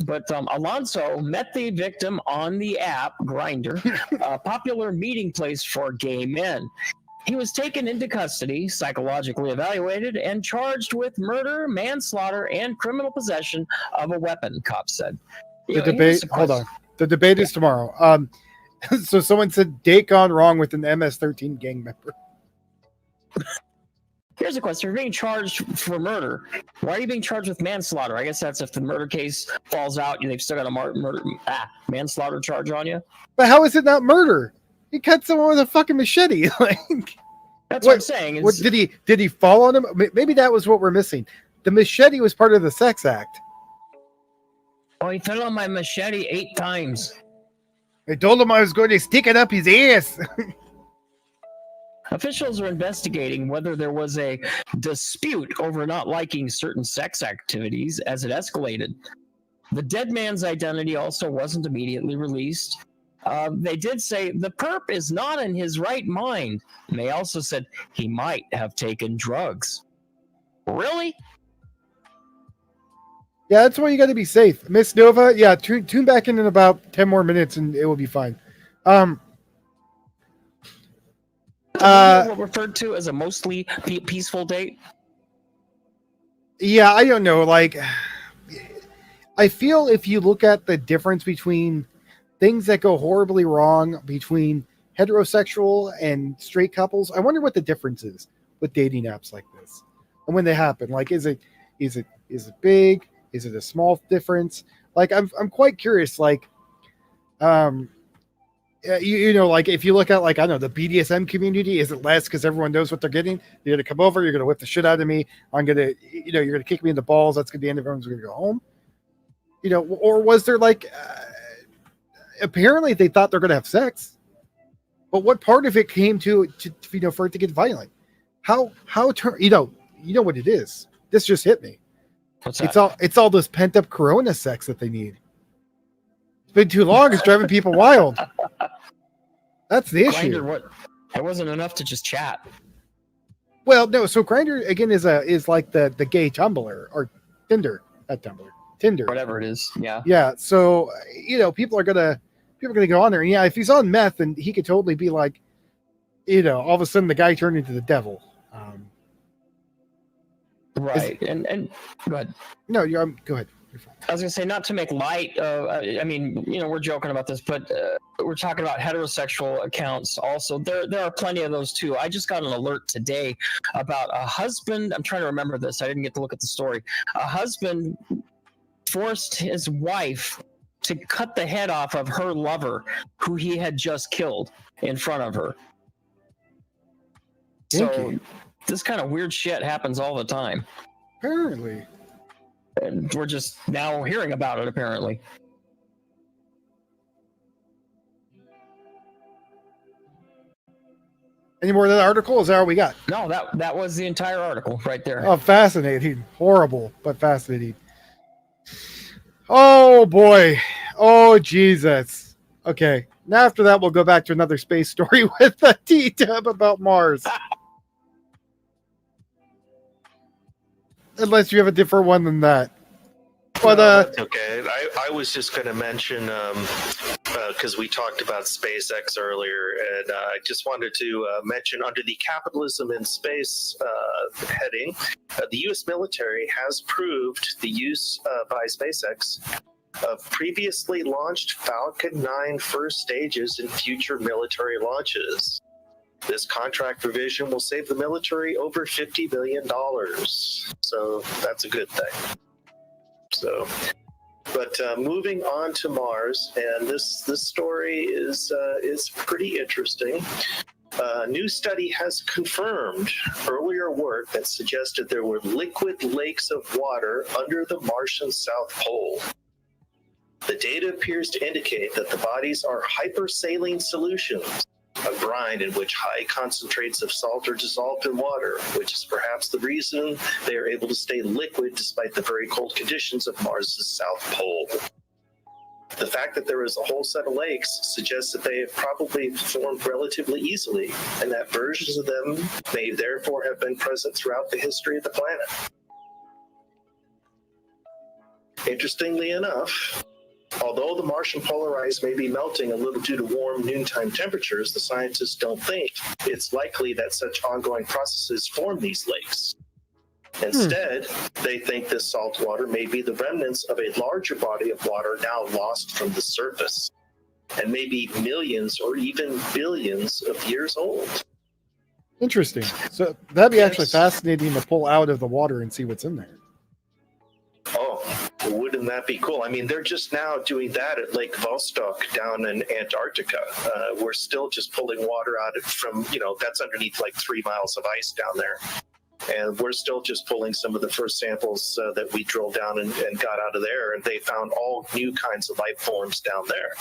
But Alonso met the victim on the app Grindr, a popular meeting place for gay men. He was taken into custody, psychologically evaluated, and charged with murder, manslaughter, and criminal possession of a weapon, cops said. The debate, hold on. The debate is tomorrow. So someone said date gone wrong with an MS-13 gang member. Here's a question. You're being charged for murder. Why are you being charged with manslaughter? I guess that's if the murder case falls out, they've still got a manslaughter charge on you. But how is it not murder? He cut someone with a fucking machete. That's what I'm saying. What, did he fall on him? Maybe that was what we're missing. The machete was part of the sex act. Oh, he fell on my machete 8 times. I told him I was going to stick it up his ass. Officials are investigating whether there was a dispute over not liking certain sex activities as it escalated. The dead man's identity also wasn't immediately released. They did say the perp is not in his right mind. And they also said he might have taken drugs. Really? Yeah, that's why you got to be safe. Miss Nova, yeah, tune back in about 10 more minutes and it will be fine. Referred to as a mostly peaceful date? Yeah, I don't know. Like, I feel if you look at the difference between things that go horribly wrong between heterosexual and straight couples, I wonder what the difference is with dating apps like this and when they happen. Like, is it big? Is it a small difference? Like, I'm quite curious. Like, you know, like if you look at like, I don't know, the BDSM community, is it less because everyone knows what they're getting? You're gonna come over, you're gonna whip the shit out of me. I'm gonna, you know, you're gonna kick me in the balls. That's gonna be the end of everyone's gonna go home. You know, or was there like, apparently they thought they're gonna have sex, but what part of it came to you know, for it to get violent? How you know what it is? This just hit me. It's all this pent up Corona sex that they need. It's been too long. It's driving people wild. That's the issue. Grindr, what? It wasn't enough to just chat. Well, no. So Grindr again is like the gay Tumblr or Tinder, not Tumblr, Tinder, whatever it is. Yeah. Yeah. So you know, people are gonna go on there. And yeah, if he's on meth, then he could totally be like, you know, all of a sudden the guy turned into the devil. Right. And go ahead. No, go ahead. I was gonna say, not to make light. I mean, you know, we're joking about this, but we're talking about heterosexual accounts. Also, there are plenty of those too. I just got an alert today about a husband. I'm trying to remember this. I didn't get to look at the story. A husband forced his wife to cut the head off of her lover, who he had just killed in front of her. So this kind of weird shit happens all the time. Apparently. And we're just now hearing about it, apparently. Any more of that article? Is that all we got? No, that was the entire article right there. Oh, fascinating. Horrible, but fascinating. Oh, boy. Oh, Jesus. Okay. Now after that, we'll go back to another space story with a T-Dub about Mars. Unless you have a different one than that. But no, that's okay. I was just going to mention, because we talked about SpaceX earlier, and I just wanted to mention under the capitalism in space heading, the U.S. military has approved the use by SpaceX of previously launched Falcon 9 first stages in future military launches. This contract provision will save the military over $50 billion. So that's a good thing. So, but moving on to Mars, and this story is pretty interesting. A new study has confirmed earlier work that suggested there were liquid lakes of water under the Martian South Pole. The data appears to indicate that the bodies are hypersaline solutions, a brine in which high concentrates of salt are dissolved in water, which is perhaps the reason they are able to stay liquid despite the very cold conditions of Mars' South Pole. The fact that there is a whole set of lakes suggests that they have probably formed relatively easily, and that versions of them may therefore have been present throughout the history of the planet. Interestingly enough, although the Martian polar ice may be melting a little due to warm noontime temperatures, the scientists don't think it's likely that such ongoing processes form these lakes. Instead, they think this salt water may be the remnants of a larger body of water now lost from the surface, and may be millions or even billions of years old. Interesting. So that'd be actually fascinating to pull out of the water and see what's in there. Oh, wouldn't that be cool? I mean, they're just now doing that at Lake Vostok down in Antarctica. We're still just pulling water out from, that's underneath like 3 miles of ice down there. And we're still just pulling some of the first samples that we drilled down and got out of there. And they found all new kinds of life forms down there.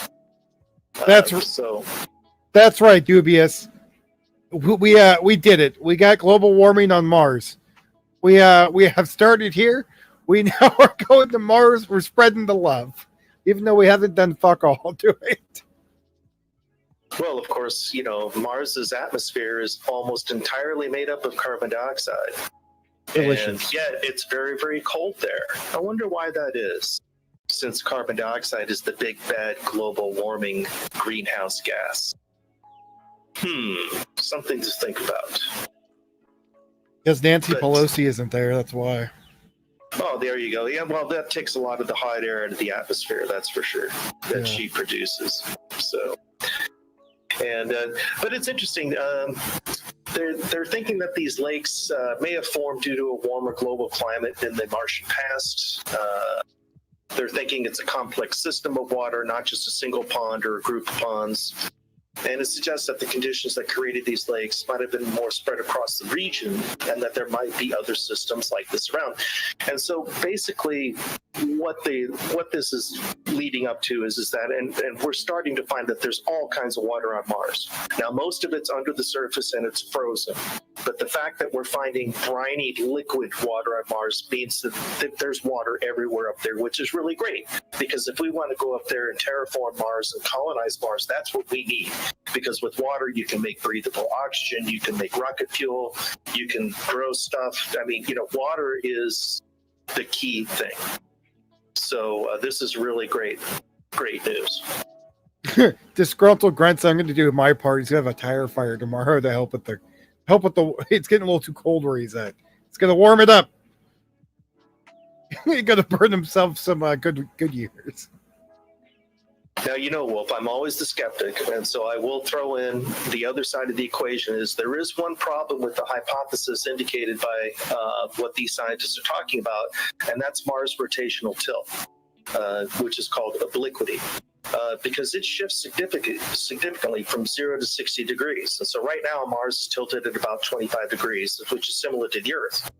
That's right, Dubious. We did it. We got global warming on Mars. We have started here. We now are going to Mars. We're spreading the love, even though we haven't done fuck all to it. Well, of course, Mars's atmosphere is almost entirely made up of carbon dioxide. Delicious. And yet it's very, very cold there. I wonder why that is, since carbon dioxide is the big bad global warming greenhouse gas. Something to think about. Because Nancy Pelosi isn't there, that's why. Oh, there you go. Yeah, well, that takes a lot of the hot air out of the atmosphere, that's for sure, that she produces. So, and but it's interesting. They're thinking that these lakes may have formed due to a warmer global climate in the Martian past. They're thinking it's a complex system of water, not just a single pond or a group of ponds. And it suggests that the conditions that created these lakes might have been more spread across the region and that there might be other systems like this around. And so basically what this is leading up to is that, and we're starting to find that there's all kinds of water on Mars. Now, most of it's under the surface and it's frozen. But the fact that we're finding briny liquid water on Mars means that there's water everywhere up there, which is really great. Because if we want to go up there and terraform Mars and colonize Mars, that's what we need. Because with water, you can make breathable oxygen, you can make rocket fuel, you can grow stuff. I mean, water is the key thing. So this is really great news. Disgruntled grunts. I'm going to do my part. He's going to have a tire fire tomorrow to help with the. It's getting a little too cold where he's at. It's going to warm it up. He's going to burn himself some good years. Now, Wolf, I'm always the skeptic, and so I will throw in the other side of the equation is there is one problem with the hypothesis indicated by what these scientists are talking about, and that's Mars rotational tilt, which is called obliquity. Because it shifts significantly from 0 to 60 degrees. And so right now, Mars is tilted at about 25 degrees, which is similar to the Earth.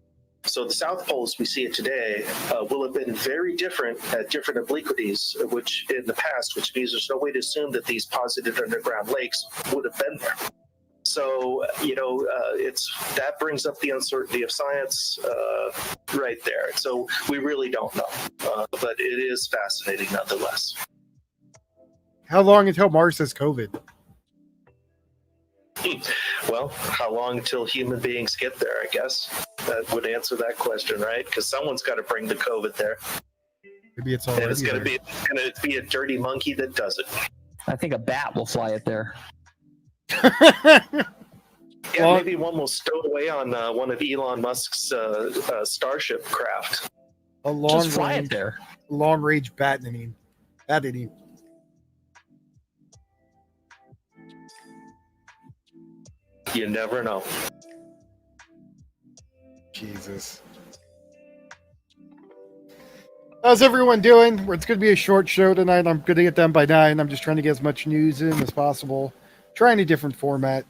So the South Pole, as we see it today, will have been very different at different obliquities, which in the past, which means there's no way to assume that these posited underground lakes would have been there. So, that brings up the uncertainty of science right there. So we really don't know, but it is fascinating nonetheless. How long until Mars has COVID? Well, how long until human beings get there, I guess. That would answer that question, right? Because someone's got to bring the COVID there. Maybe it's already and it's going there. to be a dirty monkey that does it. I think a bat will fly it there. Yeah, maybe one will stow away on one of Elon Musk's Starship craft. A long Just fly range, it there. Long range battening. You never know. Jesus. How's everyone doing? It's going to be a short show tonight. I'm going to get done by 9. I'm just trying to get as much news in as possible. Trying a different format.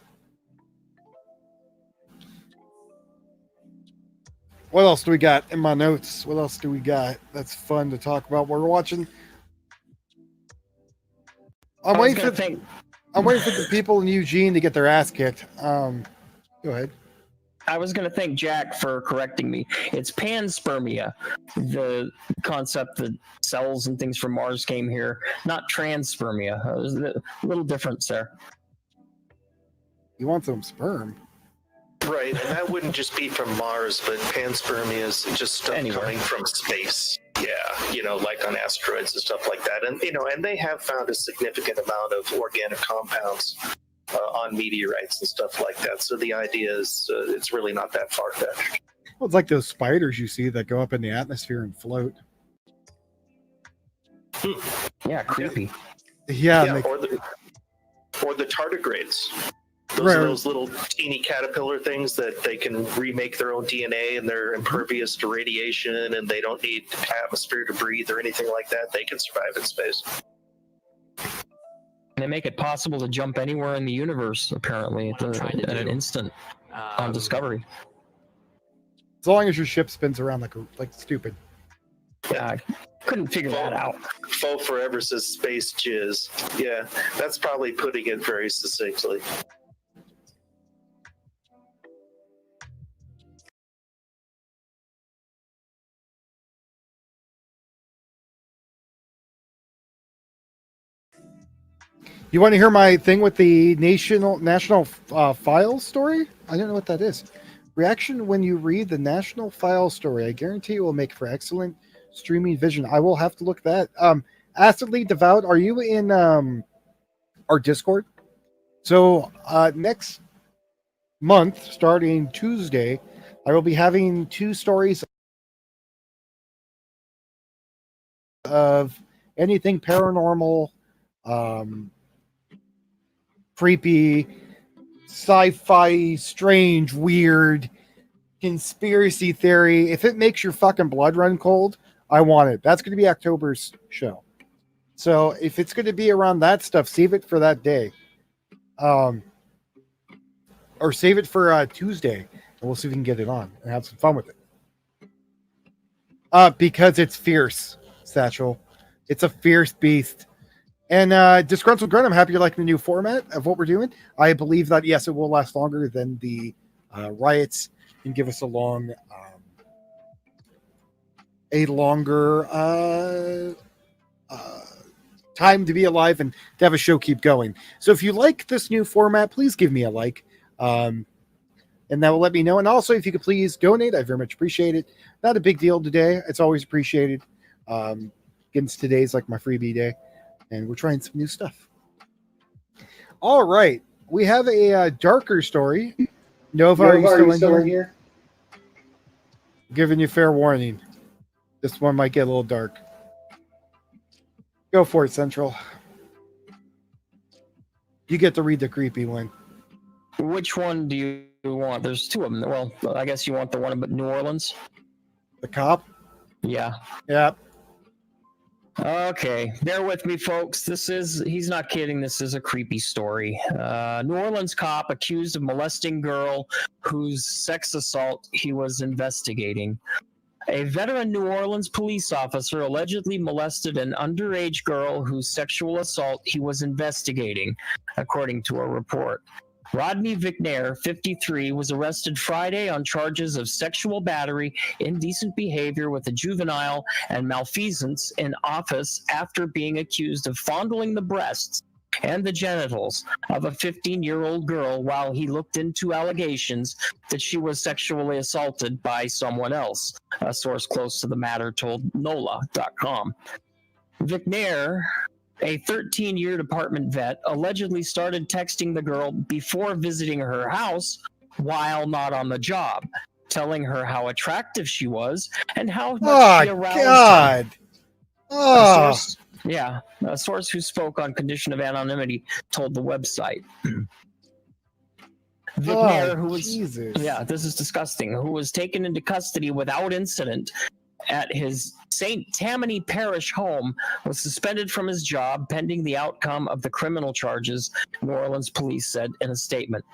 What else do we got in my notes? What else do we got that's fun to talk about? We're watching. I'm waiting for the people in Eugene to get their ass kicked. Go ahead. I was going to thank Jack for correcting me. It's panspermia, the concept that cells and things from Mars came here, not transpermia. There's a little difference there. You want some sperm? Right, and that wouldn't just be from Mars, but panspermia is just stuff coming from space. Yeah, like on asteroids and stuff like that. And, and they have found a significant amount of organic compounds on meteorites and stuff like that. So the idea is it's really not that far-fetched. Well, it's like those spiders you see that go up in the atmosphere and float. Yeah, creepy. Yeah, or the tardigrades. Right. Those little teeny caterpillar things that they can remake their own DNA and they're impervious to radiation and they don't need atmosphere to breathe or anything like that. They can survive in space. They make it possible to jump anywhere in the universe, apparently, at an instant on Discovery. As long as your ship spins around like stupid. Yeah, I couldn't figure that out. Faux Forever says space jizz. Yeah, that's probably putting it very succinctly. You want to hear my thing with the national file story? I don't know what that is. Reaction when you read the national file story. I guarantee it will make for excellent streaming vision. I will have to look at that. Acidly Devout, are you in our Discord? So next month, starting Tuesday, I will be having 2 stories of anything paranormal, creepy, sci-fi, strange, weird, conspiracy theory. If it makes your fucking blood run cold, I want it. That's going to be October's show. So if it's going to be around that stuff, save it for that day. Or save it for Tuesday, and we'll see if we can get it on and have some fun with it. Because it's fierce, Satchel. It's a fierce beast. And Disgruntled Grunt, I'm happy you're liking the new format of what we're doing. I believe that, yes, it will last longer than the riots and give us a longer time to be alive and to have a show keep going. So if you like this new format, please give me a like. And that will let me know. And also, if you could please donate, I very much appreciate it. Not a big deal today. It's always appreciated. Against today's like my freebie day. And we're trying some new stuff. All right. We have a darker story. Nova, are you still in here? Giving you fair warning. This one might get a little dark. Go for it, Central. You get to read the creepy one. Which one do you want? There's two of them. Well, I guess you want the one about New Orleans? The cop? Yeah. Yeah. Okay, bear with me, folks. He's not kidding. This is a creepy story. New Orleans cop accused of molesting girl whose sex assault he was investigating. A veteran New Orleans police officer allegedly molested an underage girl whose sexual assault he was investigating, according to a report. Rodney Vignair, 53, was arrested Friday on charges of sexual battery, indecent behavior with a juvenile, and malfeasance in office after being accused of fondling the breasts and the genitals of a 15-year-old girl while he looked into allegations that she was sexually assaulted by someone else, a source close to the matter told NOLA.com. Vignair, a 13-year department vet, allegedly started texting the girl before visiting her house while not on the job, telling her how attractive she was and how much she aroused God. him. Oh. A source who spoke on condition of anonymity told the website. Vignair, who was Jesus. This is disgusting, who was taken into custody without incident at his St. Tammany Parish home, was suspended from his job pending the outcome of the criminal charges, New Orleans police said in a statement.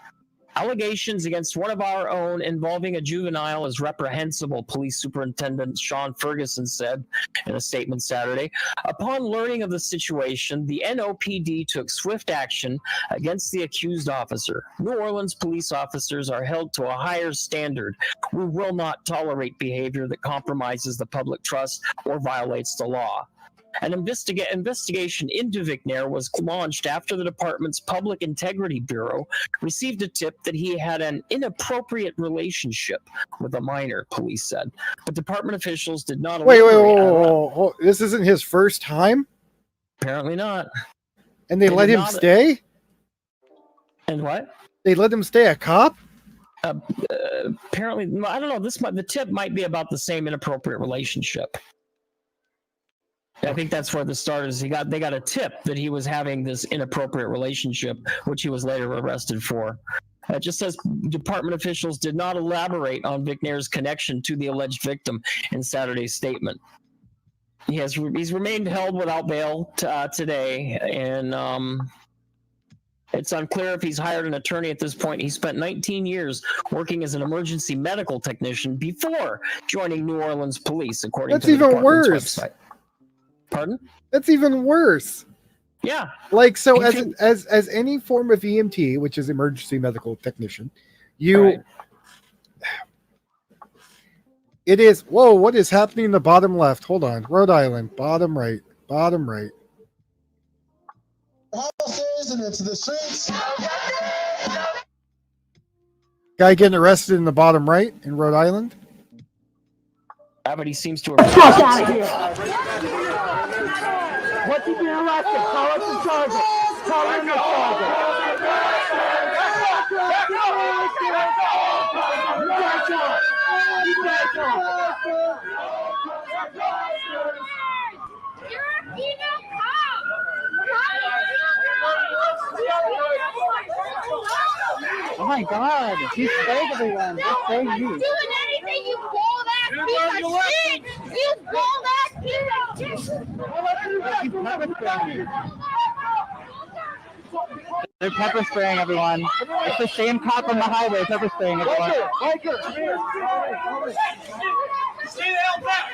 Allegations against one of our own involving a juvenile is reprehensible, Police Superintendent Sean Ferguson said in a statement Saturday. Upon learning of the situation, the NOPD took swift action against the accused officer. New Orleans police officers are held to a higher standard. We will not tolerate behavior that compromises the public trust or violates the law. An investigation into Vignair was launched after the department's Public Integrity Bureau received a tip that he had an inappropriate relationship with a minor, police said. But department officials did not Wait. This isn't his first time? Apparently not. And they let him stay? And what? They let him stay a cop? Apparently, I don't know. The tip might be about the same inappropriate relationship. I think that's where the start is. They got a tip that he was having this inappropriate relationship, which he was later arrested for. It just says department officials did not elaborate on Vignair's connection to the alleged victim in Saturday's statement. He's remained held without bail today, and it's unclear if he's hired an attorney at this point. He spent 19 years working as an emergency medical technician before joining New Orleans police, according to the department's website. Pardon? That's even worse. Yeah. Like, so as any form of EMT, which is emergency medical technician, it is, whoa, what is happening in the bottom left? Hold on. Rhode Island, bottom right. Houses and into the streets. Guy getting arrested in the bottom right in Rhode Island. Yeah, but he seems to have... Fuck out of here! What's he being arrested? Call us the charges. Call him the charges. Oh my God! He's sprayed everyone. He's spraying you. Doing anything, you bald ass piece of shit! You bald ass piece of shit! They're pepper spraying everyone. It's the same cop on the highway pepper spraying everyone. Biker, come here. Stay the hell back.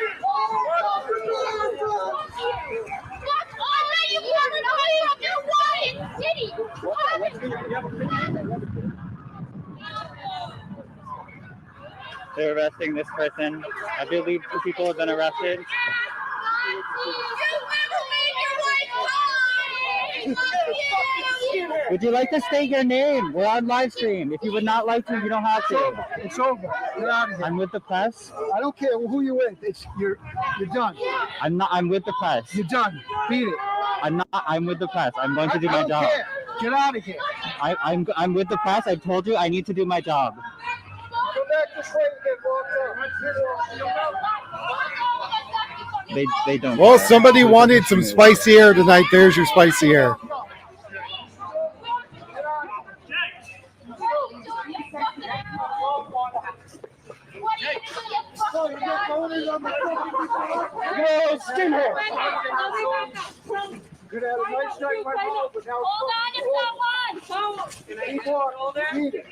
They're arresting this person. I believe 2 people have been arrested. Would you like to state your name? We're on live stream. If you would not like to, you don't have to. It's over. Get out of here. I'm with the press. I don't care who you're with. You're done. I'm not. I'm with the press. You're done. Beat it. I'm not. I'm with the press. I'm going to do I my don't job. care. Get out of here. I'm with the press. I told you I need to do my job. Come back this way and get walked out. They don't. Well, care. somebody wanted some spicy air tonight. There's your spicy air. Yo, skinhead. Could have a nice night right now, but now it's keep on. Beat it.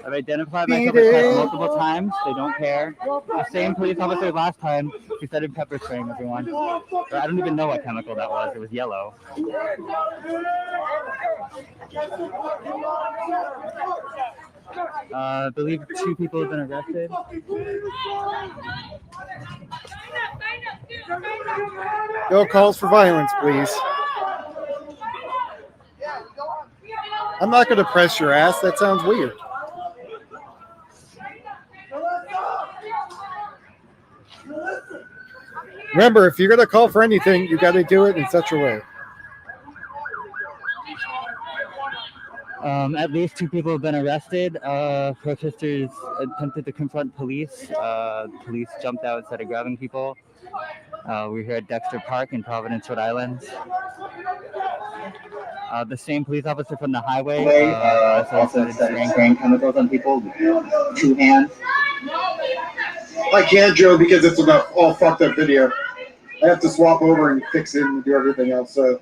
I've identified my pepper spray multiple times. They don't care. The same police officer last time who started pepper spraying everyone. I don't even know what chemical that was. It was yellow. I believe 2 people have been arrested. No calls for violence, please. I'm not going to press your ass. That sounds weird. Remember, if you're going to call for anything, you got to do it in such a way. At least 2 people have been arrested. Protesters attempted to confront police. Police jumped out instead of grabbing people. We're here at Dexter Park in Providence, Rhode Island. The same police officer from the highway also started spraying chemicals on people with 2 hands. I can't, Joe, because it's an all fucked up video. I have to swap over and fix it and do everything else. So.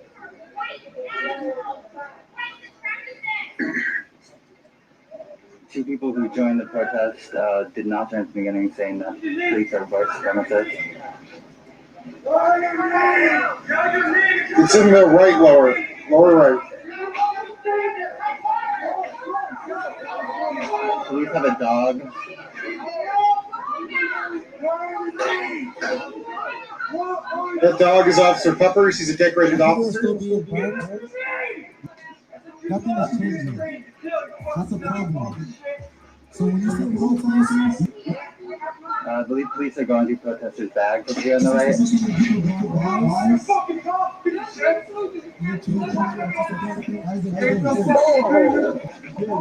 Two people who joined the protest did not join at the beginning, saying that police are white supremacists. It's in the right lower right. Police have a dog. That dog is Officer Peppers. He's a decorated officer. Nothing is changing. That's a problem. So when you say protests, I believe police are going to protesters' bags over here on the right.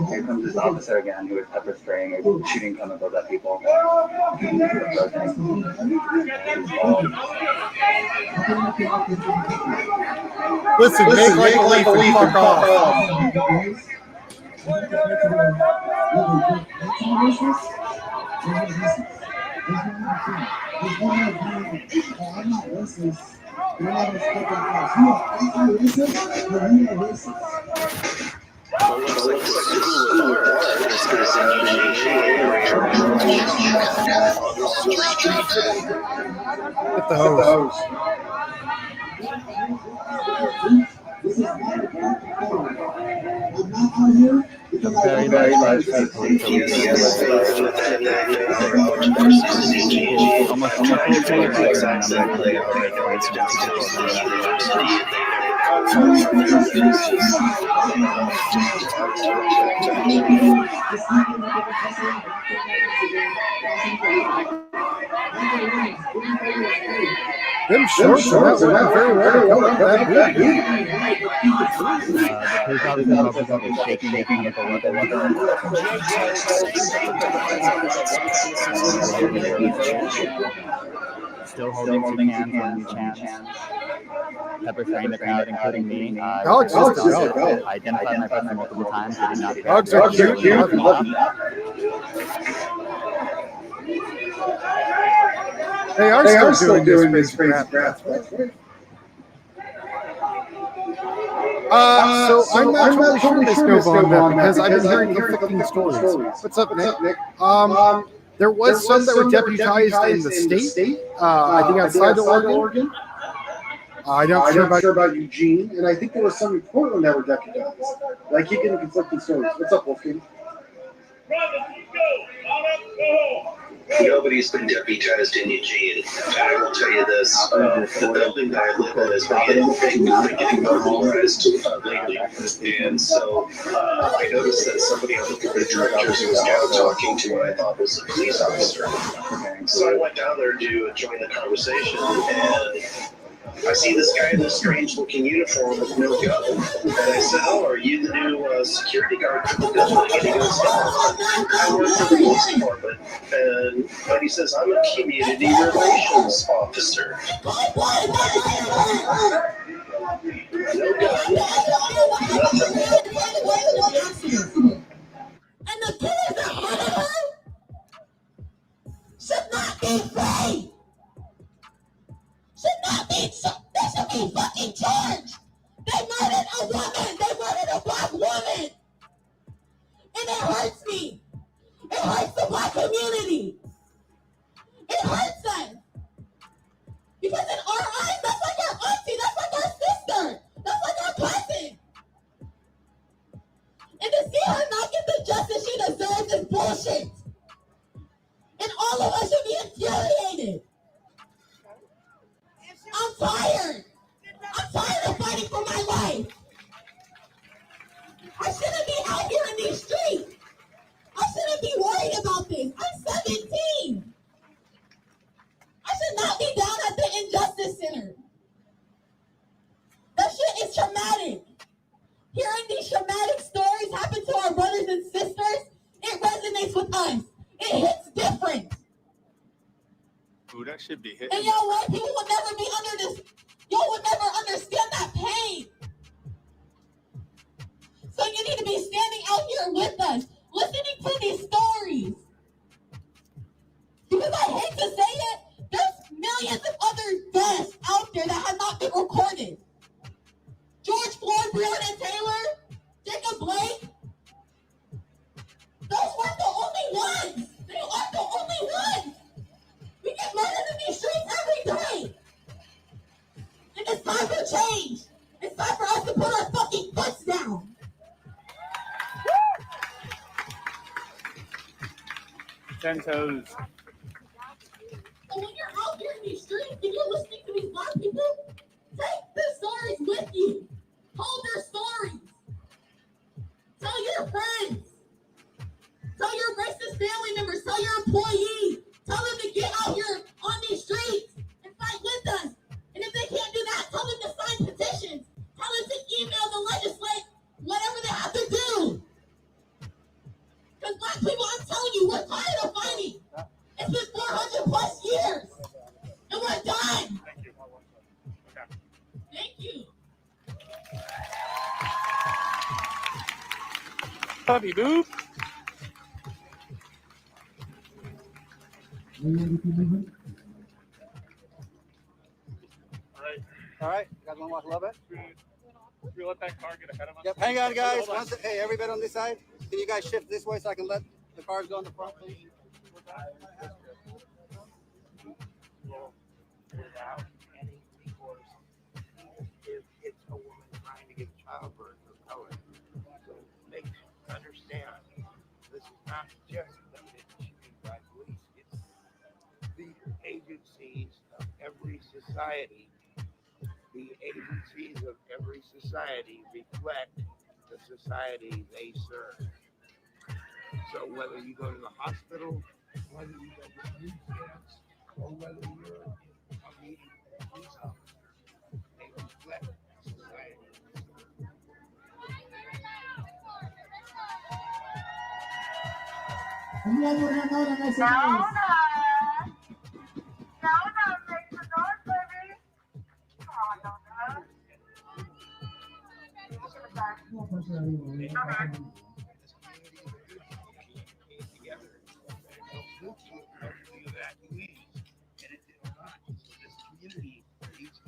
Here comes this officer again who is pepper spraying or shooting chemicals at people. Listen, make like a leaf and fuck off. Get the hose. Very large police Them shorts are not very well done. That police officer is shaking the chemical Still holding hands on each hand. Pepper spraying the crowd, including me. Dogs are cute. I identified my person multiple times. They did not care. Dogs are cute. They are still doing this crazy crap. So I'm not totally sure, Miss Nova, on that because I've been hearing conflicting stories. What's up, Nick? There was some that were deputized in the state. I think outside of Oregon. I'm not sure about Eugene, and I think there was some in Portland that were deputized. But I keep getting conflicting stories. What's up, Wolfgang? Nobody's been deputized in Eugene. I will tell you this, the building that I live in has been getting burglarized lately. And so I noticed that somebody on the directors was now talking to what I thought was a police officer. So I went down there to join the conversation, and I see this guy in this strange looking uniform with no gun. And I said, "Oh, are you the new security guard for the building?" And he goes, "No, I work for the police department." And he says, "I'm a community relations officer." No gun, nothing. And the killers that murdered her should not be free. They should be fucking charged. They murdered a woman. They murdered a black woman. And it hurts me. It hurts the black community. It hurts us. Because in our eyes, that's like our auntie. That's like our sister. That's like our cousin. And to see her not get the justice she deserves is bullshit. And all of us should be infuriated. I'm tired. I'm tired of fighting for my life. I shouldn't be out here in these streets. I shouldn't be worried about this. I'm 17. I should not be down at the Injustice Center. That shit is traumatic. Hearing these traumatic stories happen to our brothers and sisters, it resonates with us. It hits different. Ooh, that should be hitting. And y'all white people will never be under this. Y'all would never understand that pain. So you need to be standing out here with us, listening to these stories. Because I hate to say it, there's millions of other deaths out there that have not been recorded. George Floyd, Breonna Taylor, Jacob Blake. Those weren't the only ones. They aren't the only ones. We get murdered in these streets every day. And it's time for change. It's time for us to put our fucking butts down. 10 toes. So when you're out here in these streets and you're listening to these black people, take their stories with you. Hold their stories. Tell your friends. Tell your racist family members. Tell your employees. Tell them to get out here on these streets and fight with us. And if they can't do that, tell them to sign petitions. Tell them to email the legislature, whatever they have to do. Because black people, I'm telling you, we're tired of fighting. It's been 400 plus years. And we're done. Thank you. Puppy boop. All right, you guys want to walk a little bit? Should we let that car get ahead of us? Yep, hang on, guys. Hey, everybody on this side, can you guys shift this way so I can let the cars go in the front, please? Without any recourse, if it's a woman trying to give childbirth or color. So make understand this is not just limited to shooting by police, it's the agencies of every society. The agencies of every society reflect the society they serve. So whether you go to the hospital, whether you go to news camps, or whether you're a meeting with a police officer, they reflect the society.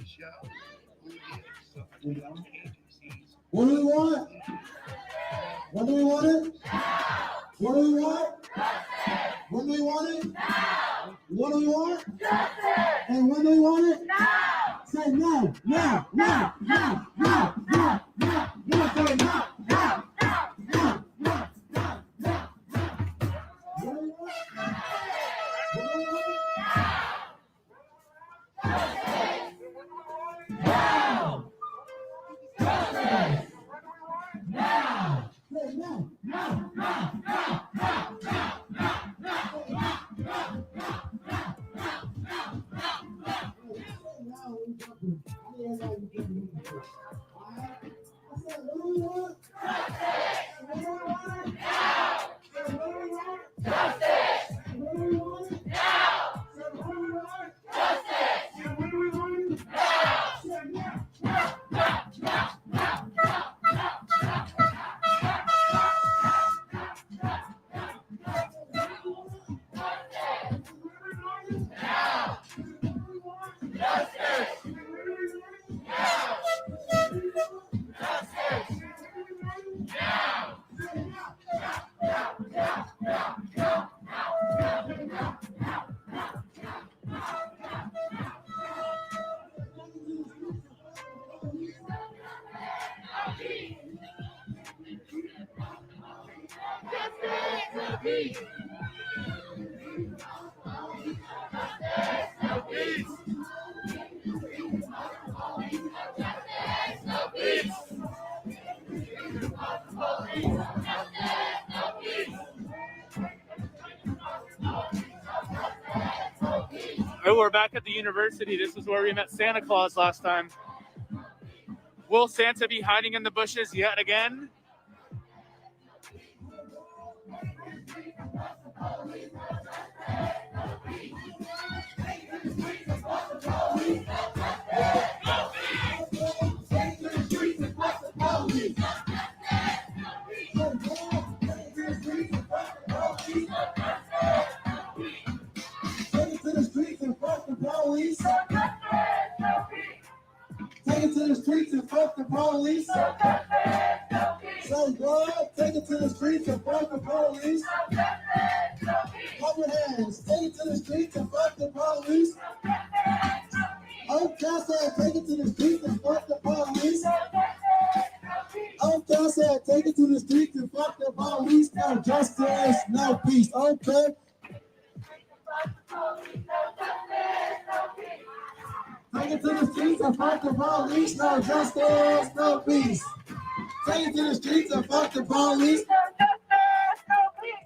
Show who it is so that the agencies What do we want? When do we want it? What do we want? When do we want it? What do we want? And when do we want it? Say now, now, now, now, now, now, now, now, say now, now, now, now, now, now, now. What do we want? What do we want? Now! Now! Now! Say now, now, now, now, now, now, now, now, Oh, we're back at the university. This is where we met Santa Claus last time. Will Santa be hiding in the bushes yet again? Take it to the streets and fuck the police. Say what? Take it to the streets and fuck the police. Clap your hands. Take it to the streets and fuck the police. Okay, I said take it to the streets and fuck the police. Okay, I said take it to the streets and fuck the police. No justice, no peace. Okay. Take it to the streets and fuck the police. No justice, no peace. Take it to the streets and fuck the police.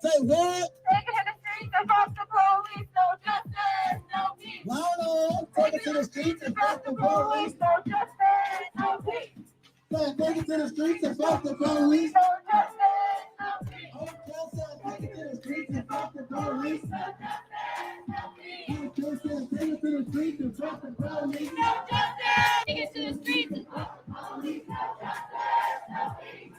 Say what? Take it to the streets and fuck the police. No justice, no peace. Louder. Take it to the streets and fuck the police. No justice, no peace. Say, take it to the streets and fuck the police. No justice, no peace. Okay, say, take it to the streets and fuck the police. No justice, no peace. Okay, say, take it to the streets and fuck the police. No justice. Take it to the streets and fuck the police. No justice, no peace.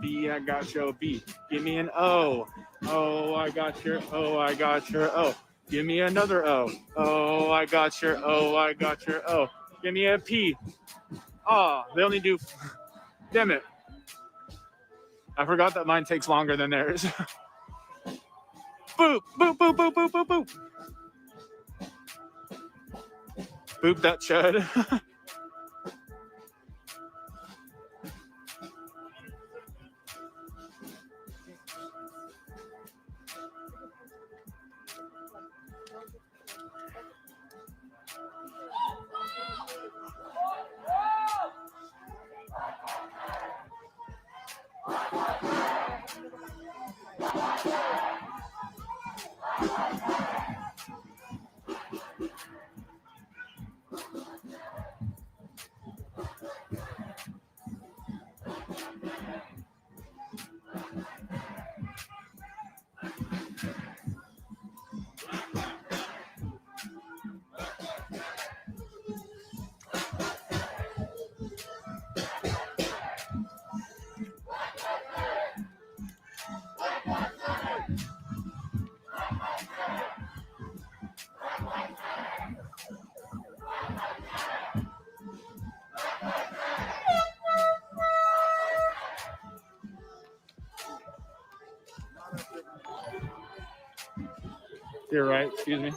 B, I got your B. Give me an O. Oh, I got your O, I got your O. Give me another O. Oh, I got your O, I got your O. Give me a P. Oh, they only do, damn it. I forgot that mine takes longer than theirs. Boop, boop, boop, boop, boop, boop, boop. Boop that chud. You're right, excuse me.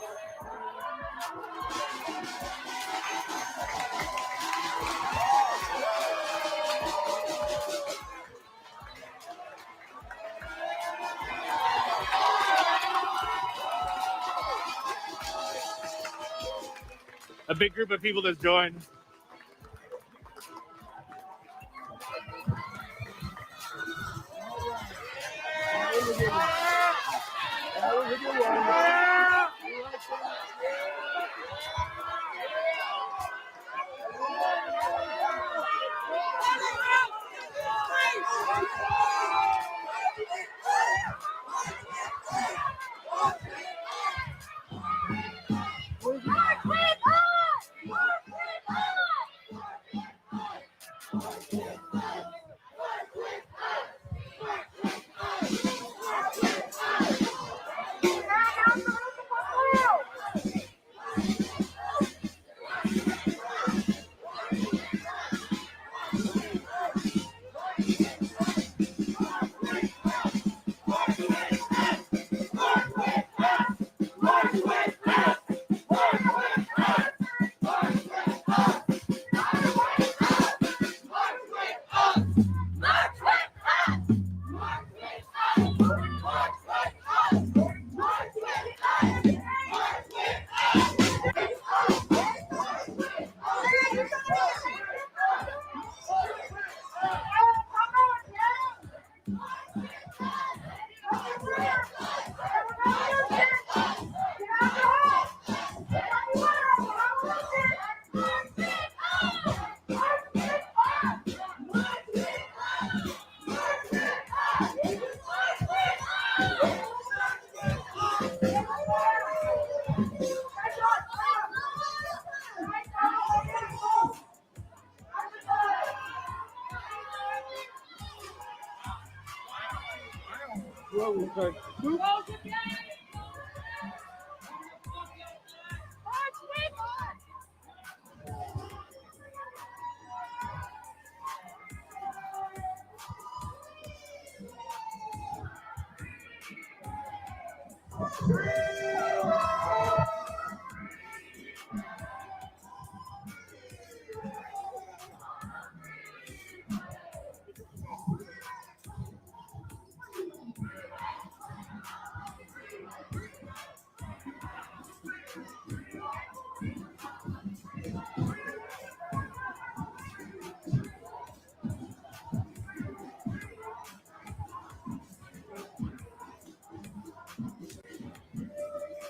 A big group of people just joined.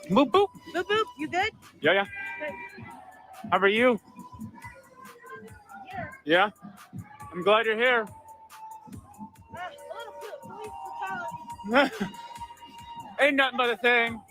Boop, boop. Boop, boop. You good? Yeah, yeah. How are you? Yeah? I'm glad you're here. Ain't nothing but a thing.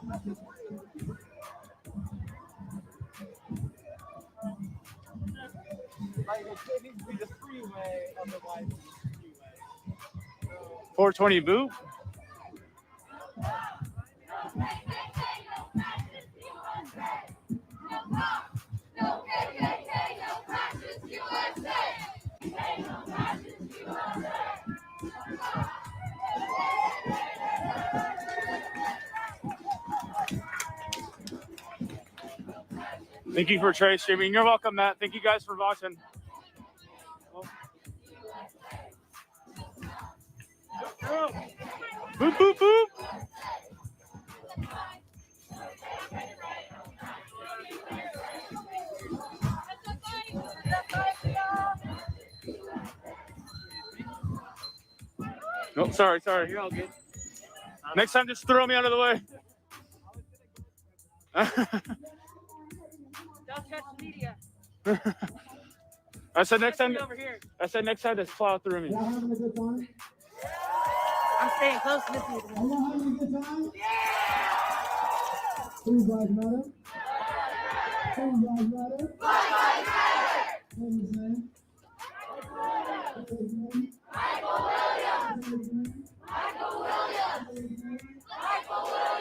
Like, it needs to be the freeway, otherwise it's the freeway. 420 boot? Thank you for Trey streaming. You're welcome, Matt. Thank you guys for watching. Boop, boop, boop. No, sorry. You're all good. Next time, just throw me out of the way. Don't trust the media. I said next time. Over here. I said next time, just plow through me. Y'all having a good time? I'm staying close to the people. Are y'all having a good time? Who's Black Matter? Who's Black Matter? What's his name? What's his name? Michael Williams. What's his name? Michael Williams. What's his name? Michael Williams.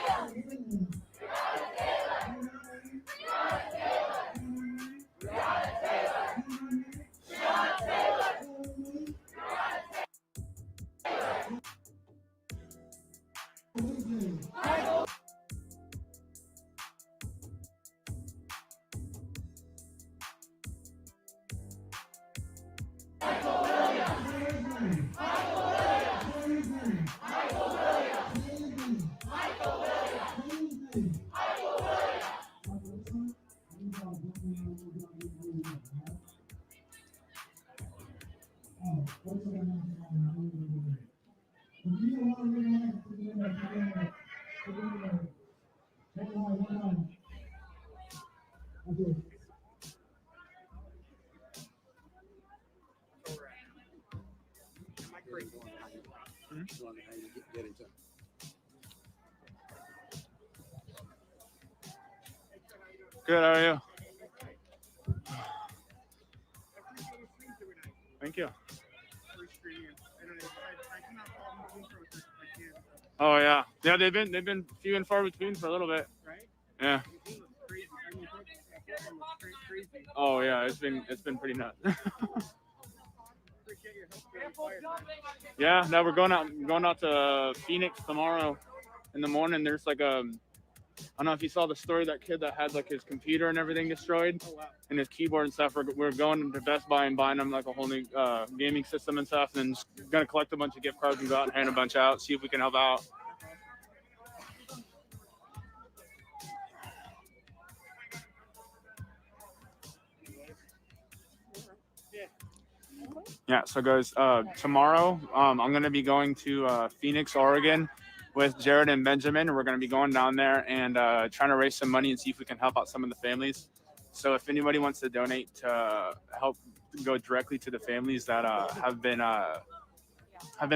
Good, how are you? Thank you. Oh yeah, they've been few and far between for a little bit. Right? Yeah. Oh yeah, it's been pretty nuts. Yeah, now we're going out to Phoenix tomorrow in the morning. There's like I don't know if you saw the story, that kid that had like his computer and everything destroyed, and his keyboard and stuff. We're going to Best Buy and buying them like a whole new gaming system and stuff, and then just gonna collect a bunch of gift cards and go out and hand a bunch out, see if we can help out. Yeah, so guys, tomorrow I'm going to be going to Phoenix, Oregon with Jared and Benjamin. We're going to be going down there and trying to raise some money and see if we can help out some of the families. So if anybody wants to donate to help go directly to the families that have been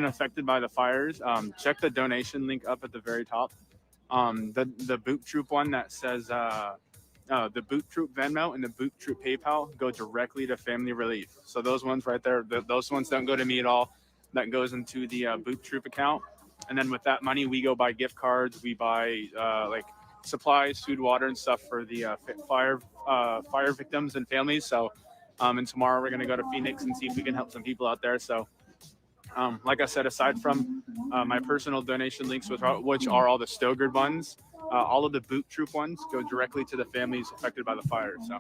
affected by the fires, check the donation link up at the very top. The Boot Troop one that says the Boot Troop Venmo and the Boot Troop PayPal go directly to family relief. So those ones right there, those ones don't go to me at all. That goes into the Boot Troop account. And then with that money, we go buy gift cards. We buy like supplies, food, water, and stuff for the fire victims and families. So, and tomorrow we're gonna go to Phoenix and see if we can help some people out there. So, like I said, aside from my personal donation links, which are all the Stogard ones, all of the Boot Troop ones go directly to the families affected by the fire. So,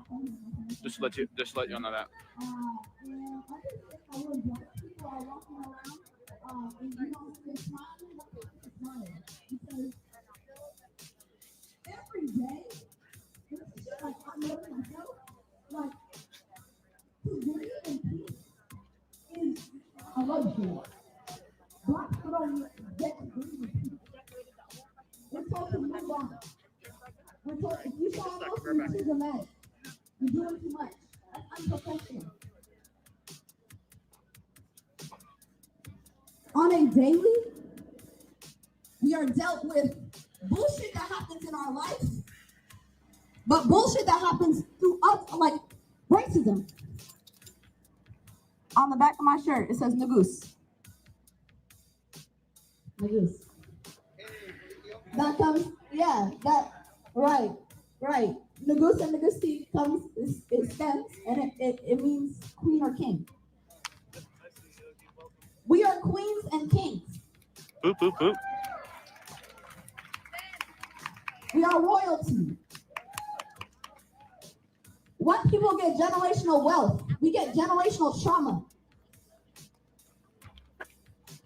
just let you know that. Every day, it's just like I know myself, like to breathe in peace is a luxury. Black people don't get to breathe in peace. We're told to move on. We're told if you saw us, you're too dramatic. You're doing too much. That's unprofessional. On a daily, we are dealt with bullshit that happens in our life, but bullshit that happens through us, like racism. On the back of my shirt, it says Nagoose. Nagoose. That comes, yeah, that, right. Nagoose and Nagusi comes, it stems, and it means queen or king. We are queens and kings. Boop, boop, boop. We are royalty. White people get generational wealth. We get generational trauma.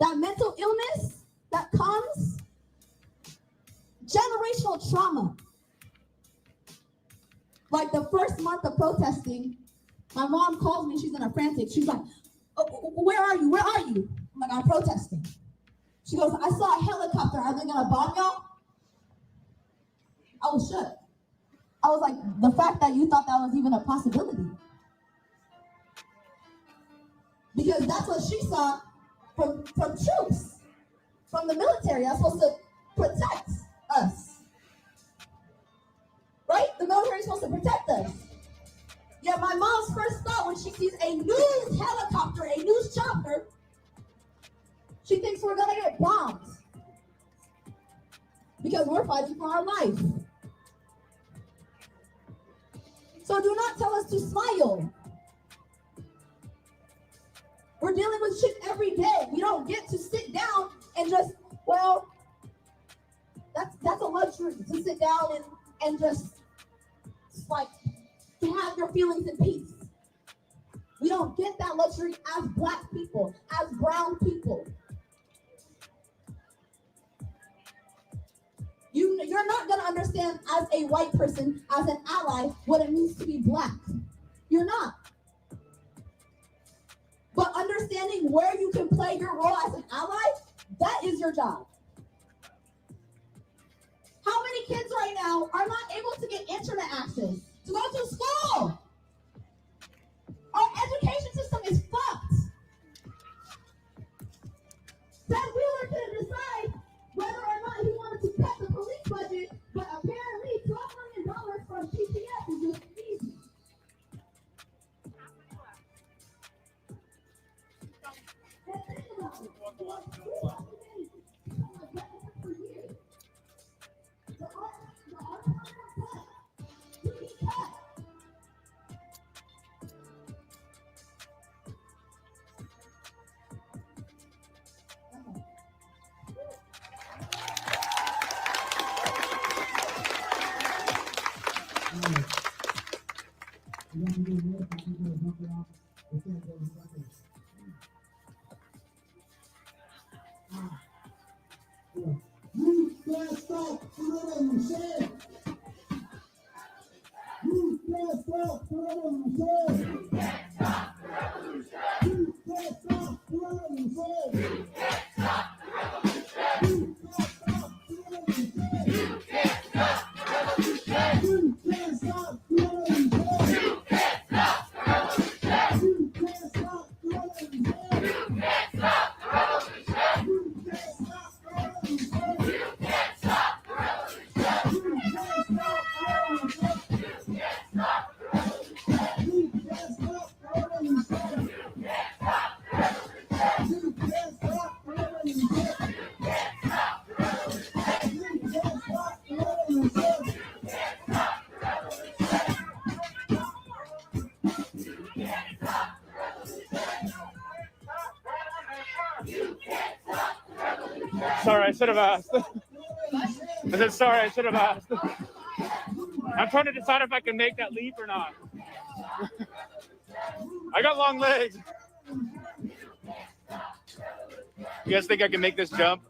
That mental illness that comes, generational trauma. Like the first month of protesting, my mom calls me, she's in a frantic. She's like, oh, where are you? Where are you? I'm like, I'm protesting. She goes, I saw a helicopter. Are they gonna bomb y'all? I was shook. I was like, the fact that you thought that was even a possibility. Because that's what she saw from troops, from the military. That's supposed to protect us. Right? The military is supposed to protect us. Yeah, my mom's first thought when she sees a news helicopter, a news chopper, she thinks we're gonna get bombed. Because we're fighting for our life. So do not tell us to smile. We're dealing with shit every day. We don't get to sit down and just, well, that's a luxury to sit down and just like to have your feelings in peace. We don't get that luxury as Black people, as brown people. You're not going to understand as a white person, as an ally, what it means to be Black. You're not. But understanding where you can play your role as an ally, that is your job. How many kids right now are not able to get internet access to go to school? Our education system is fucked. Ted Wheeler couldn't decide whether or not he wanted to cut the police budget, but apparently $12 million from PCS is just easy. And think about it. You can't stop the revolution. You can't stop the revolution. You can't stop the revolution. You can't stop the revolution. You can't stop the revolution. You can't stop the revolution. You can't stop the revolution. You can't stop the revolution. You can't stop the revolution. You can't stop the revolution. You can't stop the revolution. You can't stop the revolution. You can't stop the revolution. You can't stop the revolution. You can't stop the revolution. You can't stop the revolution. You can't stop the revolution. You can't stop the revolution. You can't stop the revolution. You can't stop the Sorry, I should have asked. I said, sorry, I should have asked. I'm trying to decide if I can make that leap or not. I got long legs. You guys think I can make this jump?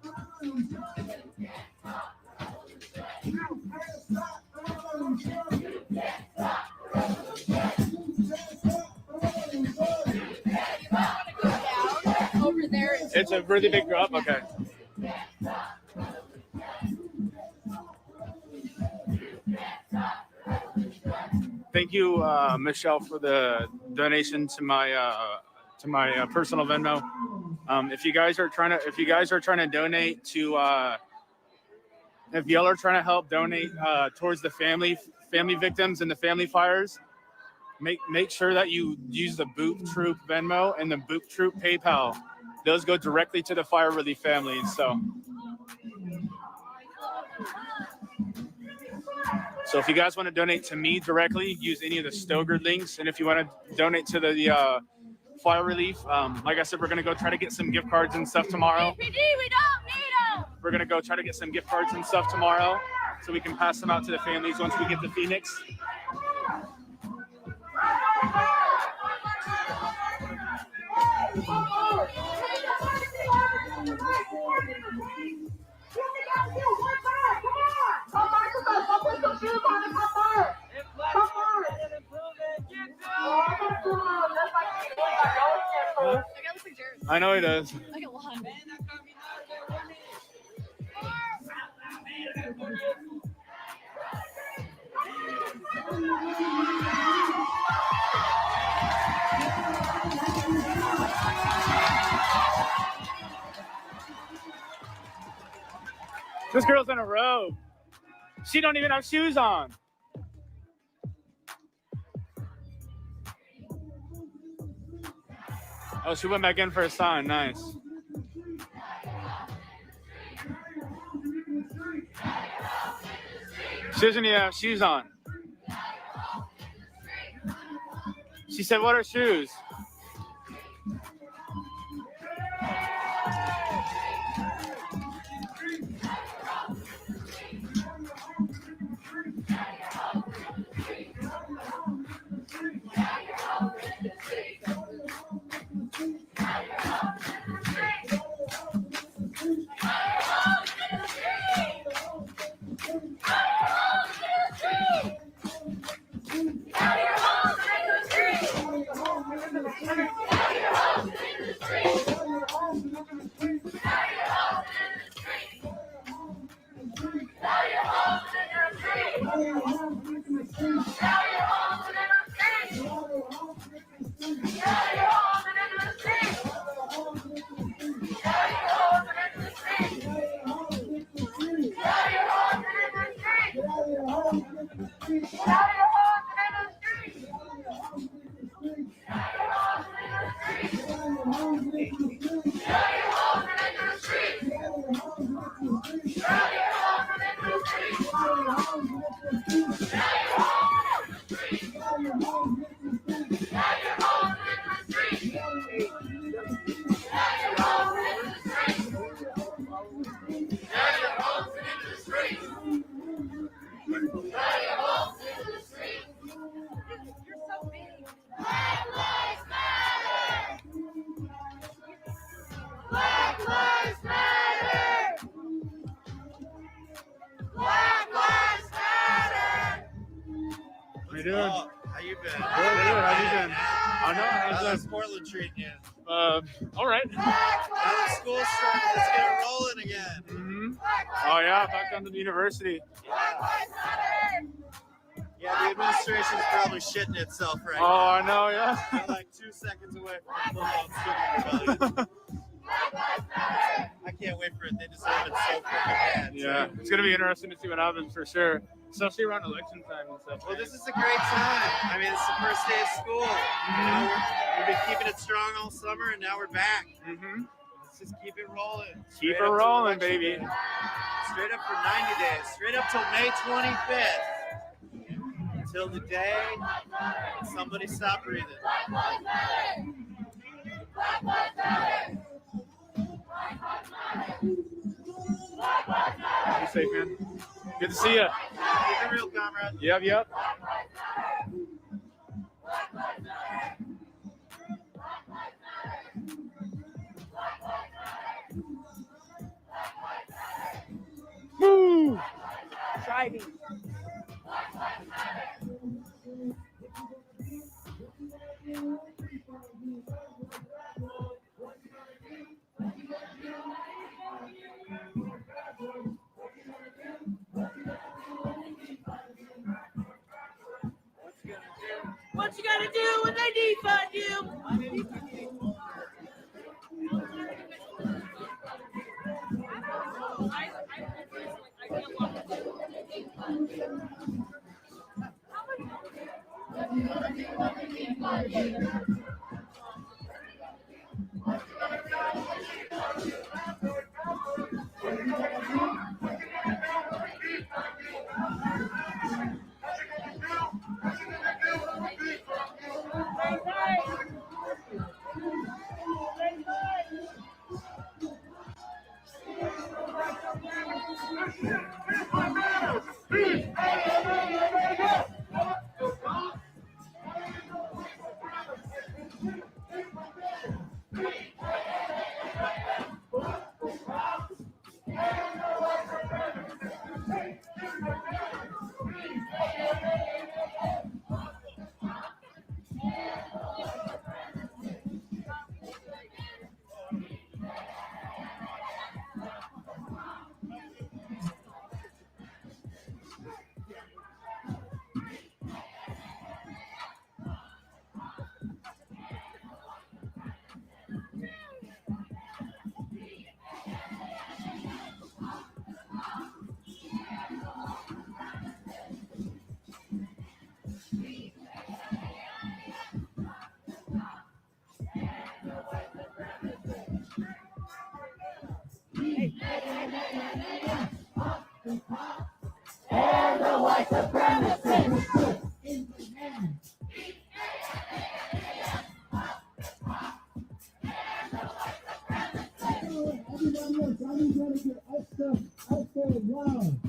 Over there. It's a really big drop? Okay. Thank you, Michelle, for the donation to my personal Venmo. If you guys are trying to donate to if y'all are trying to help donate towards the family victims and the family fires, make sure that you use the Boop Troop Venmo and the Boop Troop PayPal. Those go directly to the fire relief families. So if you guys want to donate to me directly, use any of the Stoger links. And if you want to donate to the fire relief, like I said, we're going to go try to get some gift cards and stuff tomorrow. we don't need them. We're going to go try to get some gift cards and stuff tomorrow so we can pass them out to the families once we get to Phoenix. I know he does. I got one. This girl's in a robe. She don't even have shoes on. Oh, she went back in for a sign. Nice. She doesn't even have shoes on. She said, what are shoes? How you doing? Oh, how you been? Good. How you been? I know. How's Portland treating you? All right. Now that school's starting, let's get it rolling again. Mm-hmm. Oh yeah, back down to the university. Yeah, the administration's probably shitting itself right Oh, now. I know. Yeah. They're like 2 seconds away from a full-on student rebellion. I can't wait for it. They deserve it so freaking bad. Yeah, it's gonna be interesting to see what happens for sure, especially around election time and stuff. Well, this is a great time. I mean, it's the first day of school. You know, we've been keeping it strong all summer, and now we're back. Mm-hmm. Let's just keep it rolling. Keep Straight it up to rolling, election baby. day. Straight up for 90 days. Straight up till May 25th. Until the day somebody stopped breathing. Be safe, man. Good to see you. Keep it real, comrade. Yep. Woo! Driving. What you gotta do when they defund you? I can't walk And the white supremacists. Everybody else, I need y'all to get extra loud.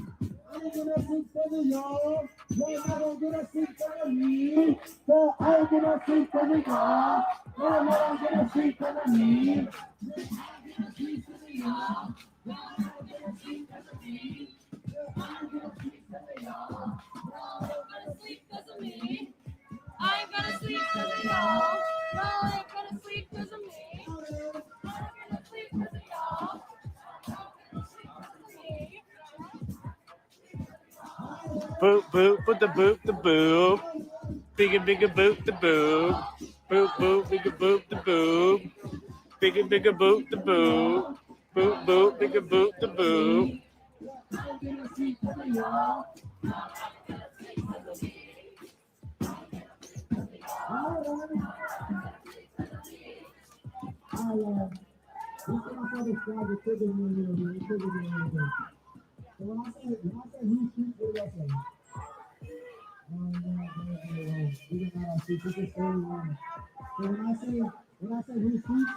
I ain't gonna sing for the y'all. Y'all not gonna sing for me. So I ain't gonna sing for the y'all. Y'all not gonna sing for me. I ain't gonna sleep 'cause of y'all. Y'all ain't gonna sleep 'cause of me. I'm gonna sleep 'cause of y'all. Boop boop with the boop the boop. Bigger bigger boop the boop. Boop boop bigger boop the boop. Bigger bigger boop the boop. Boop boop bigger boop the boop. When I say who sleeps,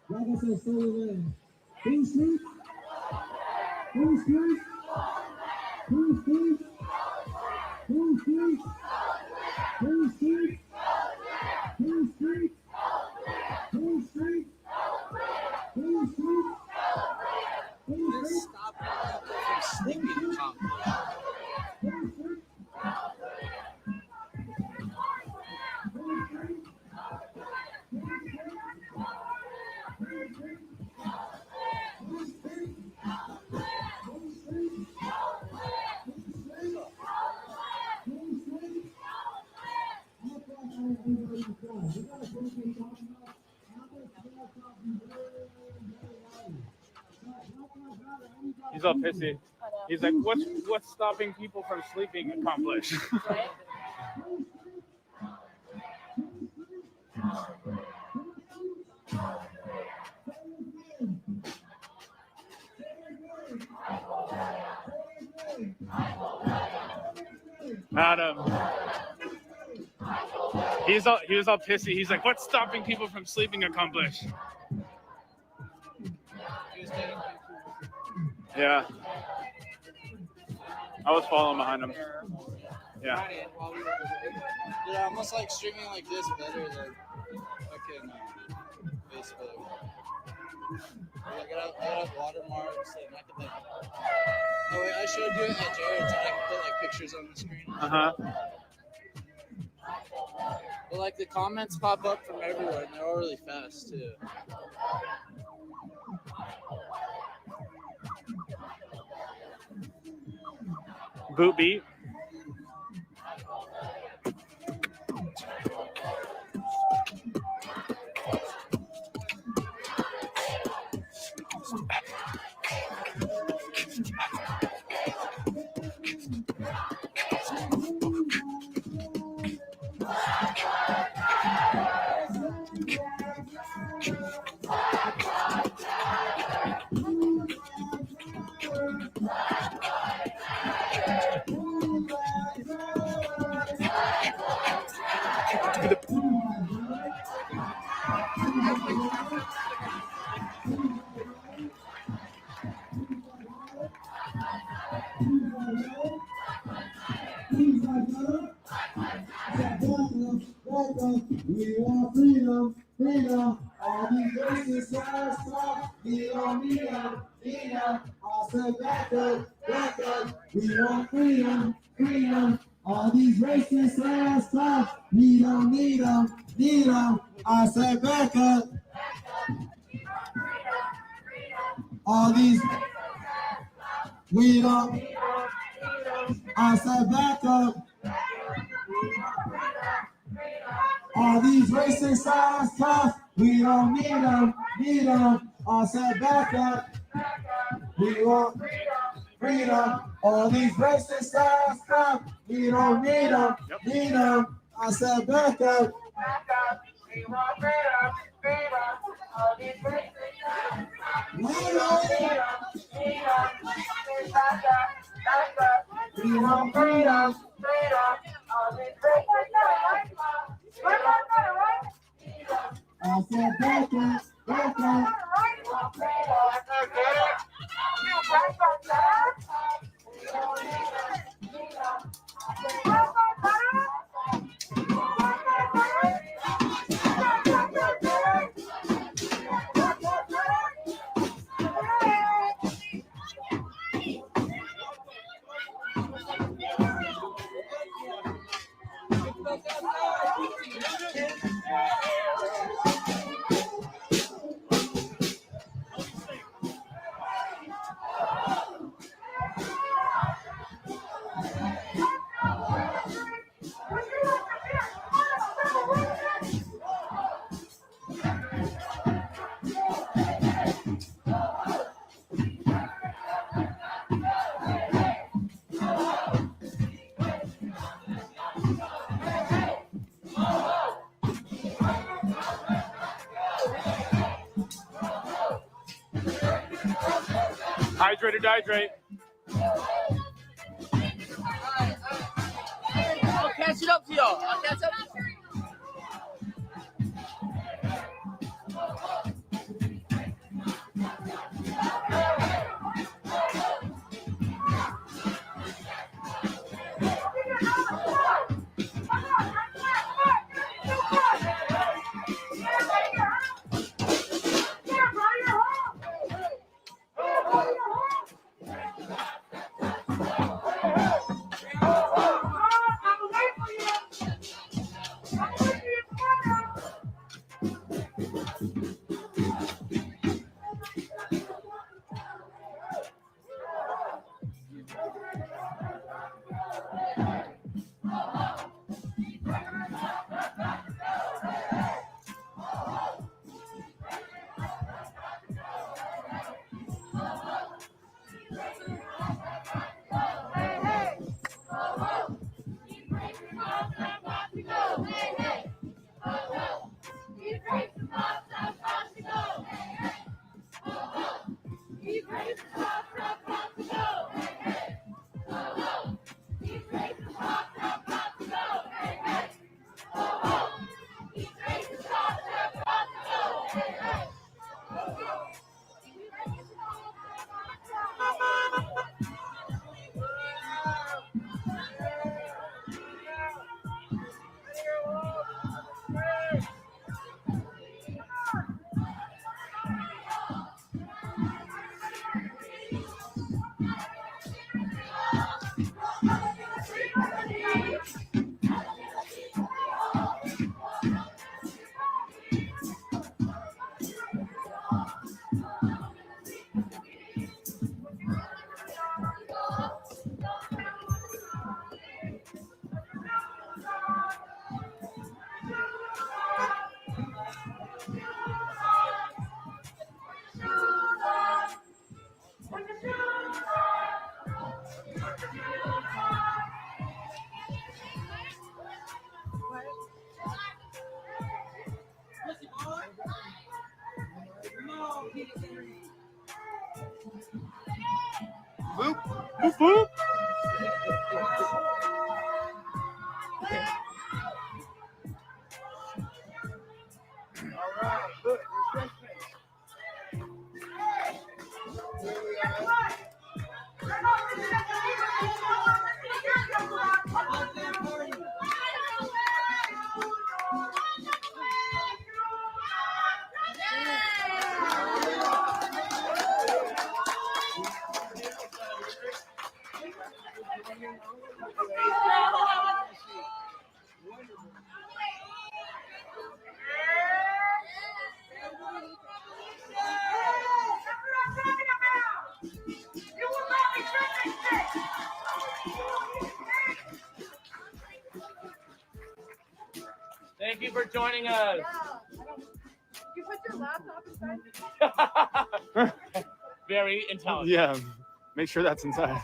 like I said, stay away. Who sleeps? Who sleeps? Who sleeps? Who sleeps? Who sleeps? Who sleeps? Who sleeps? Who sleeps? Who sleeps? Stop people from sleeping, He's all pissy. He's like, what's stopping people from sleeping accomplished? Adam. He was all pissy. He's like, what's stopping people from sleeping accomplished? Yeah. I was following behind him. Yeah. Dude, I almost like streaming like this better than fucking Facebook. I got watermarks and I can like. Oh wait, I showed you it at Jared's and I can put like pictures on the screen. But like the comments pop up from everywhere and they're all really fast too. Boot beat. seems like love. Back up, back up. We want freedom, freedom. All these racist lies talk. We don't need them, need them. I said back up. We want freedom, freedom. All these racist lies talk. We don't need them, need them. I said back up. All these, we don't. I said back up. All these racist signs tough. We don't need them, need them. I said back up. We want freedom. All these racist signs tough. We don't need them, need them. I said back up. We want freedom, freedom. All these racist signs tough. We don't need them, need them. Back up. We want freedom, freedom. All these racist signs tough. I said back up, back up. Hydrate or dihydrate. I'll catch it up to y'all. I'll catch up. Thank you for joining us. You put your laptop inside. Very intelligent. Yeah, make sure that's inside.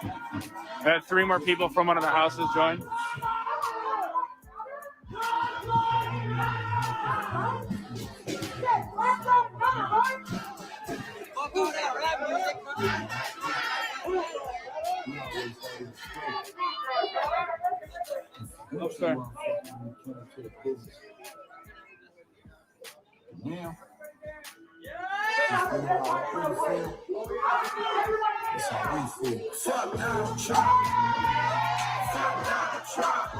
I had 3 more people from one of the houses join. Okay. Now, fuck Donald Trump. Fuck Donald Trump.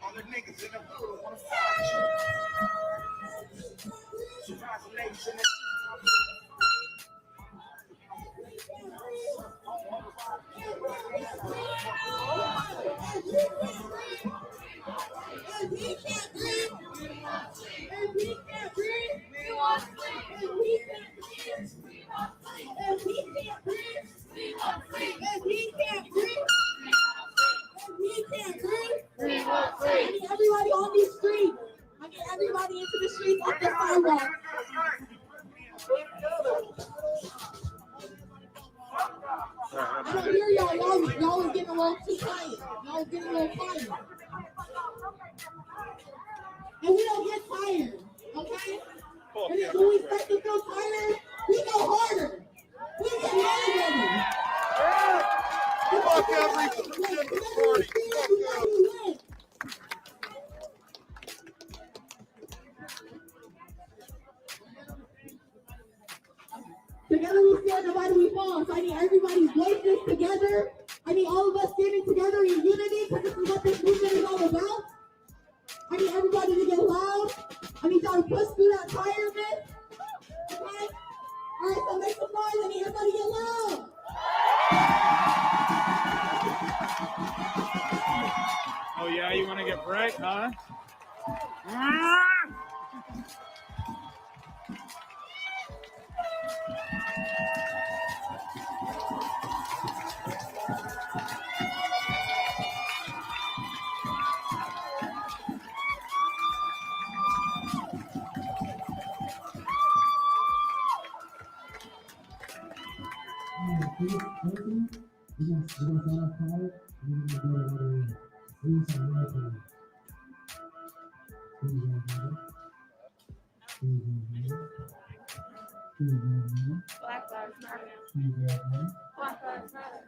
All the niggas in the world wanna fight you. Congratulations. And we can't breathe. And we can't breathe. We want sleep. And we can't breathe. And we can't breathe. And we can't breathe. And we can't breathe. I need everybody on these streets. I need everybody into the streets off the sidewalk. I don't hear y'all. Y'all are getting a little too quiet. Y'all are getting a little quiet. And we don't get tired, okay? And then when we start to feel tired, we go harder. We get motivated. Fuck every party. Together we stand, divided we fall. So I need everybody's voices together. I need all of us standing together in unity, because this is what this movement is all about. I need everybody to get loud. I need y'all to push through that tiredness. Okay? All right, so make some noise. I need everybody to get loud. Oh yeah, you want to get bright, huh? Black Lives Matter. Black Lives Matter.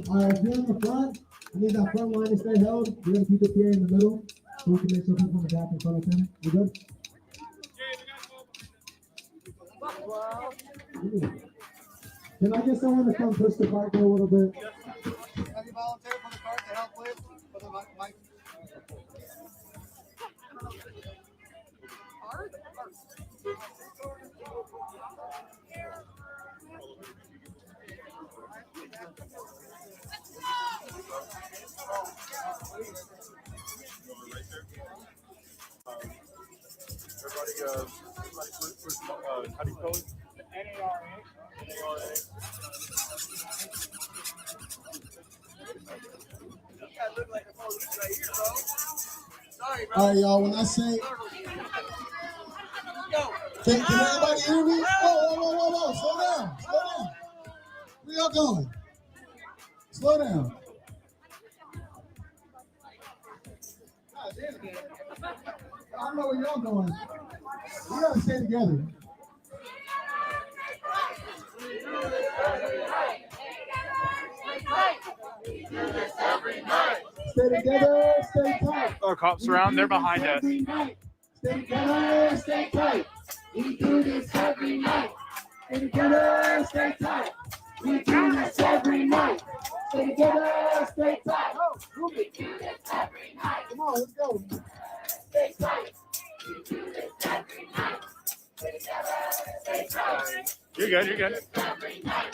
All right, if you're in the front, I need that front line to stay held. We're going to keep it here in the middle so we can make sure people in the back can follow them. You good? Can I get someone to come push the cart a little bit? Any volunteer for the cart to help with? For the mic? Everybody, how do you spell it? NARA. All right, y'all. When I say, can everybody hear me? Whoa! Slow down. Where y'all going? Slow down. God damn. I don't know where y'all going. We gotta stay together. Stay together, stay tight. Oh, cops around. They're behind us. Stay together, stay tight. We do this every night. Stay together, stay tight. We do this every night. Stay together, stay tight. We do this every night. Come on, let's go. Stay tight. We do this every night. Stay together, stay tight. You're good.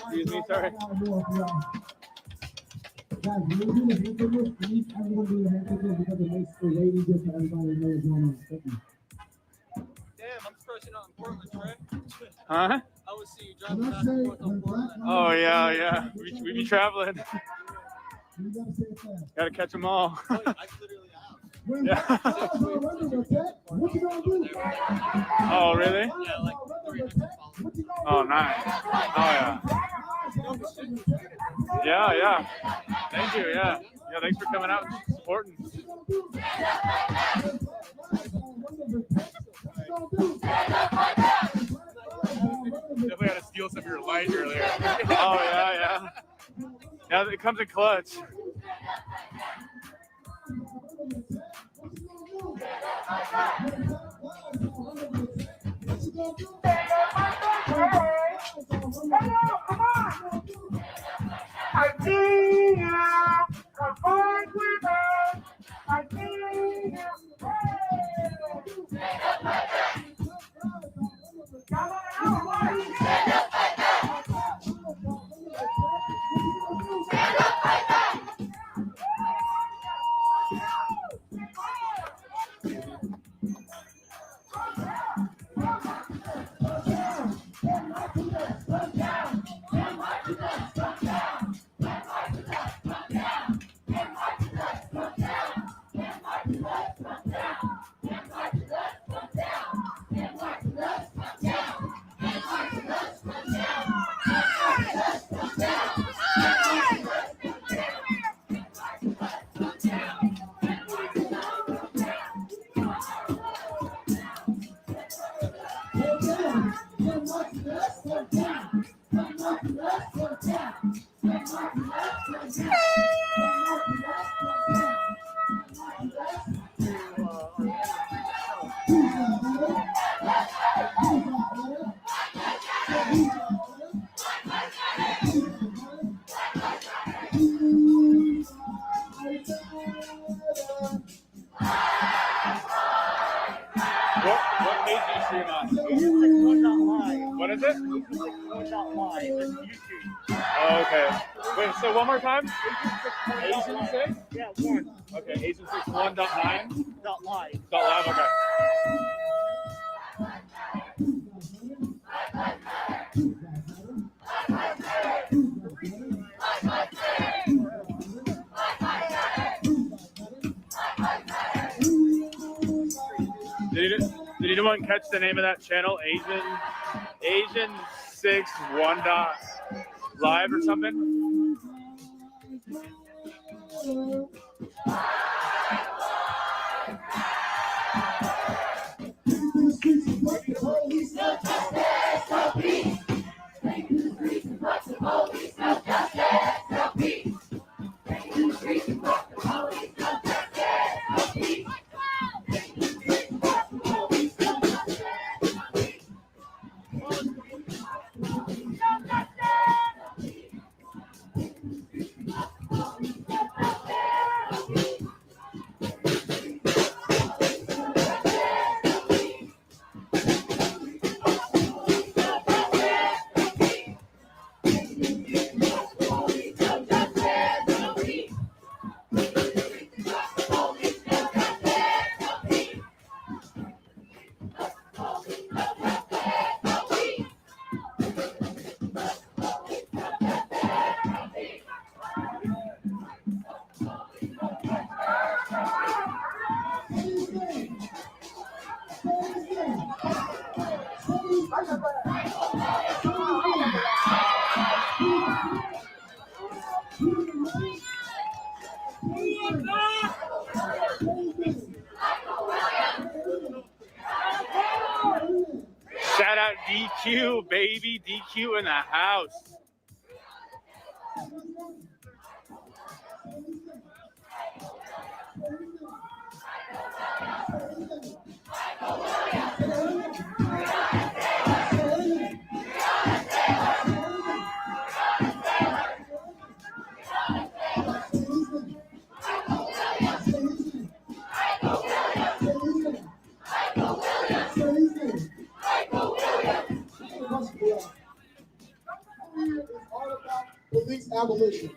Excuse me, sorry. Guys, we're doing this interview. We need everyone to do a handshake because it makes the lady just so everybody knows what's going on. Thank you. Damn, I'm first out in Portland, Trey. Huh? I would see you driving back and forth on Portland. Oh, yeah. We be traveling. You gotta say it fast. Gotta catch them all. I literally have. When Yeah. what you gonna do? Oh, really? Yeah, like 300 followers. Oh, nice. Oh, yeah. Yeah. Thank you, yeah. Yeah, thanks for coming out and supporting. Definitely had to steal some of your light earlier. Oh, yeah. Yeah, it comes in clutch. I see you, come forward with us. I see you. What made you stream on? What is it? Oh, okay. Wait, so one more time? Asian 6? Yeah, 1. Okay, Asian 6 1.9? .live. .live, okay. Did anyone catch the name of that channel? Asian 6 1.live or something? Shout out DQ, baby. DQ in the house. Police abolition.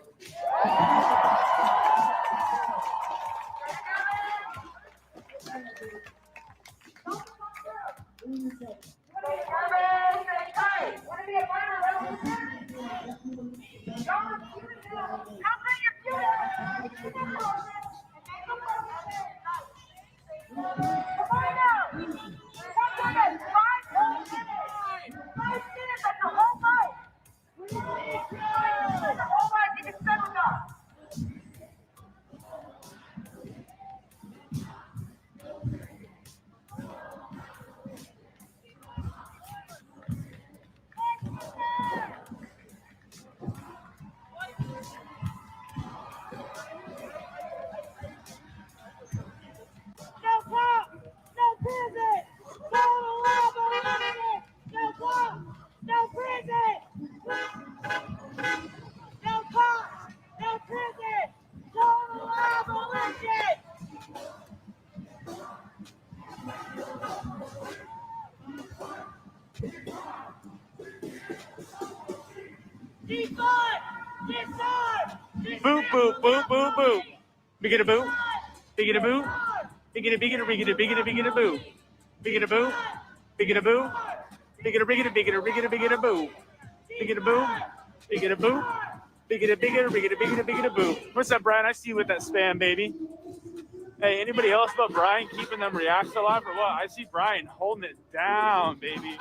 Boop, boop, boop, boop, boop. Biggity boop. Biggity boop. Biggity, biggity, biggity, biggity, biggity boop. Biggity boop. Biggity boop. Biggity, biggity, biggity, biggity, biggity boop. Biggity boop. Biggity boop. Biggity, biggity, biggity, biggity, biggity boop. What's up, Brian? I see you with that spam, baby. Hey, anybody else but Brian keeping them reacts alive or what? I see Brian holding it down, baby.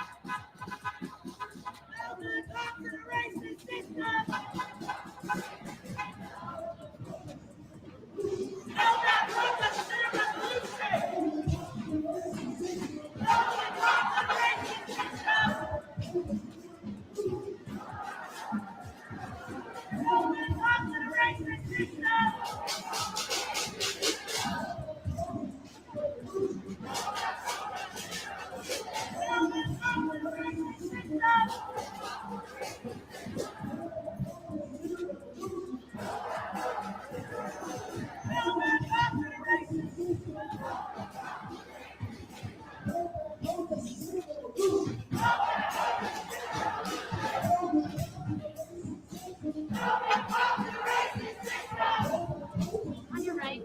On your right.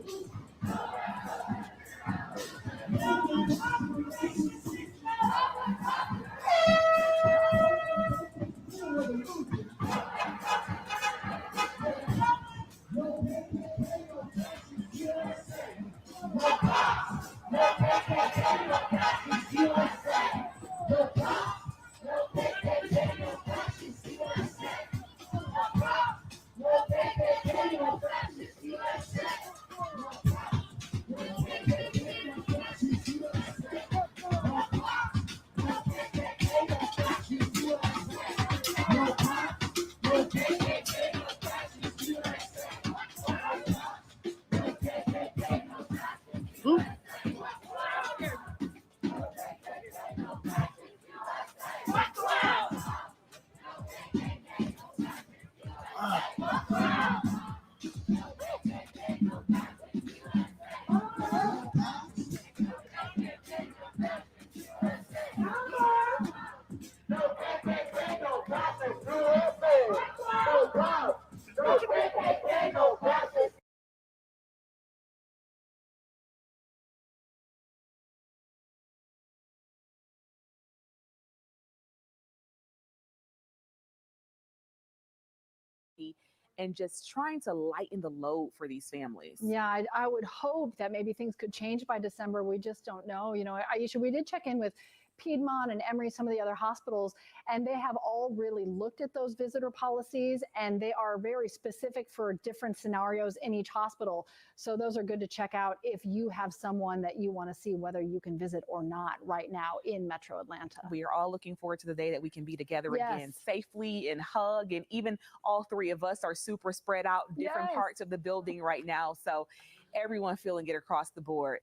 and just trying to lighten the load for these families. Yeah, I would hope that maybe things could change by December. We just don't know. You know, Aisha, we did check in with Piedmont and Emory, some of the other hospitals, and they have all really looked at those visitor policies, and they are very specific for different scenarios in each hospital. So those are good to check out if you have someone that you want to see whether you can visit or not right now in Metro Atlanta. We are all looking forward to the day that we can be together Yes. again safely and hug, and even all three of us are super spread out in different Yes. parts of the building right now. So everyone feeling it across the board.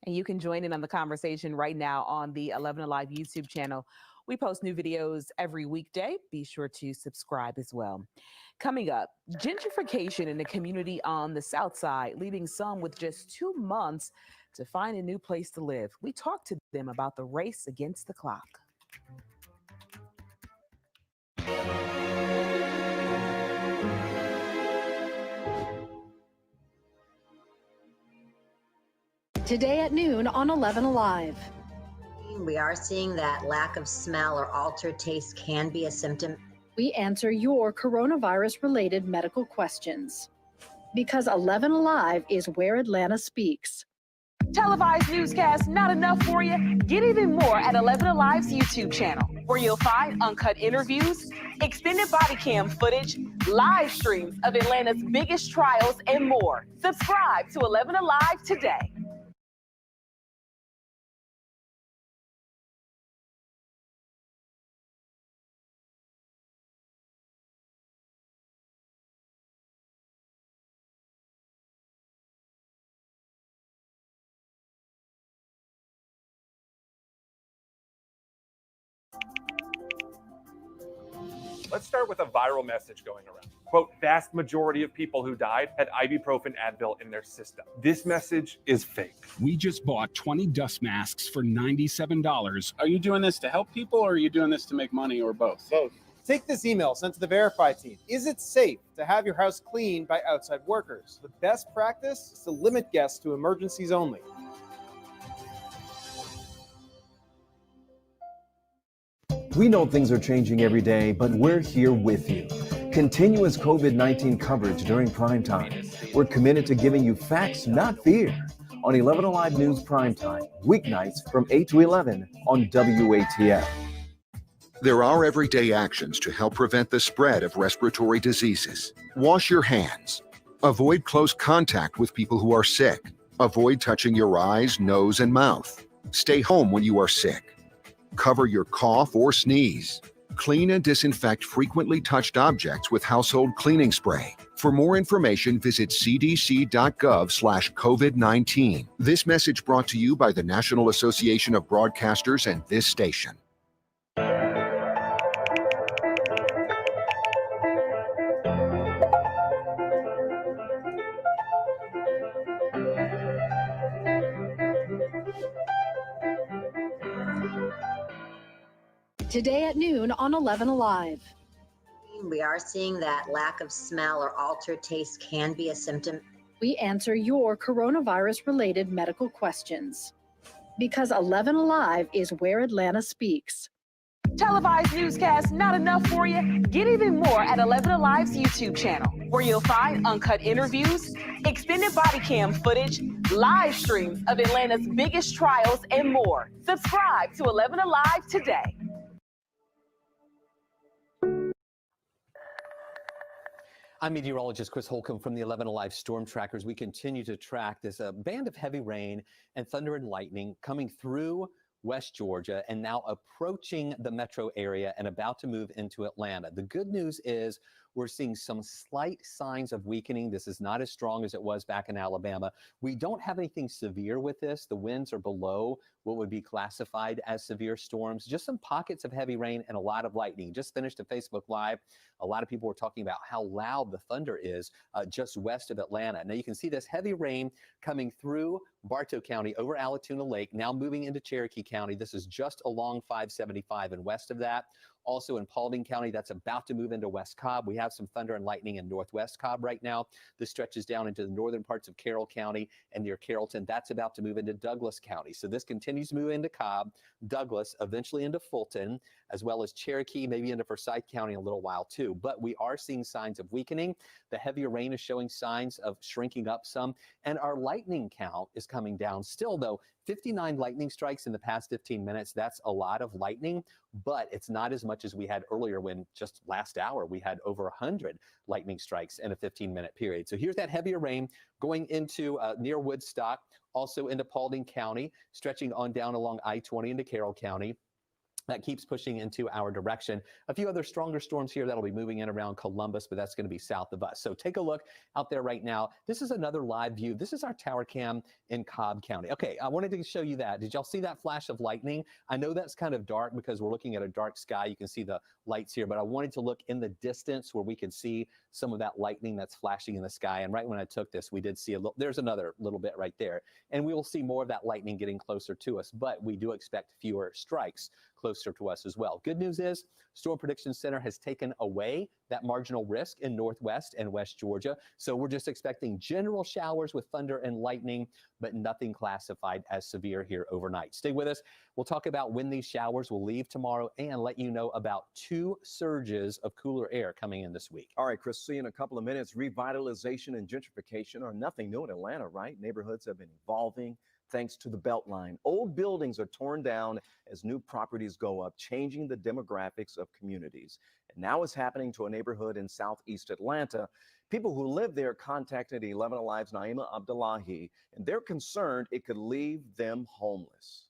And you can join in on the conversation right now on the 11 Alive YouTube channel. We post new videos every weekday. Be sure to subscribe as well. Coming up, gentrification in the community on the South Side, leaving some with just 2 months to find a new place to live. We talked to them about the race against the clock. Today at noon on 11 Alive. We are seeing that lack of smell or altered taste can be a symptom. We answer your coronavirus-related medical questions. Because 11 Alive is where Atlanta speaks. Televised newscasts not enough for you? Get even more at 11 Alive's YouTube channel, where you'll find uncut interviews, extended body cam footage, live streams of Atlanta's biggest trials, and more. Subscribe to 11 Alive today. Let's start with a viral message going around. Quote, vast majority of people who died had ibuprofen Advil in their system. This message is fake. We just bought 20 dust masks for $97. Are you doing this to help people, or are you doing this to make money, or both? Both. Take this email sent to the Verify team. Is it safe to have your house cleaned by outside workers? The best practice is to limit guests to emergencies only. We know things are changing every day, but we're here with you. Continuous COVID-19 coverage during prime time. We're committed to giving you facts, not fear. On 11 Alive News Prime Time, weeknights from 8 to 11 on WATF. There are everyday actions to help prevent the spread of respiratory diseases. Wash your hands. Avoid close contact with people who are sick. Avoid touching your eyes, nose, and mouth. Stay home when you are sick. Cover your cough or sneeze. Clean and disinfect frequently touched objects with household cleaning spray. For more information, visit cdc.gov/COVID-19. This message brought to you by the National Association of Broadcasters and this station. Today at noon on 11 Alive. We are seeing that lack of smell or altered taste can be a symptom. We answer your coronavirus-related medical questions. Because 11 Alive is where Atlanta speaks. Televised newscasts not enough for you? Get even more at 11 Alive's YouTube channel, where you'll find uncut interviews, extended body cam footage, live streams of Atlanta's biggest trials, and more. Subscribe to 11 Alive today. I'm meteorologist Chris Holcomb from the 11 Alive Storm Trackers. We continue to track this band of heavy rain and thunder and lightning coming through West Georgia and now approaching the metro area and about to move into Atlanta. The good news is we're seeing some slight signs of weakening. This is not as strong as it was back in Alabama. We don't have anything severe with this. The winds are below what would be classified as severe storms. Just some pockets of heavy rain and a lot of lightning. Just finished a Facebook Live. A lot of people were talking about how loud the thunder is just west of Atlanta. Now you can see this heavy rain coming through Bartow County over Allatoona Lake, now moving into Cherokee County. This is just along 575 and west of that. Also in Paulding County, that's about to move into West Cobb. We have some thunder and lightning in northwest Cobb right now. This stretches down into the northern parts of Carroll County and near Carrollton. That's about to move into Douglas County. So this continues to move into Cobb, Douglas, eventually into Fulton, as well as Cherokee, maybe into Forsyth County in a little while too. But we are seeing signs of weakening. The heavier rain is showing signs of shrinking up some, and our lightning count is coming down still, though. 59 lightning strikes in the past 15 minutes. That's a lot of lightning, but it's not as much as we had earlier when just last hour we had over 100 lightning strikes in a 15-minute period. So here's that heavier rain going into near Woodstock, also into Paulding County, stretching on down along I-20 into Carroll County. That keeps pushing into our direction. A few other stronger storms here that'll be moving in around Columbus, but that's going to be south of us. So take a look out there right now. This is another live view. This is our tower cam in Cobb County. Okay, I wanted to show you that. Did y'all see that flash of lightning? I know that's kind of dark because we're looking at a dark sky. You can see the lights here, but I wanted to look in the distance where we could see some of that lightning that's flashing in the sky. And right when I took this, we did see there's another little bit right there. And we will see more of that lightning getting closer to us, but we do expect fewer strikes closer to us as well. Good news is Storm Prediction Center has taken away that marginal risk in northwest and west Georgia. So we're just expecting general showers with thunder and lightning, but nothing classified as severe here overnight. Stay with us. We'll talk about when these showers will leave tomorrow and let you know about 2 surges of cooler air coming in this week. All right, Chris, see you in a couple of minutes. Revitalization and gentrification are nothing new in Atlanta, right? Neighborhoods have been evolving thanks to the Beltline. Old buildings are torn down as new properties go up, changing the demographics of communities. And now it's happening to a neighborhood in southeast Atlanta. People who live there contacted 11 Alive's Naima Abdullahi, and they're concerned it could leave them homeless.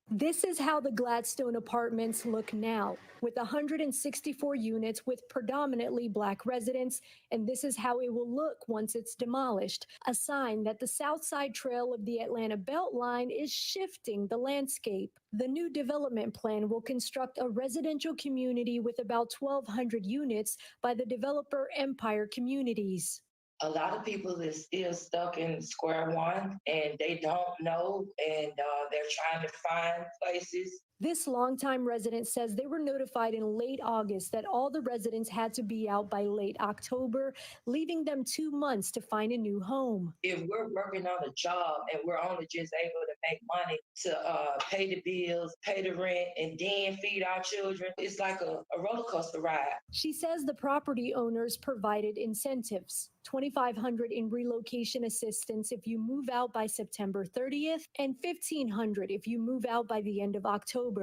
This is how the Gladstone apartments look now, with 164 units with predominantly Black residents, and this is how it will look once it's demolished, a sign that the South Side Trail of the Atlanta Beltline is shifting the landscape. The new development plan will construct a residential community with about 1,200 units by the developer Empire Communities. A lot of people is still stuck in square one and they don't know, and they're trying to find places. This longtime resident says they were notified in late August that all the residents had to be out by late October, leaving them 2 months to find a new home. If we're working on a job and we're only just able to make money to pay the bills, pay the rent, and then feed our children, it's like a roller coaster ride. She says the property owners provided incentives, $2,500 in relocation assistance if you move out by September 30th and $1,500 if you move out by the end of October.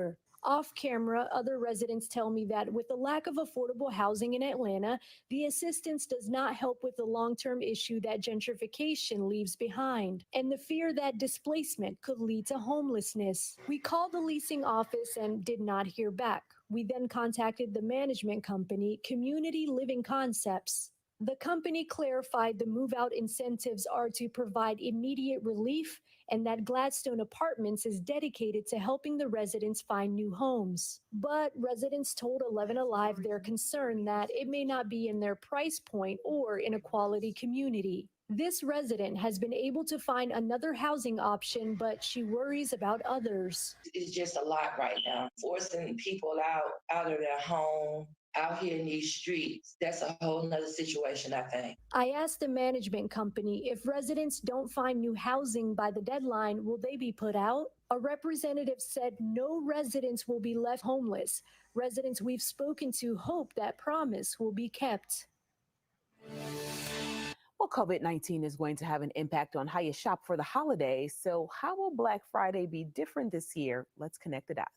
Off camera, other residents tell me that with the lack of affordable housing in Atlanta, the assistance does not help with the long-term issue that gentrification leaves behind and the fear that displacement could lead to homelessness. We called the leasing office and did not hear back. We then contacted the management company, Community Living Concepts. The company clarified the move-out incentives are to provide immediate relief and that Gladstone Apartments is dedicated to helping the residents find new homes. But residents told 11 Alive they're concerned that it may not be in their price point or in a quality community. This resident has been able to find another housing option, but she worries about others. It's just a lot right now, forcing people out of their home, out here in these streets. That's a whole nother situation, I think. I asked the management company if residents don't find new housing by the deadline, will they be put out? A representative said no residents will be left homeless. Residents we've spoken to hope that promise will be kept. Well, COVID-19 is going to have an impact on how you shop for the holidays. So how will Black Friday be different this year? Let's connect the dots.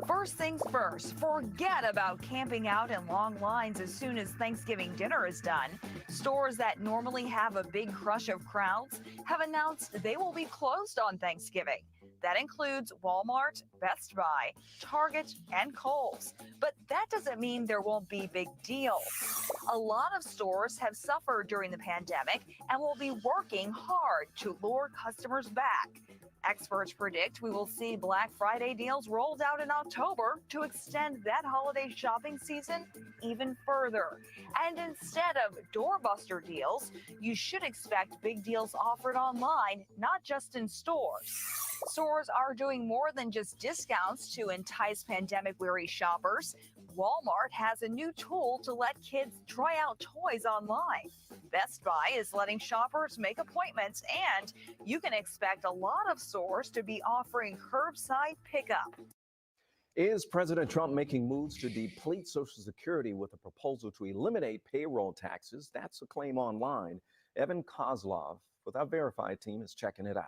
First things first, forget about camping out in long lines as soon as Thanksgiving dinner is done. Stores that normally have a big crush of crowds have announced they will be closed on Thanksgiving. That includes Walmart, Best Buy, Target, and Kohl's. But that doesn't mean there won't be big deals. A lot of stores have suffered during the pandemic and will be working hard to lure customers back. Experts predict we will see Black Friday deals rolled out in October to extend that holiday shopping season even further. And instead of doorbuster deals, you should expect big deals offered online, not just in stores. stores are doing more than just discounts to entice pandemic-weary shoppers. Walmart has a new tool to let kids try out toys online. Best Buy is letting shoppers make appointments, and you can expect a lot of stores to be offering curbside pickup. Is President Trump making moves to deplete Social Security with a proposal to eliminate payroll taxes? That's a claim online. Evan Kozlov with our Verify team is checking it out.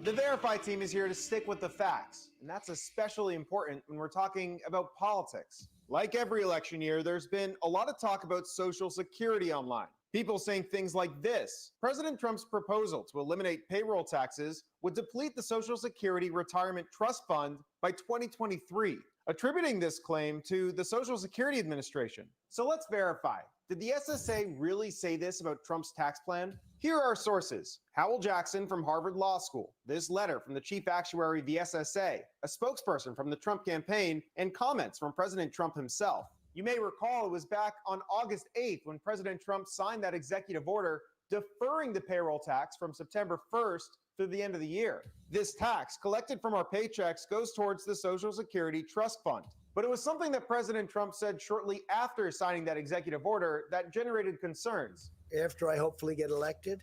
The Verify team is here to stick with the facts, and that's especially important when we're talking about politics. Like every election year, there's been a lot of talk about Social Security online. People saying things like this: President Trump's proposal to eliminate payroll taxes would deplete the Social Security Retirement Trust Fund by 2023, attributing this claim to the Social Security Administration. So let's verify. Did the SSA really say this about Trump's tax plan? Here are our sources. Howell Jackson from Harvard Law School, this letter from the chief actuary of the SSA, a spokesperson from the Trump campaign, and comments from President Trump himself. You may recall it was back on August 8th when President Trump signed that executive order deferring the payroll tax from September 1st through the end of the year. This tax, collected from our paychecks, goes towards the Social Security Trust Fund. But it was something that President Trump said shortly after signing that executive order that generated concerns. After I hopefully get elected,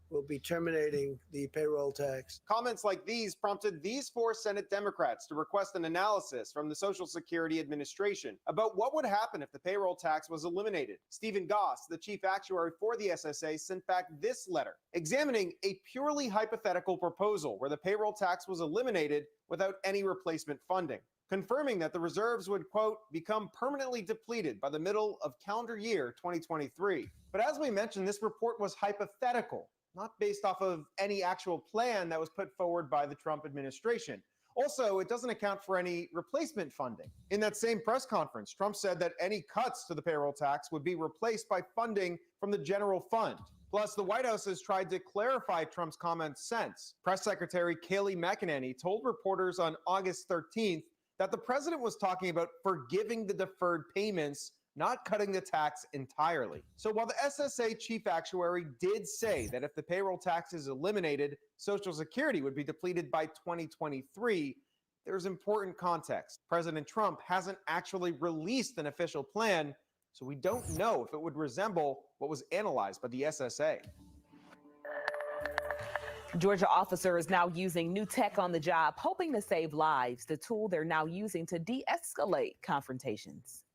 we'll be terminating the payroll tax. Comments like these prompted these 4 Senate Democrats to request an analysis from the Social Security Administration about what would happen if the payroll tax was eliminated. Stephen Goss, the chief actuary for the SSA, sent back this letter examining a purely hypothetical proposal where the payroll tax was eliminated without any replacement funding, confirming that the reserves would, quote, become permanently depleted by the middle of calendar year 2023. But as we mentioned, this report was hypothetical, not based off of any actual plan that was put forward by the Trump administration. Also, it doesn't account for any replacement funding. In that same press conference, Trump said that any cuts to the payroll tax would be replaced by funding from the general fund. Plus, the White House has tried to clarify Trump's comments since. Press Secretary Kayleigh McEnany told reporters on August 13th that the president was talking about forgiving the deferred payments, not cutting the tax entirely. So while the SSA chief actuary did say that if the payroll tax is eliminated, Social Security would be depleted by 2023, there's important context. President Trump hasn't actually released an official plan, so we don't know if it would resemble what was analyzed by the SSA. Georgia officers now using new tech on the job, hoping to save lives, the tool they're now using to de-escalate confrontations.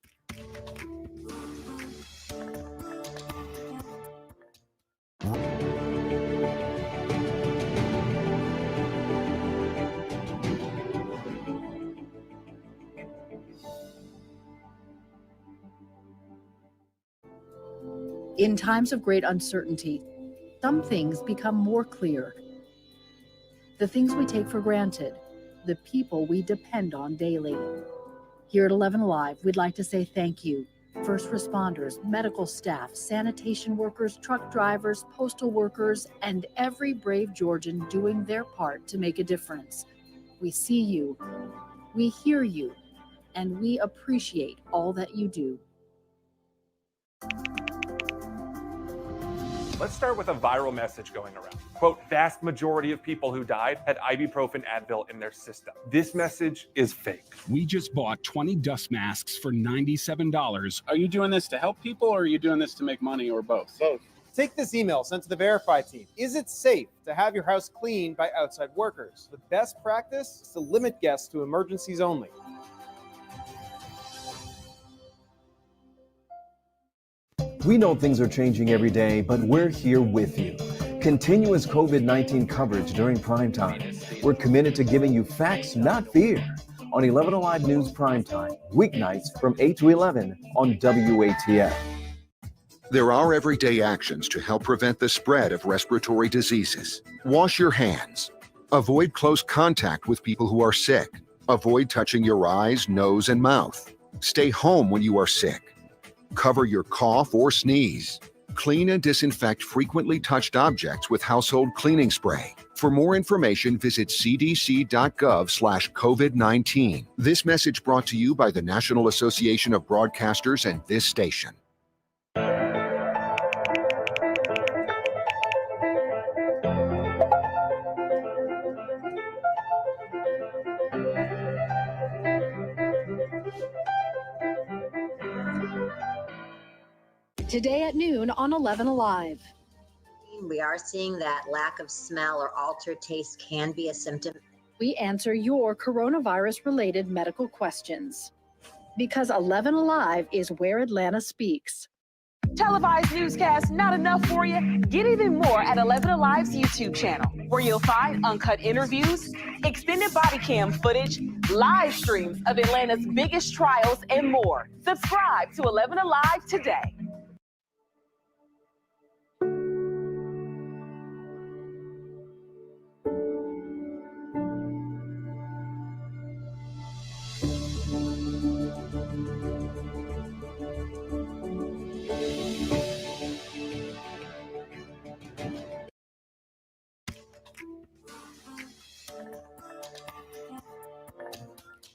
In times of great uncertainty, some things become more clear. The things we take for granted, the people we depend on daily. Here at 11 Alive, we'd like to say thank you. First responders, medical staff, sanitation workers, truck drivers, postal workers, and every brave Georgian doing their part to make a difference. We see you, we hear you, and we appreciate all that you do. Let's start with a viral message going around. Quote, vast majority of people who died had ibuprofen Advil in their system. This message is fake. We just bought 20 dust masks for $97. Are you doing this to help people or are you doing this to make money or both? Both. Take this email sent to the Verify team. Is it safe to have your house cleaned by outside workers? The best practice is to limit guests to emergencies only. We know things are changing every day, but we're here with you. Continuous COVID-19 coverage during prime time. We're committed to giving you facts, not fear. On 11 Alive News Prime Time, weeknights from 8 to 11 on WATF. There are everyday actions to help prevent the spread of respiratory diseases. Wash your hands. Avoid close contact with people who are sick. Avoid touching your eyes, nose, and mouth. Stay home when you are sick. Cover your cough or sneeze. Clean and disinfect frequently touched objects with household cleaning spray. For more information, visit cdc.gov/COVID-19. This message brought to you by the National Association of Broadcasters and this station. Today at noon on 11 Alive. We are seeing that lack of smell or altered taste can be a symptom. We answer your coronavirus-related medical questions. Because 11 Alive is where Atlanta speaks. Televised newscasts not enough for you? Get even more at 11 Alive's YouTube channel, where you'll find uncut interviews, extended body cam footage, live streams of Atlanta's biggest trials, and more. Subscribe to 11 Alive today.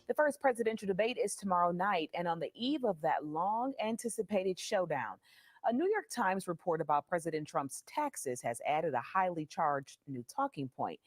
The first presidential debate is tomorrow night, and on the eve of that long-anticipated showdown, a New York Times report about President Trump's taxes has added a highly charged new talking point.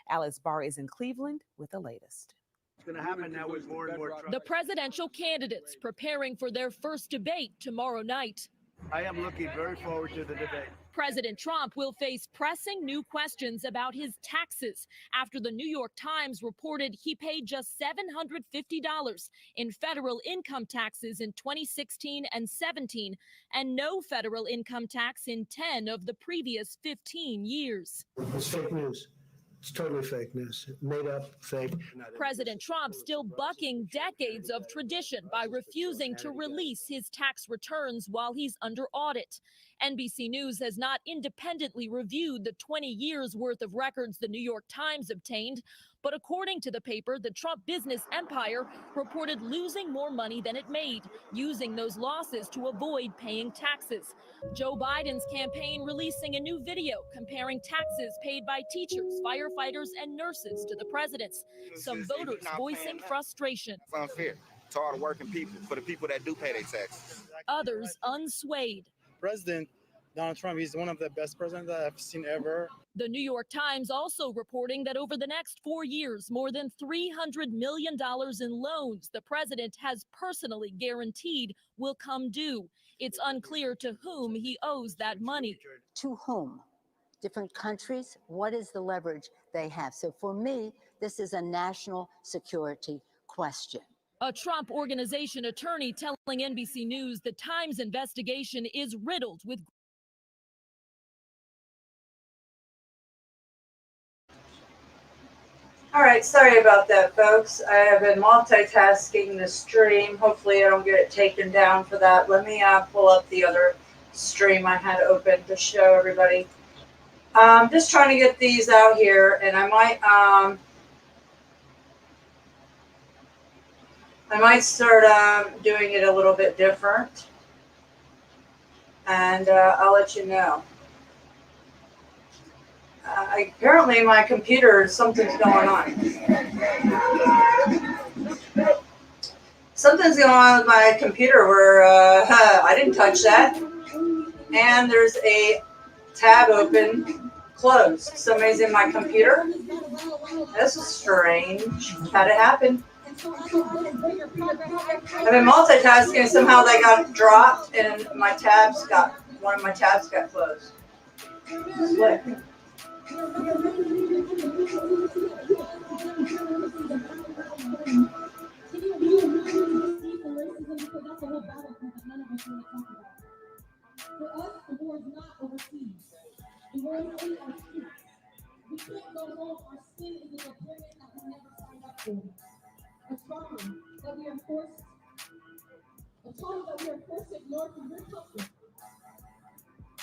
Alice Barr is in Cleveland with the latest. It's going to happen now with more and more Trump. The presidential candidates preparing for their first debate tomorrow night. I am looking very forward to the debate. President Trump will face pressing new questions about his taxes after the New York Times reported he paid just $750 in federal income taxes in 2016 and 17, and no federal income tax in 10 of the previous 15 years. It's fake news. It's totally fake news. Made up, fake. President Trump still bucking decades of tradition by refusing to release his tax returns while he's under audit. NBC News has not independently reviewed the 20 years worth of records the New York Times obtained, but according to the paper, the Trump business empire reported losing more money than it made, using those losses to avoid paying taxes. Joe Biden's campaign releasing a new video comparing taxes paid by teachers, firefighters, and nurses to the president's. Some voters voicing frustration. It's unfair to all the working people, for the people that do pay their taxes. Others unswayed. President Donald Trump, he's one of the best presidents that I've seen ever. The New York Times also reporting that over the next 4 years, more than $300 million in loans the president has personally guaranteed will come due. It's unclear to whom he owes that money. To whom? Different countries? What is the leverage they have? So for me, this is a national security question. A Trump Organization attorney telling NBC News the Times investigation is riddled with. All right, sorry about that, folks. I have been multitasking the stream. Hopefully I don't get it taken down for that. Let me pull up the other stream I had open to show everybody. Just trying to get these out here, and I might start doing it a little bit different, and I'll let you know. Apparently my computer, something's going on. Something's going on with my computer where I didn't touch that. And there's a tab open, closed. Somebody's in my computer. This is strange. How'd it happen? I've been multitasking, somehow they got dropped and one of my tabs got closed. Slick. For us, the war is not overseas. The war is in our streets. We can't go home. Our skin is a deployment that we never signed up for. A trauma that we are forced to ignore for your comfort.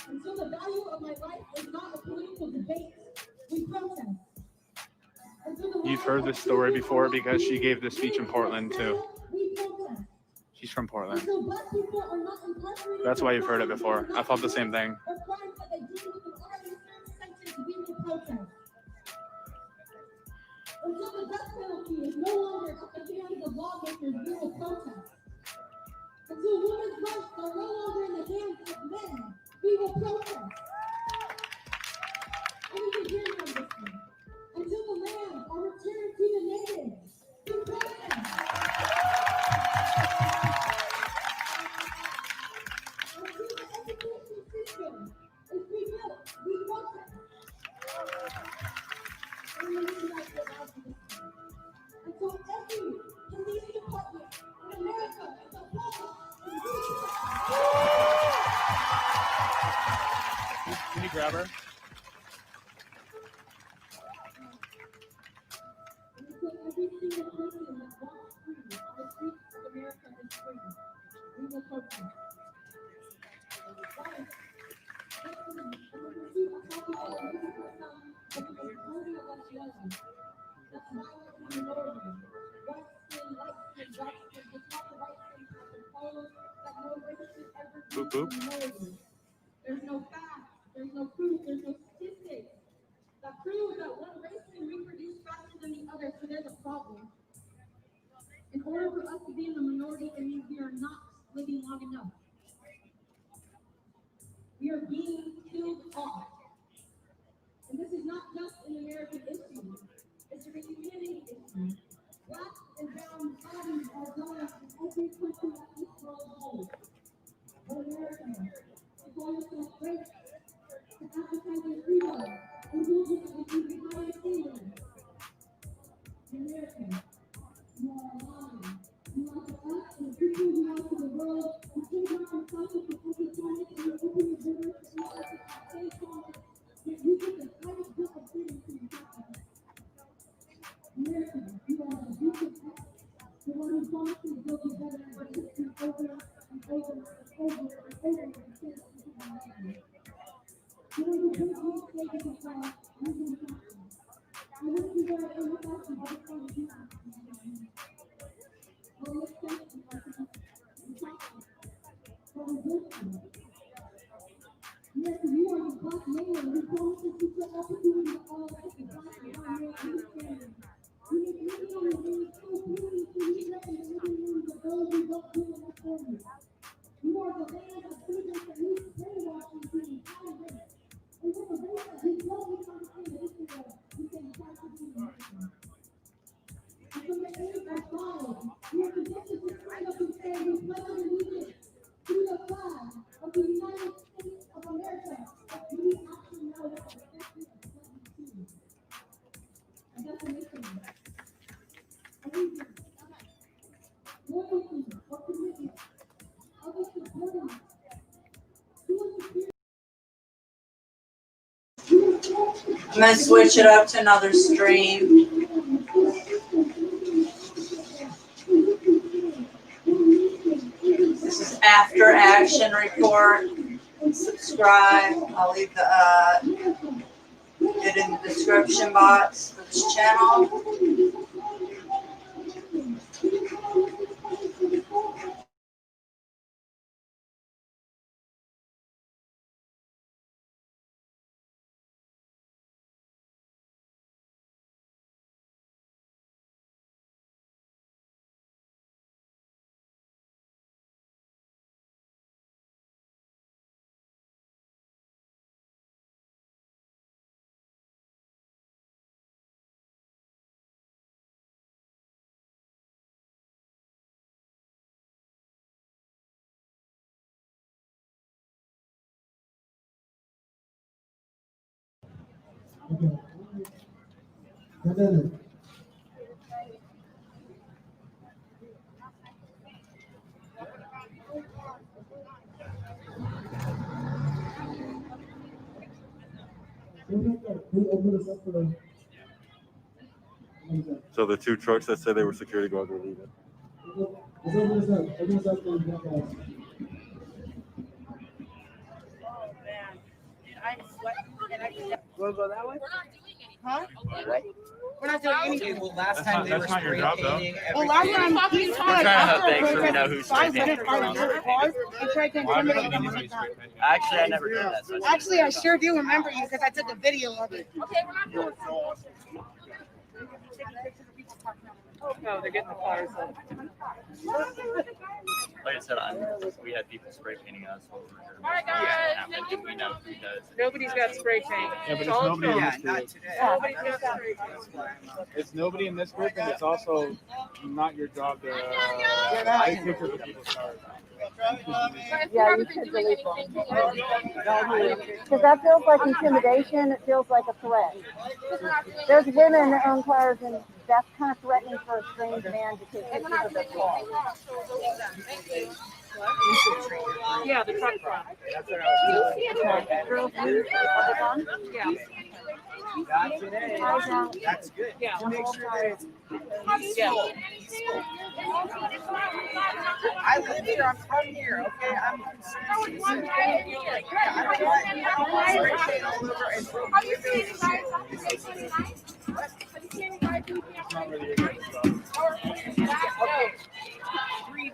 Until the value of my life is not a political debate, we protest. You've heard this story before because she gave this speech in Portland too. She's from Portland. That's why you've heard it before. I thought the same thing. Until the death penalty is no longer at the hands of lawmakers, we will protest. Until women's rights are no longer in the hands of men, we will protest. I need to hear you on this one. Until the lands are returned to the natives, we protest. Until the whatever. Boop, boop. There's no facts, there's no proof, there's no statistics that prove that one race can reproduce faster than the other, so there's a problem. In order for us to be in the minority, it means we are not living long enough. We are being killed off. And this is not just an American issue, it's a humanity issue. Black and brown bodies are going in every country that this world holds. But America, to call yourself great, to advertise your freedom, and building it with you behind the scenes. America, you are lying. You lie to us and the people you lie to the world. You turn around and fight us with every promise and you open your borders to each other at the same promise. Yet you get the highest bill of freedom to your country. America, you are the abusive ex, the one who promised to build you better and puts you over and over and over and over and again. You know, you can't use stages of God using facts. I wouldn't be there in the fashion, but it's going to do that. Well, let's thank you for resistance. Yes, you are the black man who promises to put opportunity to all of the black and brown men understand. You make living on your hands so clearly to reach up in the living rooms of those who don't do enough for you. You are the land of freedom that needs brainwashing to the entire race. And with a race that you don't even understand the history of, you can try to be American. And from the age of 5, you are conditioned to stand up and say, we pledge allegiance to the flag of the United States of America, but we actually know what the effective of what we choose. A definition, allegiance, loyalty or commitment, other subordinate, to a superior. I'm gonna switch it up to another stream. This is After Action Report. Subscribe. I'll leave it in the description box for this channel. So the two trucks that said they were security guards were leaving. We'll go that way? Huh? We're not doing anything. Okay, well, last time they were spray painting. Well, last time he tried after a protest, 5 minutes by the cars and tried to intimidate them like that. Actually, I never did that. So Actually, I sure do remember you because I took a video of it. Okay, we're not doing no, they're getting the cars up. Like I said, we had people spray painting us while we were here. All right, guys. And we know who does. Nobody's got spray paint. Yeah, but it's nobody in this group. Nobody's got spray paint. It's nobody in this group, and it's also not your job to take pictures of people's cars. Yeah, you should delete them. Because that feels like intimidation. It feels like a threat. There's women that own cars, and that's kind of threatening for a strange man to take pictures of their car. Yeah, the truck front. Yeah. That's good. Yeah. Make sure that it's Yeah. I live here. I'm from here. Okay, I'm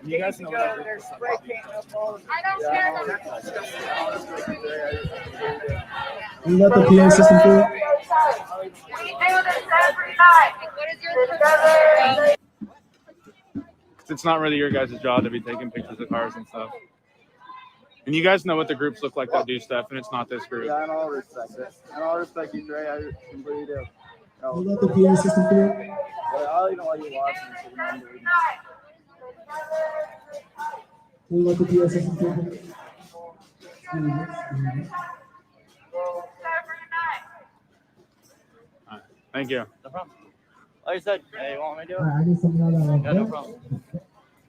You guys know what they're spray painting up all You let the PA system through? It's not really your guys' job to be taking pictures of cars and stuff. And you guys know what the groups look like that do stuff, and it's not this group. Yeah, and I'll respect it. And I'll respect you, Dre. I completely do. You let the PA system through? I'll even let you watch me. So you know, You let the PA system through? Thank you. No problem. Like I said, hey, you want me to do it? All right, I need something else. Yeah, no problem.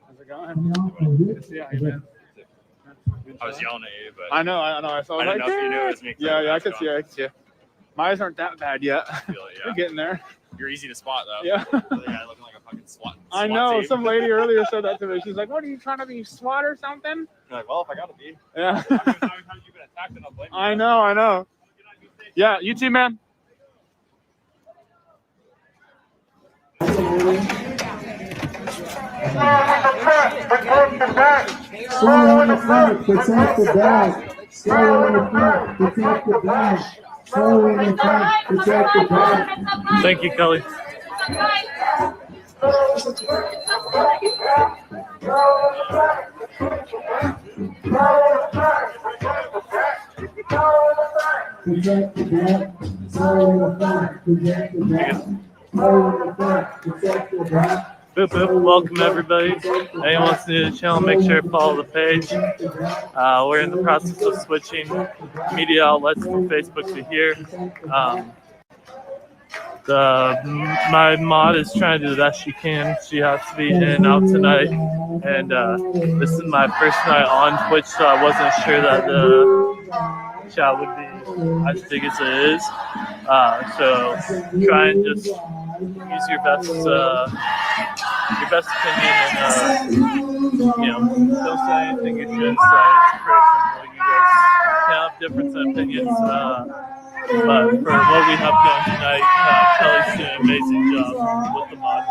How's it going? Yeah, man. I was yelling at you, but I know. I saw. I didn't know if you knew it was me. Yeah, I could see. I could see. My eyes aren't that bad yet. I feel it, yeah. We're getting there. You're easy to spot, though. Yeah. Yeah, looking like a fucking SWAT. I know. Team. Some lady earlier said that to me. She's like, "What are you trying to be, SWAT or something?" You're like, well, if I gotta be. Yeah. How many times you been attacked and I'll blame you. I know. Yeah, you too, man. Slow in the front, protect the back. Slow in the front, protect the back. Slow in the front, protect the back. Thank you, Kelly. Protect the back. Slow in the front, protect the back. Slow in the front, protect the back. Boop, boop. Welcome everybody. Anyone wants new to the channel, make sure to follow the page. We're in the process of switching media outlets from Facebook to here. My mod is trying to do the best she can. She has to be in and out tonight, and this is my first night on Twitch, so I wasn't sure that the chat would be as big as it is. So try and just use your best opinion, and don't say anything you shouldn't say. It's pretty simple. You guys can have different opinions, but for what we have going tonight, Kelly's doing an amazing job with the mod.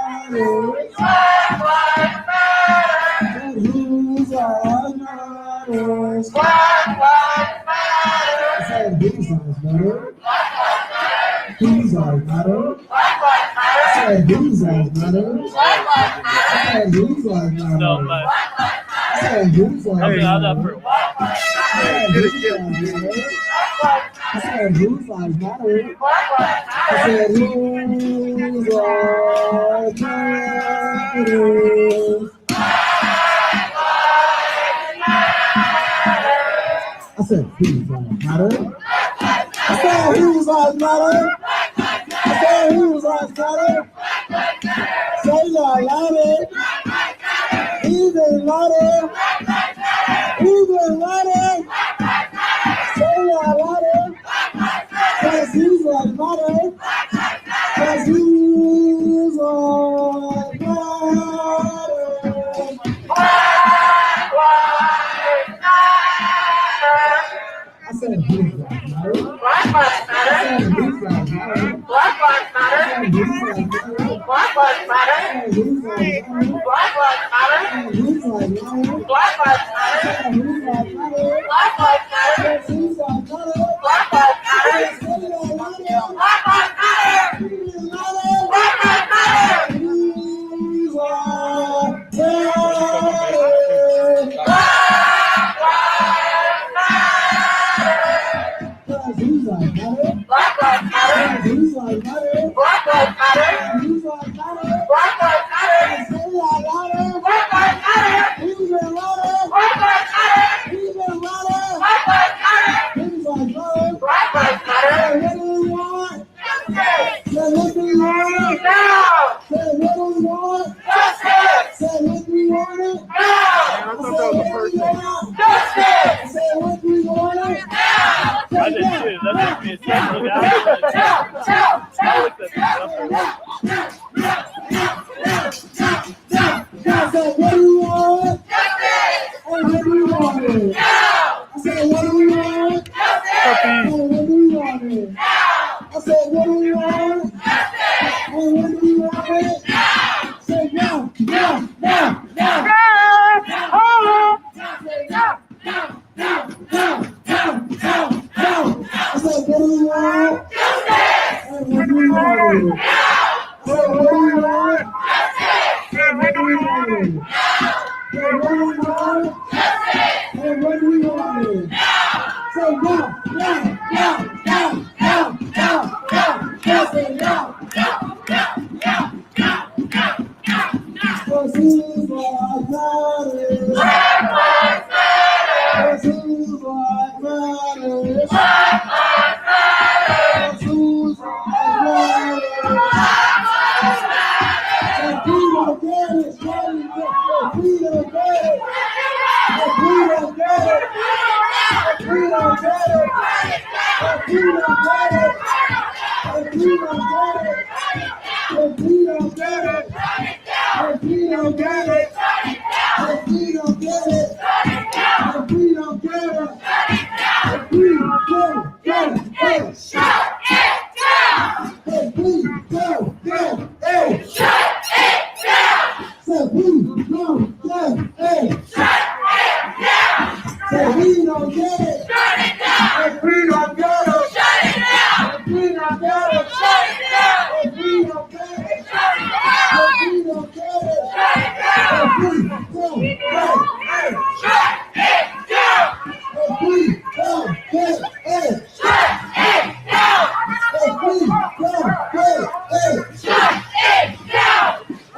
Who's our matter? Said who's our matter? Said who's our matter? No, but Said who's our I've been out matter? that for a while. Said who's our matter? I said who's our matter? I said who's our matter? I said who's our matter? I said who's our matter? I said who's our matter? Say la louder. Even louder. Even louder. Say la louder. Cause who's our matter? Cause who's our matter? I said who's our matter? Black lives matter. Black lives matter. Black lives matter. Black lives matter. Black lives matter. Black lives matter. Black lives matter. Black lives matter. Black lives matter. Black lives matter. Who's our matter? Black lives matter. Who's our matter? Black lives matter. Say la louder. Black lives matter. Even louder. Black Say no, no, no, no. I said, what do we want? And what do we want? Say, what do we want? And what do we want? Say, what do we want? And what do we want? Say, no, no, no, no, no, no, no. Say, no. Cause who's like matters? Black lives matter. Cause who's like matters? Black lives matter. Cause who's like matters? Black lives matter. If we don't get it, if we don't get it, if we don't get it, if we don't get it, if we don't get it, if we don't get it, if we don't get it, if we don't get it, if we don't get it, if we don't get it, if we don't get it, shut it down. If we don't get it, shut it down. If we don't get it, shut it down. If we don't get it, shut it down. If we don't get it, shut it down. If we don't get it, shut it down. If we don't get it, shut it down. If we don't get it, shut it down. If we don't get it, shut it down. If we don't get it, shut it down.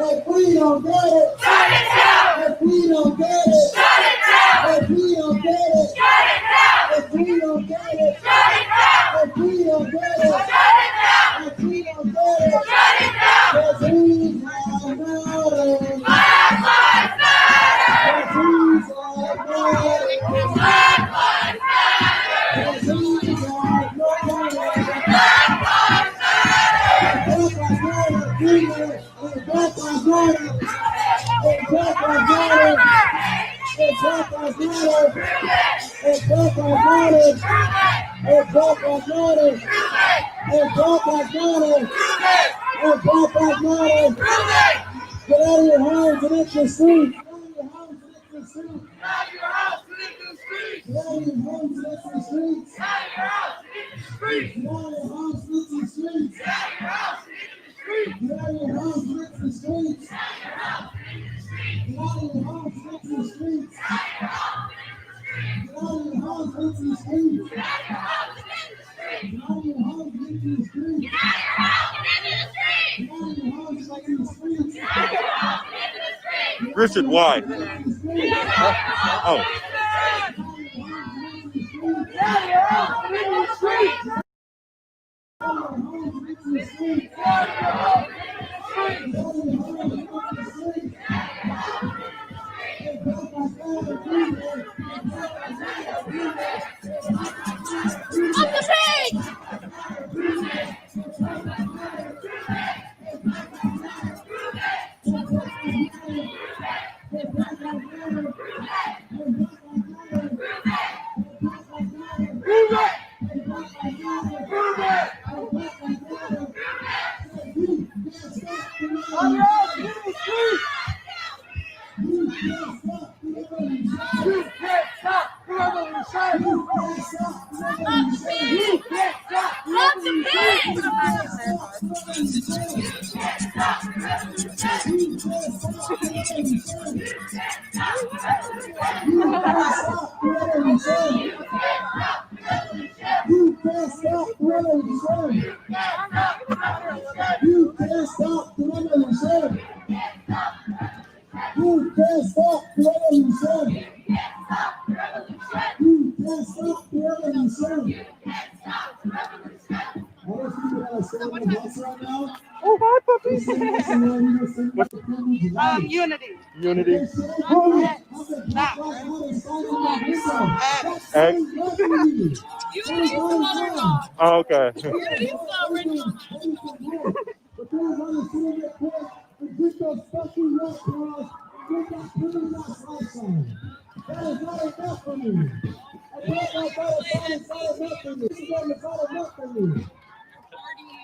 If we don't get it, shut it down. If we don't get it, shut it down. If we don't get it, shut it down. If we don't get it, shut it down. If we don't get it, shut it down. If we don't get it, shut it down. If we don't get it, shut it down. Cause who's like matters? Black lives matter. Cause who's like matters? Black lives matter. Cause who's like matters? Black lives matter. Black lives matter. Black lives matter. Black lives matter. Black lives matter. Black lives matter. Black lives matter. Black lives matter. Black lives matter. Get out of your house and hit the street. Get out of your house and hit the street. Get out of your house and hit the streets. Get out of your house and hit the streets. Get out of your house and hit the streets. Get out of your house and hit the streets. Get out of your house and hit the streets. Get out of your house and hit the streets. Get out of your house and hit the streets. Get out of your house and hit the streets. Get out of your house and hit the streets. Get out of your house and hit the streets. Get out of your house and hit the streets. Get out of your house and hit the streets. Richard, why? Oh. Unity. Unity. Egg? Oh, okay.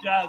Jazz.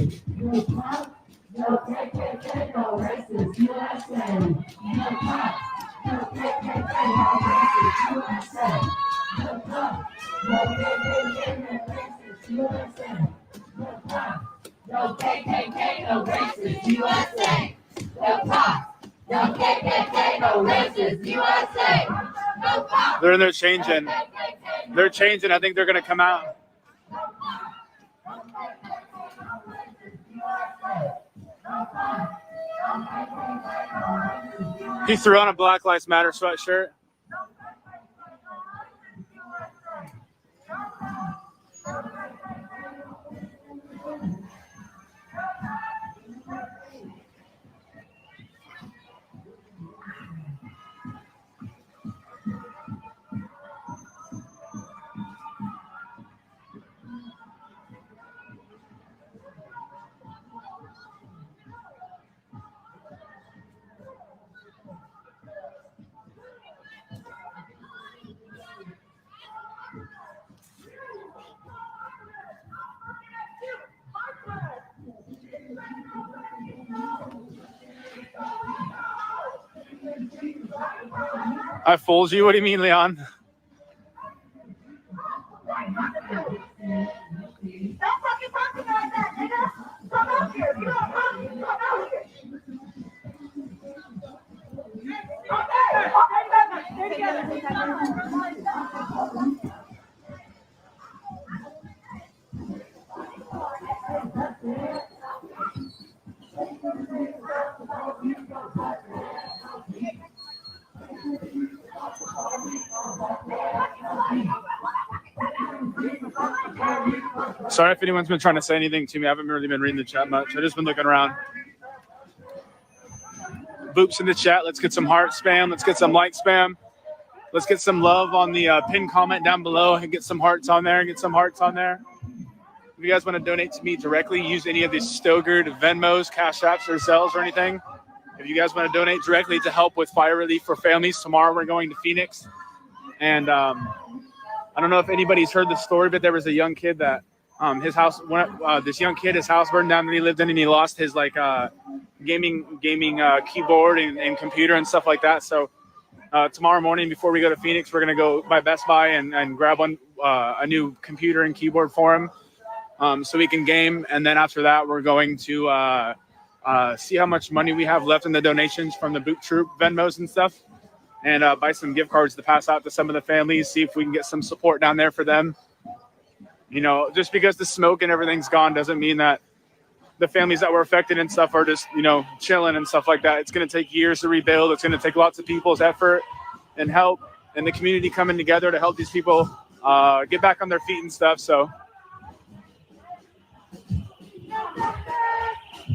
No KKK, no racist, USA. No cops, no KKK, no racist, USA. No cops. They're changing. They're changing. I think they're gonna come out. He threw on a Black Lives Matter sweatshirt. I fooled you. What do you mean, Leon? Don't fucking talk about that, nigga. Come out here. You don't come out here. Sorry if anyone's been trying to say anything to me. I haven't really been reading the chat much. I've just been looking around. Boops in the chat. Let's get some heart spam. Let's get some like spam. Let's get some love on the pinned comment down below and get some hearts on there. Get some hearts on there. If you guys want to donate to me directly, use any of these Stogard, Venmos, Cash Apps, or Zells or anything. If you guys want to donate directly to help with fire relief for families, tomorrow we're going to Phoenix. And I don't know if anybody's heard the story, but there was a young kid that his house burned down that he lived in, and he lost his gaming keyboard and computer and stuff like that. So tomorrow morning before we go to Phoenix, we're going to go by Best Buy and grab a new computer and keyboard for him so we can game. And then after that, we're going to see how much money we have left in the donations from the Boot Troop Venmos and stuff, and buy some gift cards to pass out to some of the families, see if we can get some support down there for them. You know, just because the smoke and everything's gone doesn't mean that the families that were affected and stuff are just, you know, chilling and stuff like that. It's going to take years to rebuild. It's going to take lots of people's effort and help and the community coming together to help these people get back on their feet and stuff. So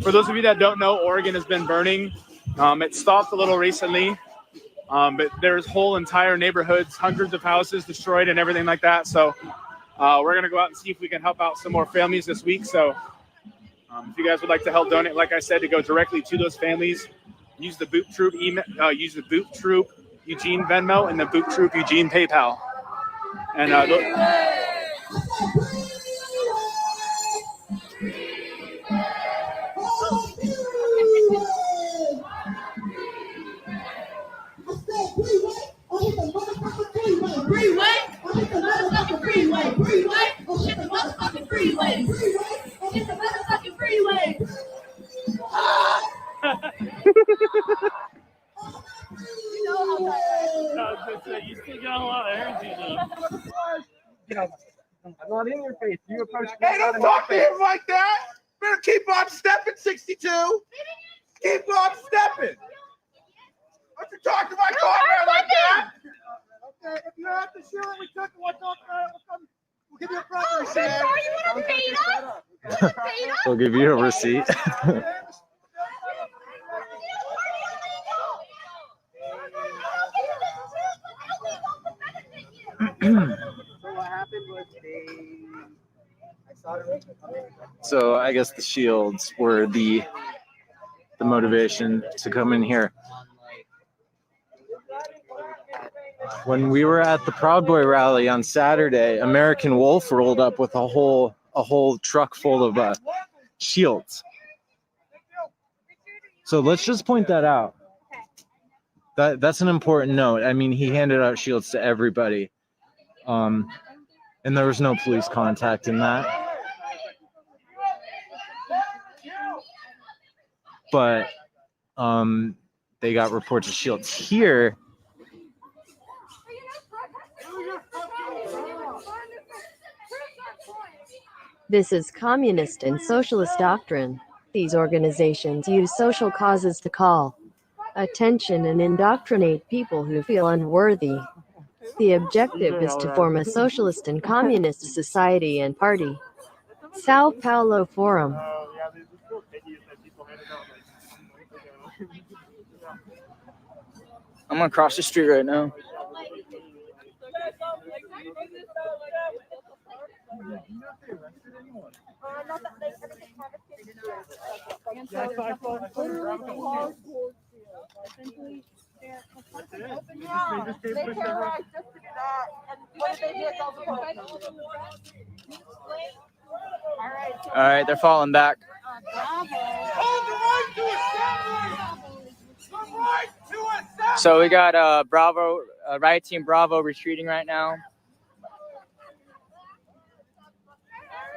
for those of you that don't know, Oregon has been burning. It stopped a little recently, but there's whole entire neighborhoods, hundreds of houses destroyed and everything like that. So we're going to go out and see if we can help out some more families this week. So if you guys would like to help donate, like I said, to go directly to those families, use the Boot Troop use the Boot Troop Eugene Venmo and the Boot Troop Eugene PayPal. And You still got a lot of energy, though. I'm not in your face. You approach me. Hey, don't talk to him like that. Better keep on stepping, 62. Keep on stepping. Don't you talk to my partner like that. Okay, if you have to shoot it, we took it. We'll give you a proper receipt. We'll give you a receipt. So I guess the shields were the motivation to come in here. When we were at the Proud Boy rally on Saturday, American Wolf rolled up with a whole truck full of shields. So let's just point that out. That's an important note. I mean, he handed out shields to everybody. And there was no police contact in that. But they got reports of shields here. This is communist and socialist doctrine. These organizations use social causes to call attention and indoctrinate people who feel unworthy. The objective is to form a socialist and communist society and party. Sao Paulo Forum. I'm gonna cross the street right now. All right, they're falling back. So we got Bravo, Riot Team Bravo retreating right now.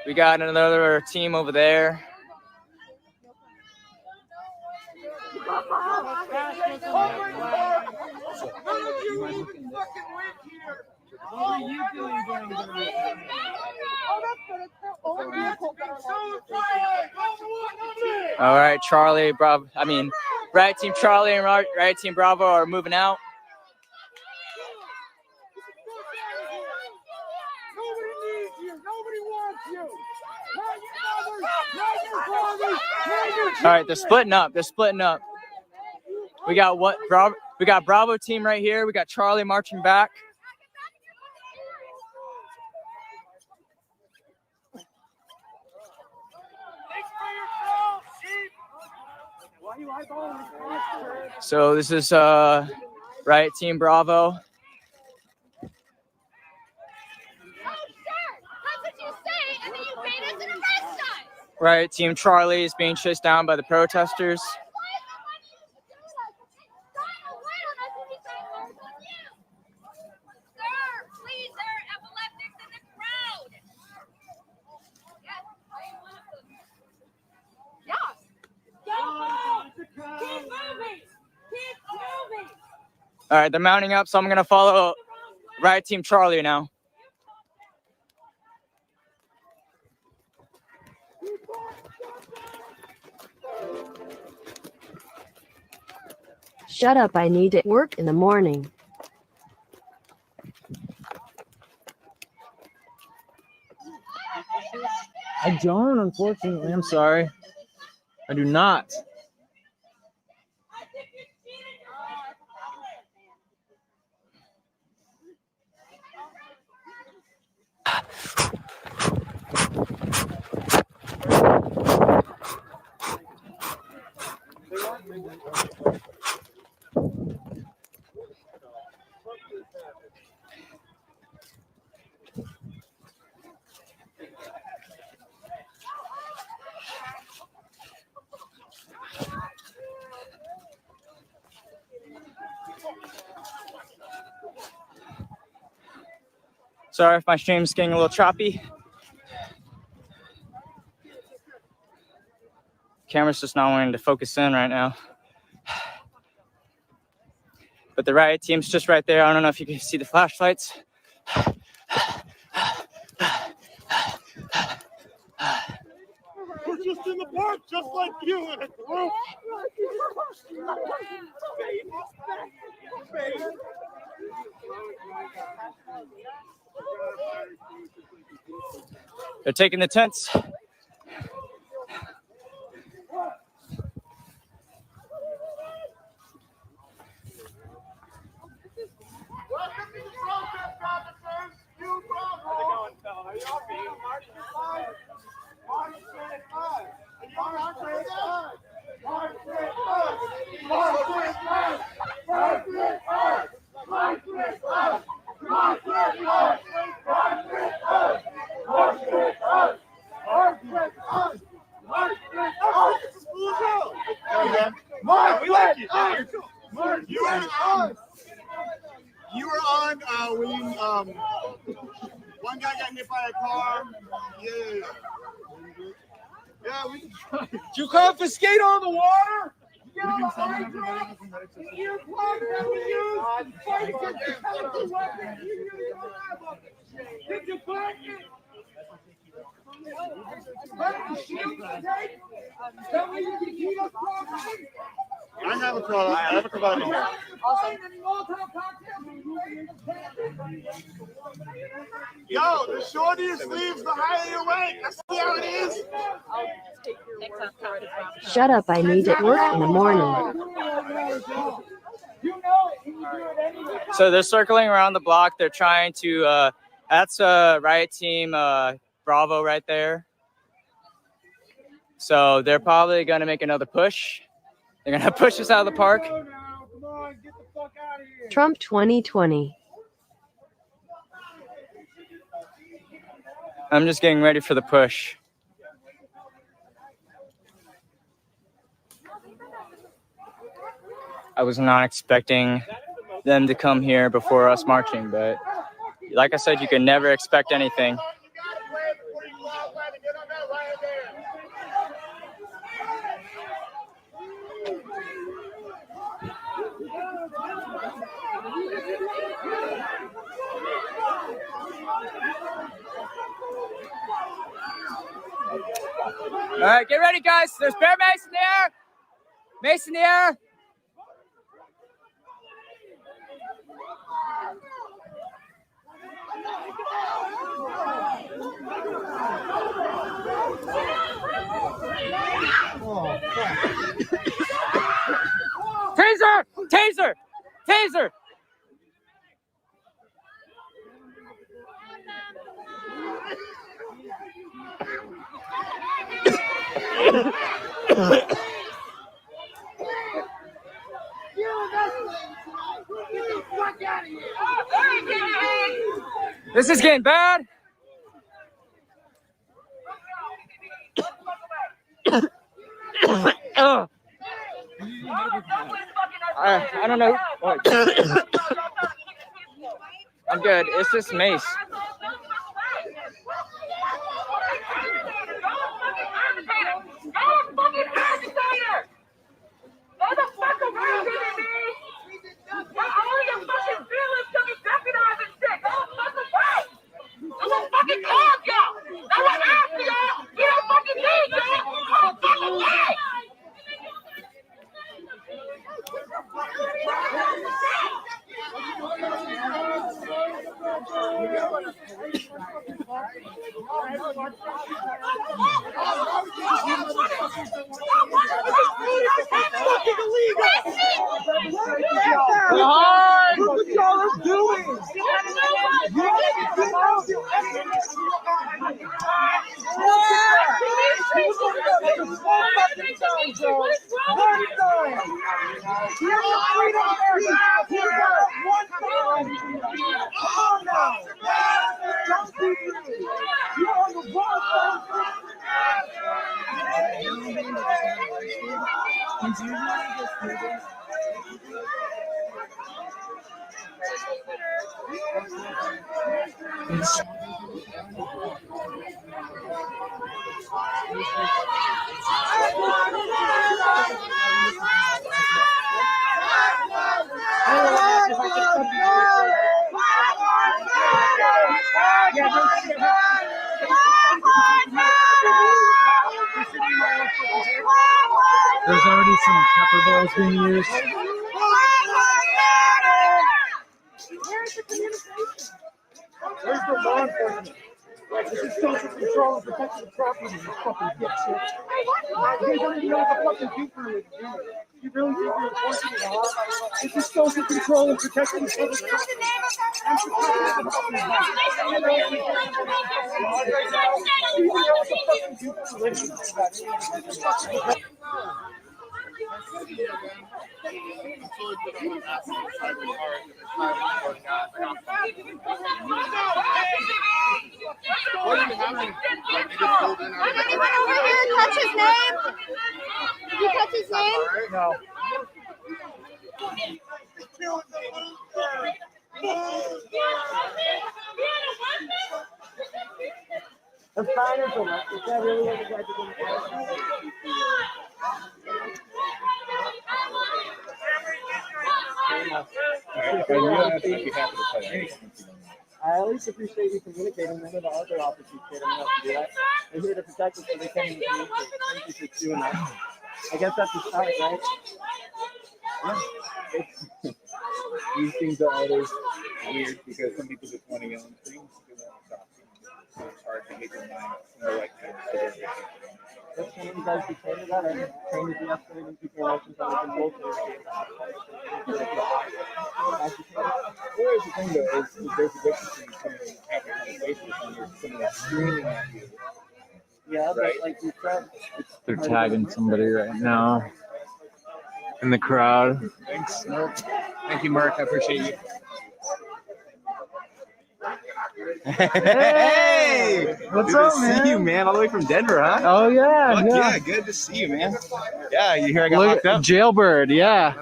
We got another team over there. All right, Charlie, Bravo. I mean, Riot Team Charlie and Riot Team Bravo are moving out. Nobody needs you. Nobody wants you. Not your mothers, not your fathers, not your All right, they're splitting up. They're splitting up. We got we got Bravo team right here. We got Charlie marching back. So this is Riot Team Bravo. Riot Team Charlie is being chased down by the protesters. All right, they're mounting up, so I'm gonna follow Riot Team Charlie now. Shut up, I need to work in the morning. I don't, unfortunately. I'm sorry. I do not. Sorry if my stream's getting a little choppy. Camera's just not wanting to focus in right now. But the Riot Team's just right there. I don't know if you can see the flashlights. We're just in the park, just like you in a group. They're taking the tents. Welcome to the protest, officers. You Bravo. Are y'all being marched by? March straight five. March straight five. March straight five. March straight five. March straight five. March straight five. March straight five. March straight five. March straight five. March straight five. March Mark, you were on when one guy got hit by a car. Yeah. Yeah, we can try. Did you confiscate all the water? You get all the earplugs that we use. Fight against the chemical weapons. You really don't have them. Did you find it? I have a product. I have a provider here. Yo, the shorter your sleeves, the higher your rank. That's how it is. Shut up, I need it work in the morning. So they're circling around the block. They're trying to, that's riot team Bravo right there. So they're probably going to make another push. They're going to push us out of the park. Trump 2020. I'm just getting ready for the push. I was not expecting them to come here before us marching, but like I said, you can never expect anything. All right, get ready, guys. There's Bear Mace in the air. Mace in the air. Taser! Taser! Taser! This is getting bad. I don't know. I'm good. It's just Mace. Look what y'all are doing. There's already some pepper balls being used. Where's the law enforcement? Like, this is social control and protecting the property, you fucking dipshit. You don't even know what the fucking people are doing. You really think you're enforcing the law? This is social control and protecting the public property. Anyone over here touch his name? Did you touch his name? No. I'm fine for that. Is that really what you guys are going I at least appreciate you communicating. None of the other officers did enough to do that. They're here to protect us, so they can't even communicate. Thank you for doing that. I guess that's the start, right? Yeah. These things are always weird because some people just want to yell on things. So it's hard to get your mind in the right place. That's when you guys be trained about it. Trained to de-escalating people emotions under control. Where's the thing though is there's a difference between having a conversation and someone screaming at you. Yeah, but like you said, They're tagging somebody right now in the crowd. Thanks, Mark. Thank you, Mark. I appreciate you. Hey, what's good up, to man? see you, man. All the way from Denver, huh? Oh yeah, Fuck yeah. yeah, good to see you, man. Yeah, you hear I got Look, locked up? Jailbird, yeah.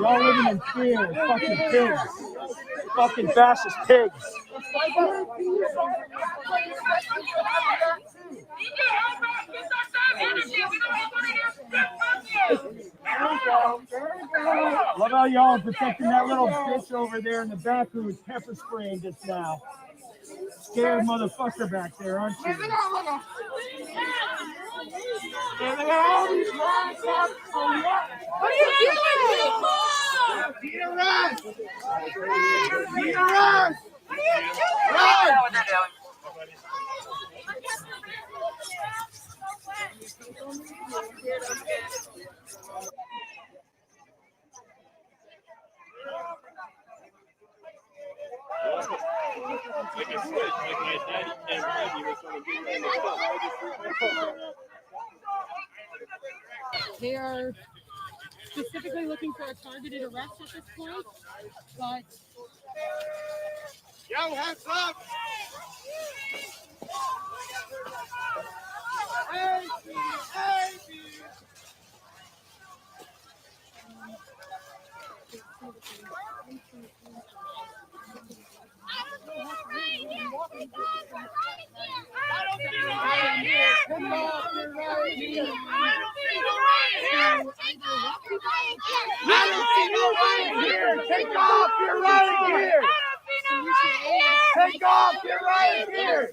Y'all living in fear, fucking pigs. Fucking fascist pigs. Love how y'all are protecting that little bitch over there in the back who was pepper spraying just now. Scared motherfucker back there, aren't you? What are you doing? Beat her run! Beat her run! What are you doing? Run! They are specifically looking for a targeted arrest at this point, but Yo, hands up! Hey, hey, Take off your right here! Take off your right here!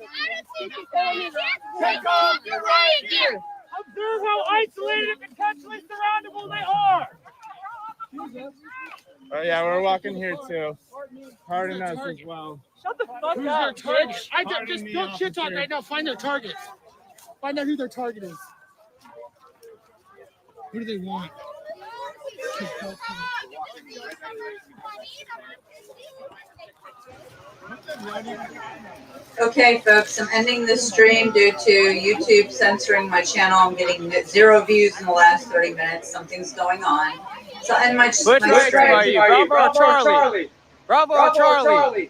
Take off your right here! Observe how isolated and potentially surroundable they are! Oh yeah, we're walking here too. Pardon us as well. Shut the fuck who's up, their target? bitch. I just don't shit talk right now. Find their target. Find out who their target is. Who do they want? Okay, folks, I'm ending this stream due to YouTube censoring my channel. I'm getting 0 views in the last 30 minutes. Something's going on. So, and my Which my right stream. are you? Bravo or Charlie? Bravo or Charlie?